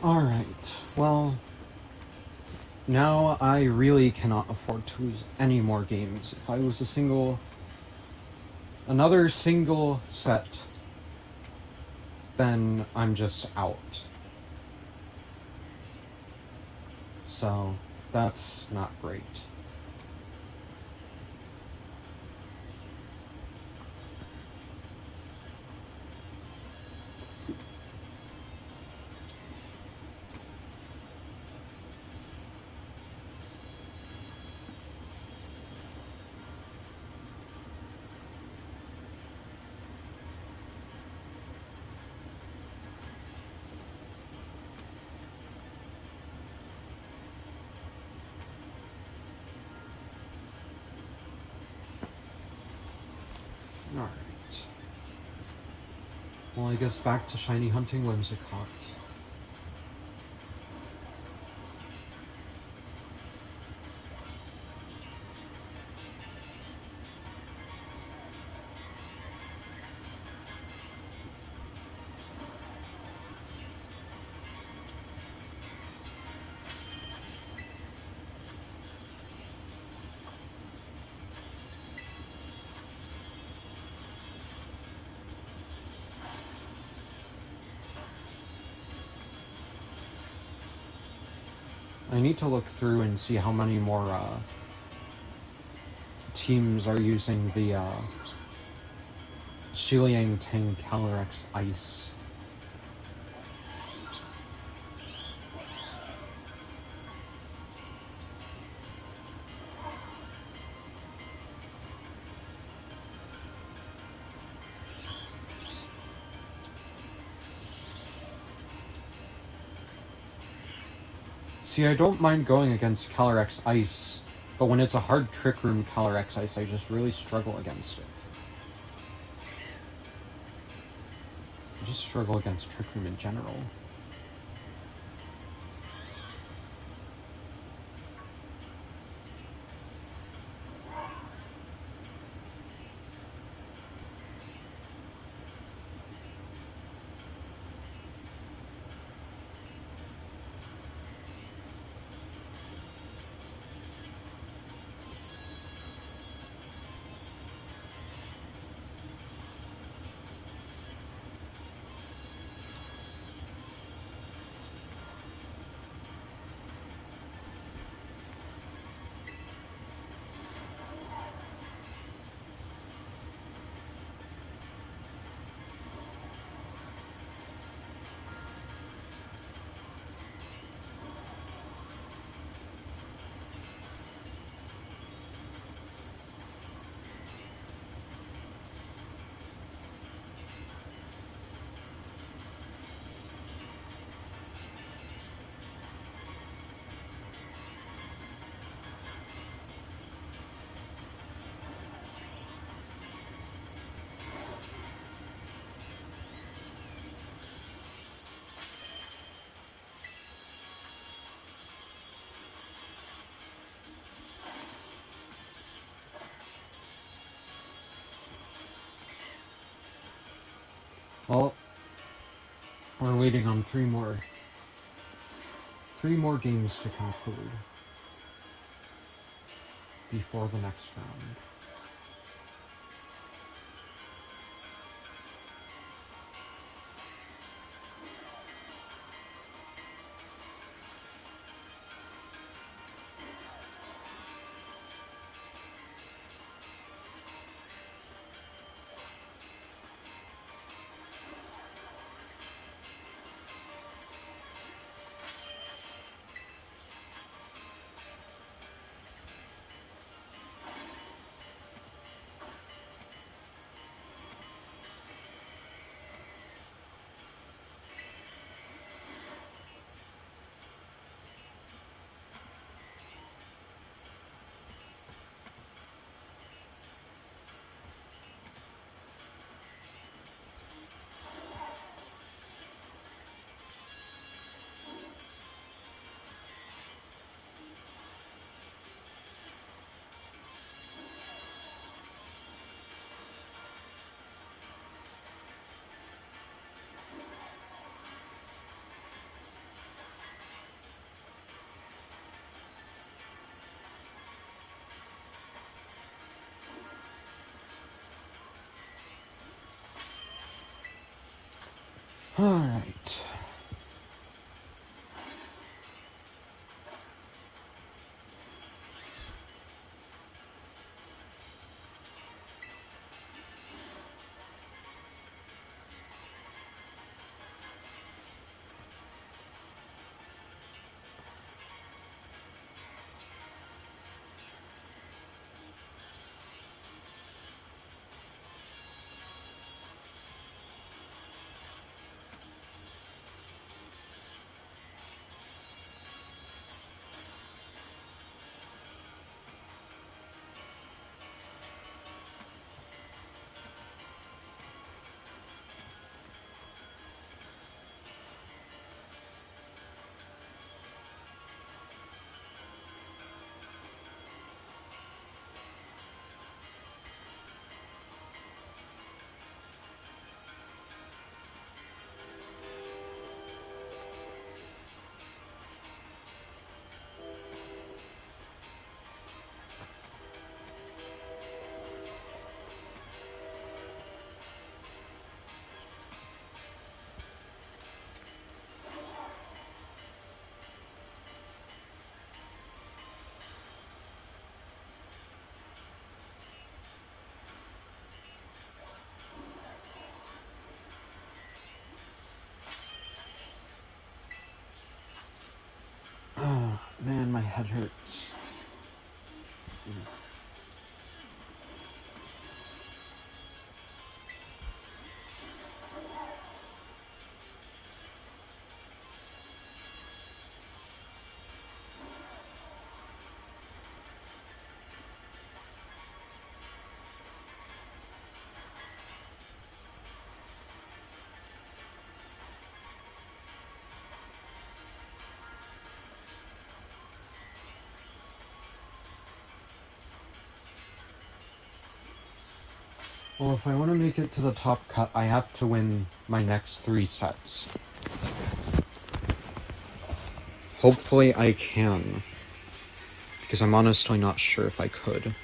Alright, well, now I really cannot afford to lose any more games. If I lose another single set, then I'm just out. So, that's not great. Alright. Well, I guess back to shiny hunting Whimsicott. I need to look through and see how many more teams are using the Shiliang Tang Calyrex Ice. See, I don't mind going against Calyrex Ice, but when it's a hard Trick Room Calyrex Ice, I just really struggle against it. I just struggle against Trick Room in general. Well, we're waiting on three more games to conclude before the next round. Alright. Oh, man, my head hurts. Well, if I want to make it to the top cut, I have to win my next 3 sets. Hopefully I can, because I'm honestly not sure if I could.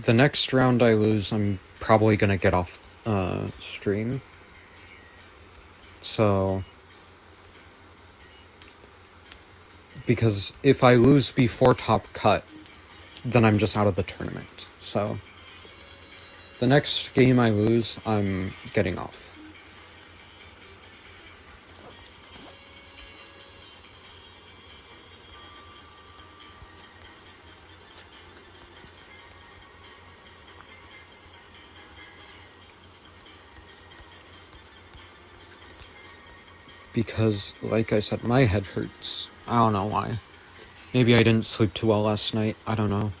The next round I lose, I'm probably gonna get off stream. So, because if I lose before top cut, then I'm just out of the tournament. So, the next game I lose, I'm getting off. Because, like I said, my head hurts. I don't know why. Maybe I didn't sleep too well last night. I don't know.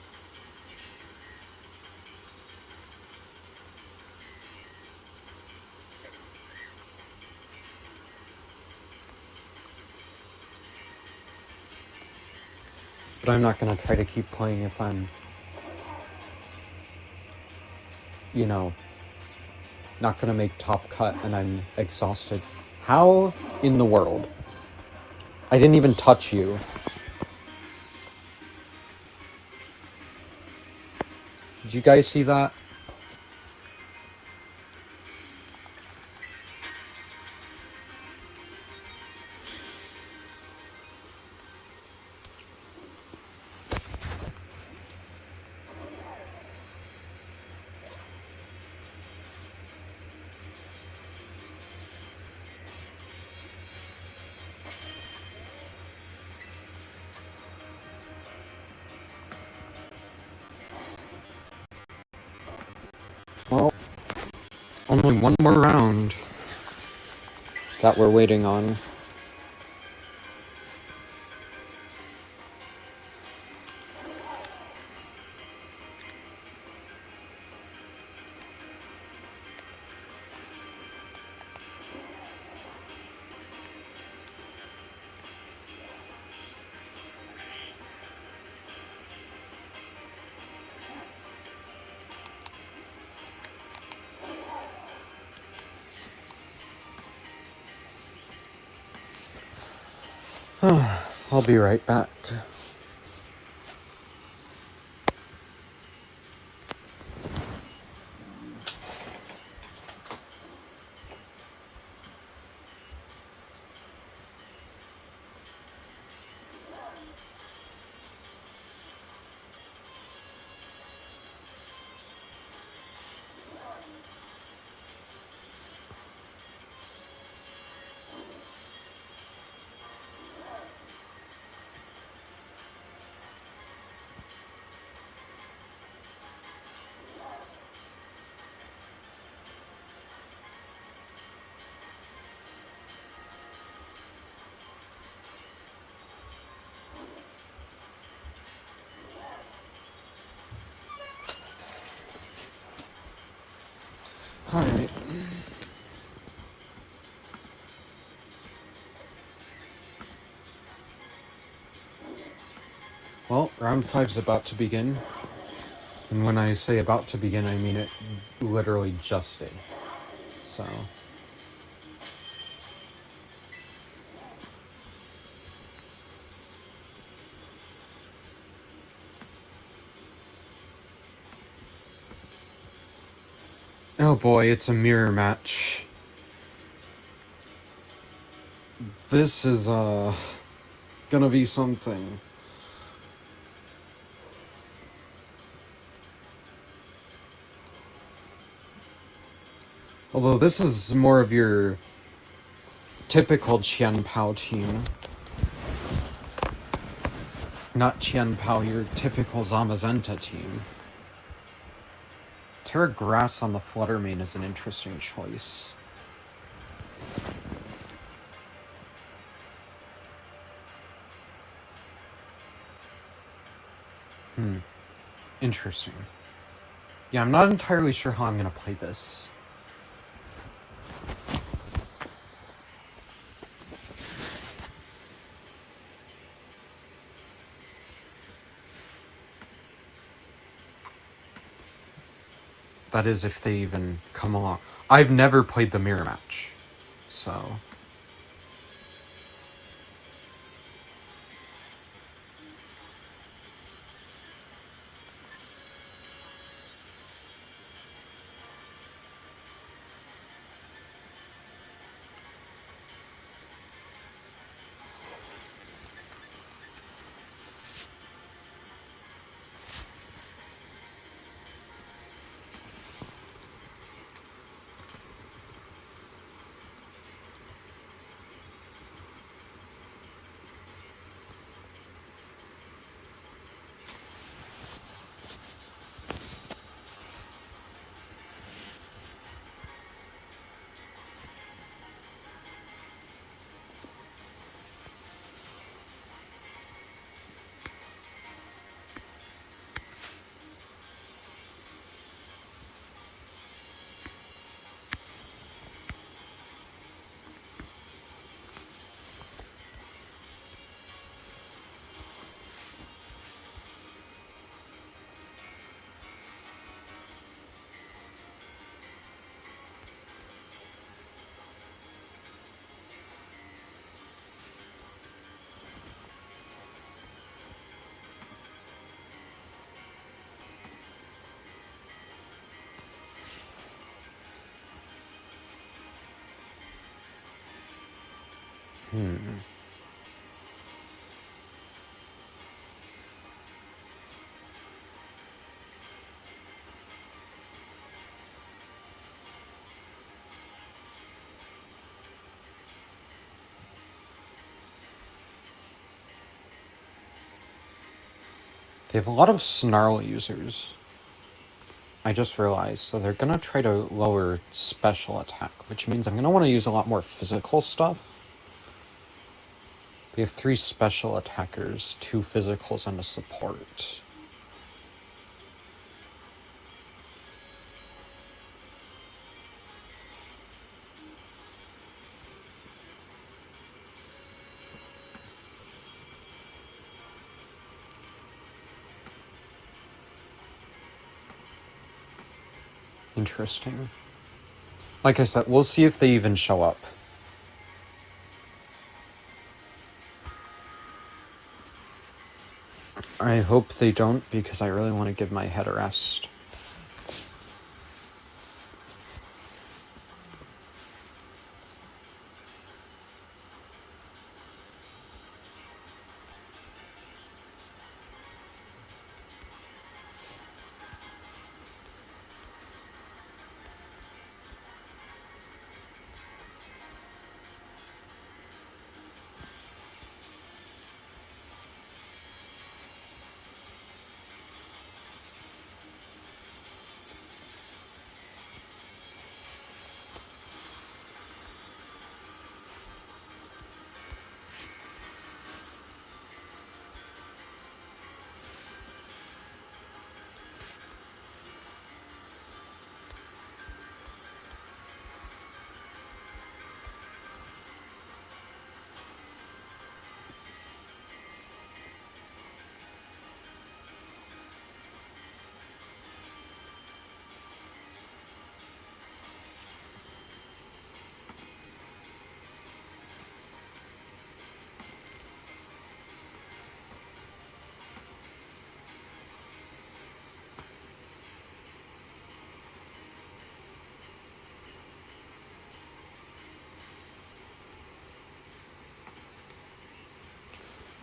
But I'm not gonna try to keep playing if I'm, you know, not gonna make top cut and I'm exhausted. How in the world? I didn't even touch you. Did you guys see that? Well, only one more round that we're waiting on. I'll be right back. Alright. Well, round 5's about to begin. And when I say about to begin, I mean it literally just did. So. Oh boy, it's a mirror match. This is, gonna be something. Although this is more of your typical Qian Pao team. Not Qian Pao, your typical Zamazenta team. Terra Grass on the Fluttermane is an interesting choice. Interesting. Yeah, I'm not entirely sure how I'm gonna play this. That is, if they even come along. I've never played the mirror match, so. They have a lot of Snarl users. I just realized, so they're gonna try to lower special attack, which means I'm gonna want to use a lot more physical stuff. We have 3 special attackers, 2 physicals, and a support. Interesting. Like I said, we'll see if they even show up. I hope they don't, because I really want to give my head a rest.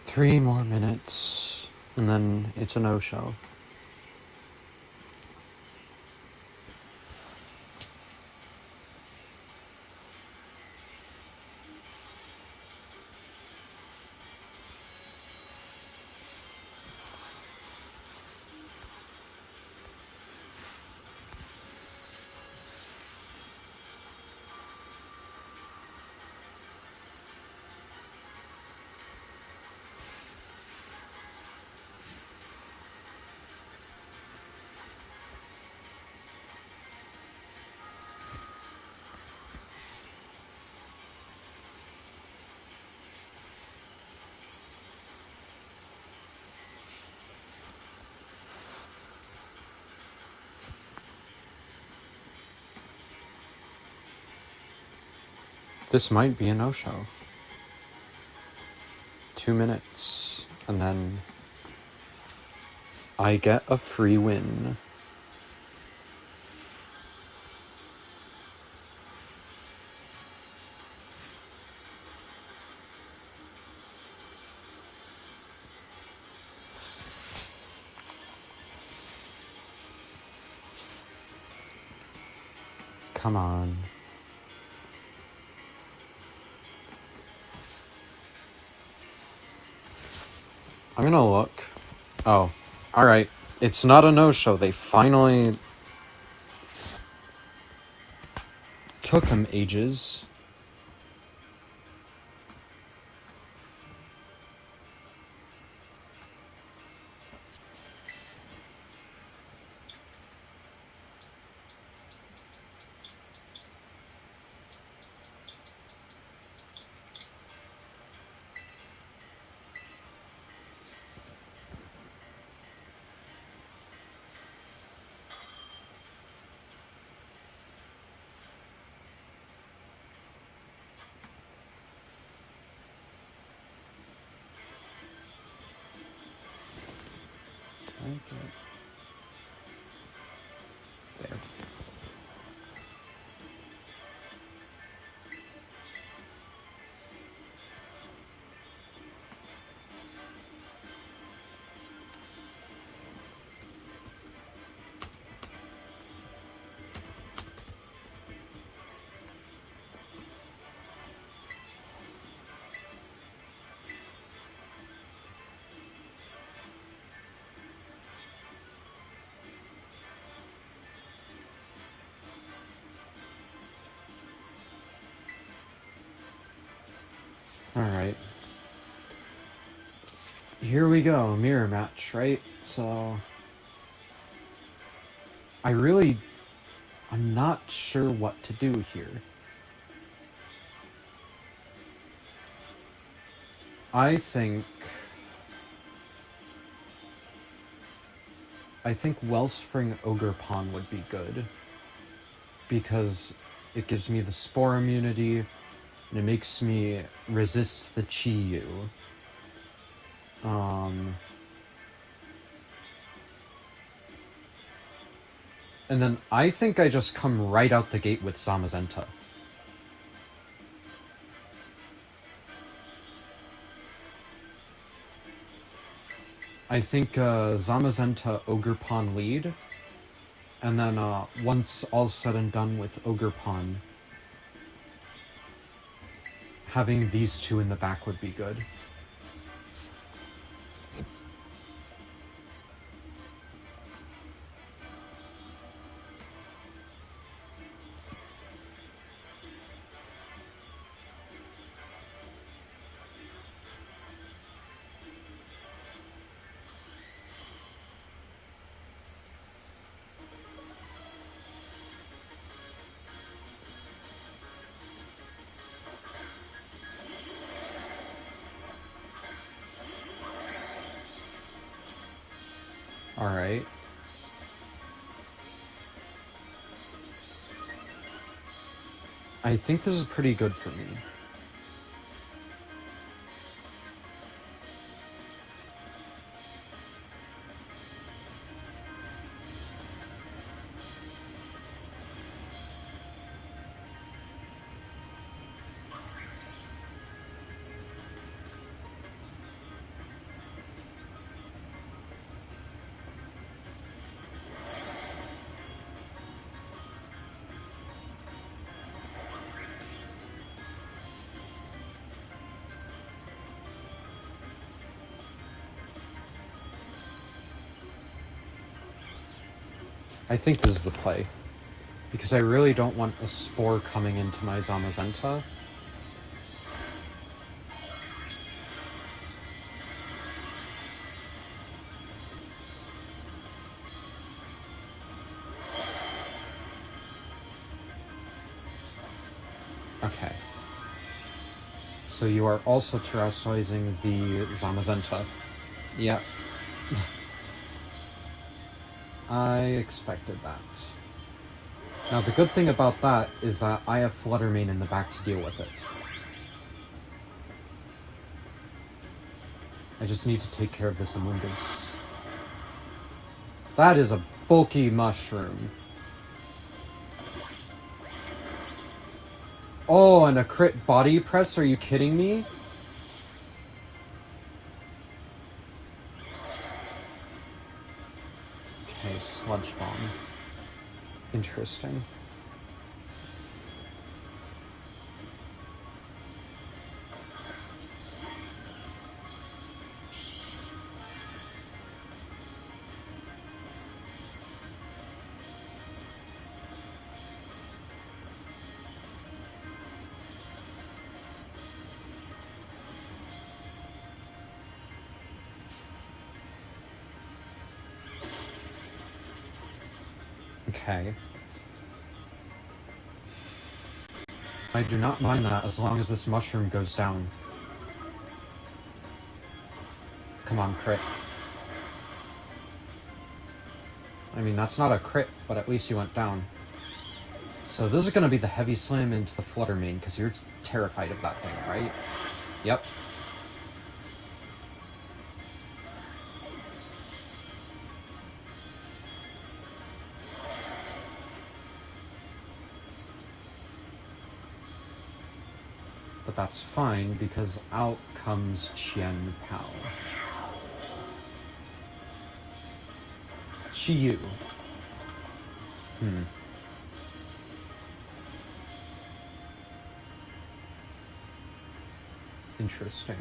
Three more minutes, and then it's a no-show. This might be a no-show. 2 minutes, and then I get a free win. Come on. I'm gonna look. Oh, alright. It's not a no-show. They finally took him ages. Alright. Here we go, mirror match, right? So... I'm not sure what to do here. I think Wellspring Ogerpon would be good. Because it gives me the Spore immunity, and it makes me resist the Chi-Yu. And then I think I just come right out the gate with Zamazenta. I think Zamazenta Ogerpon lead, and then once all's said and done with Ogerpon, having these two in the back would be good. Alright. I think this is pretty good for me. I think this is the play. Because I really don't want a Spore coming into my Zamazenta. Okay. So you are also terrestrializing the Zamazenta. Yep. I expected that. Now the good thing about that is that I have Fluttermane in the back to deal with it. I just need to take care of this Amoonguss. That is a bulky mushroom. Oh, and a crit body press? Are you kidding me? Okay, Sludge Bomb. Interesting. Okay. I do not mind that as long as this mushroom goes down. Come on, crit. I mean, that's not a crit, but at least you went down. So this is going to be the heavy slam into the Fluttermane, because you're terrified of that thing, right? Yep. But that's fine, because out comes Qian Pao. Chi-Yu. Interesting.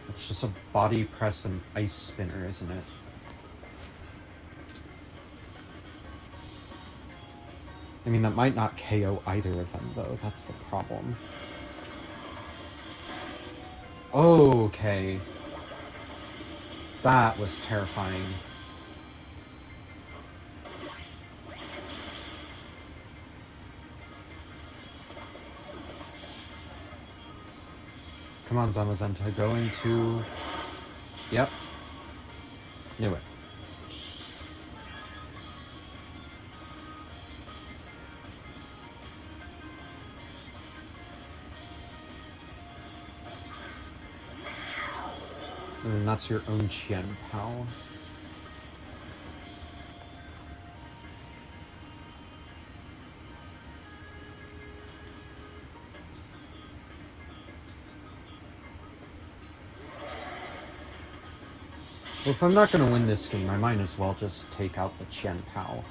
It's just a body press and ice spinner, isn't it? I mean, that might not KO either of them, though. That's the problem. Okay. That was terrifying. Come on, Zamazenta, go into... Yep. Knew it. And that's your own Qian Pao. Well, if I'm not gonna win this game, I might as well just take out the Qian Pao.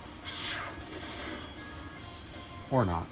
Or not.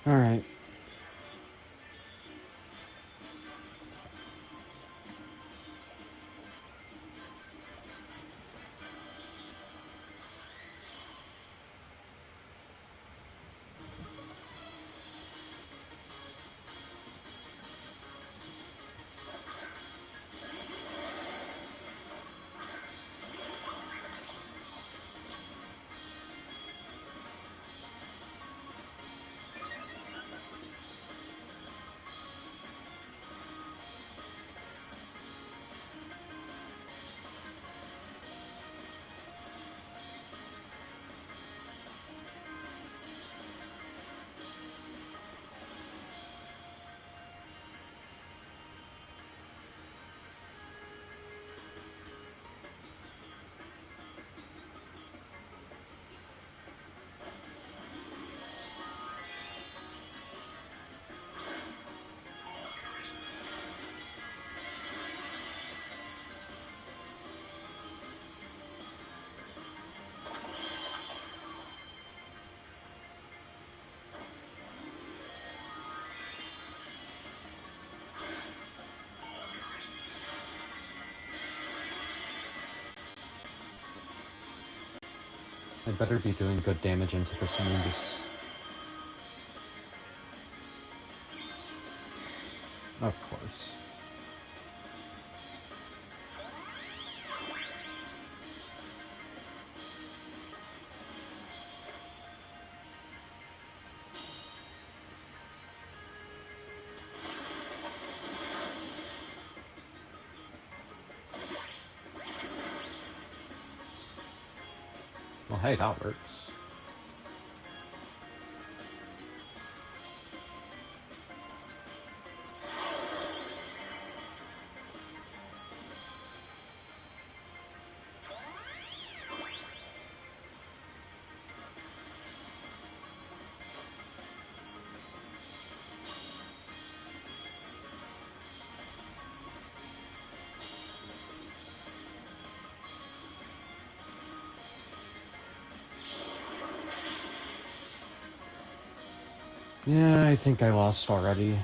Alright. I better be doing good damage into this Mundus. Of course. Well, hey, that works. Yeah, I think I lost already.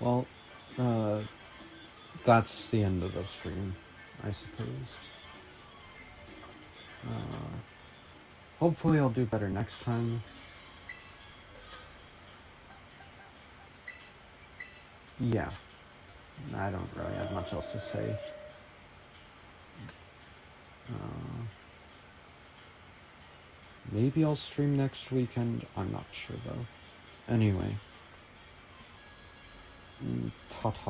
Well, uh, that's the end of the stream, I suppose. Hopefully I'll do better next time. Yeah, I don't really have much else to say. Maybe I'll stream next weekend. I'm not sure though. Anyway, ta-ta.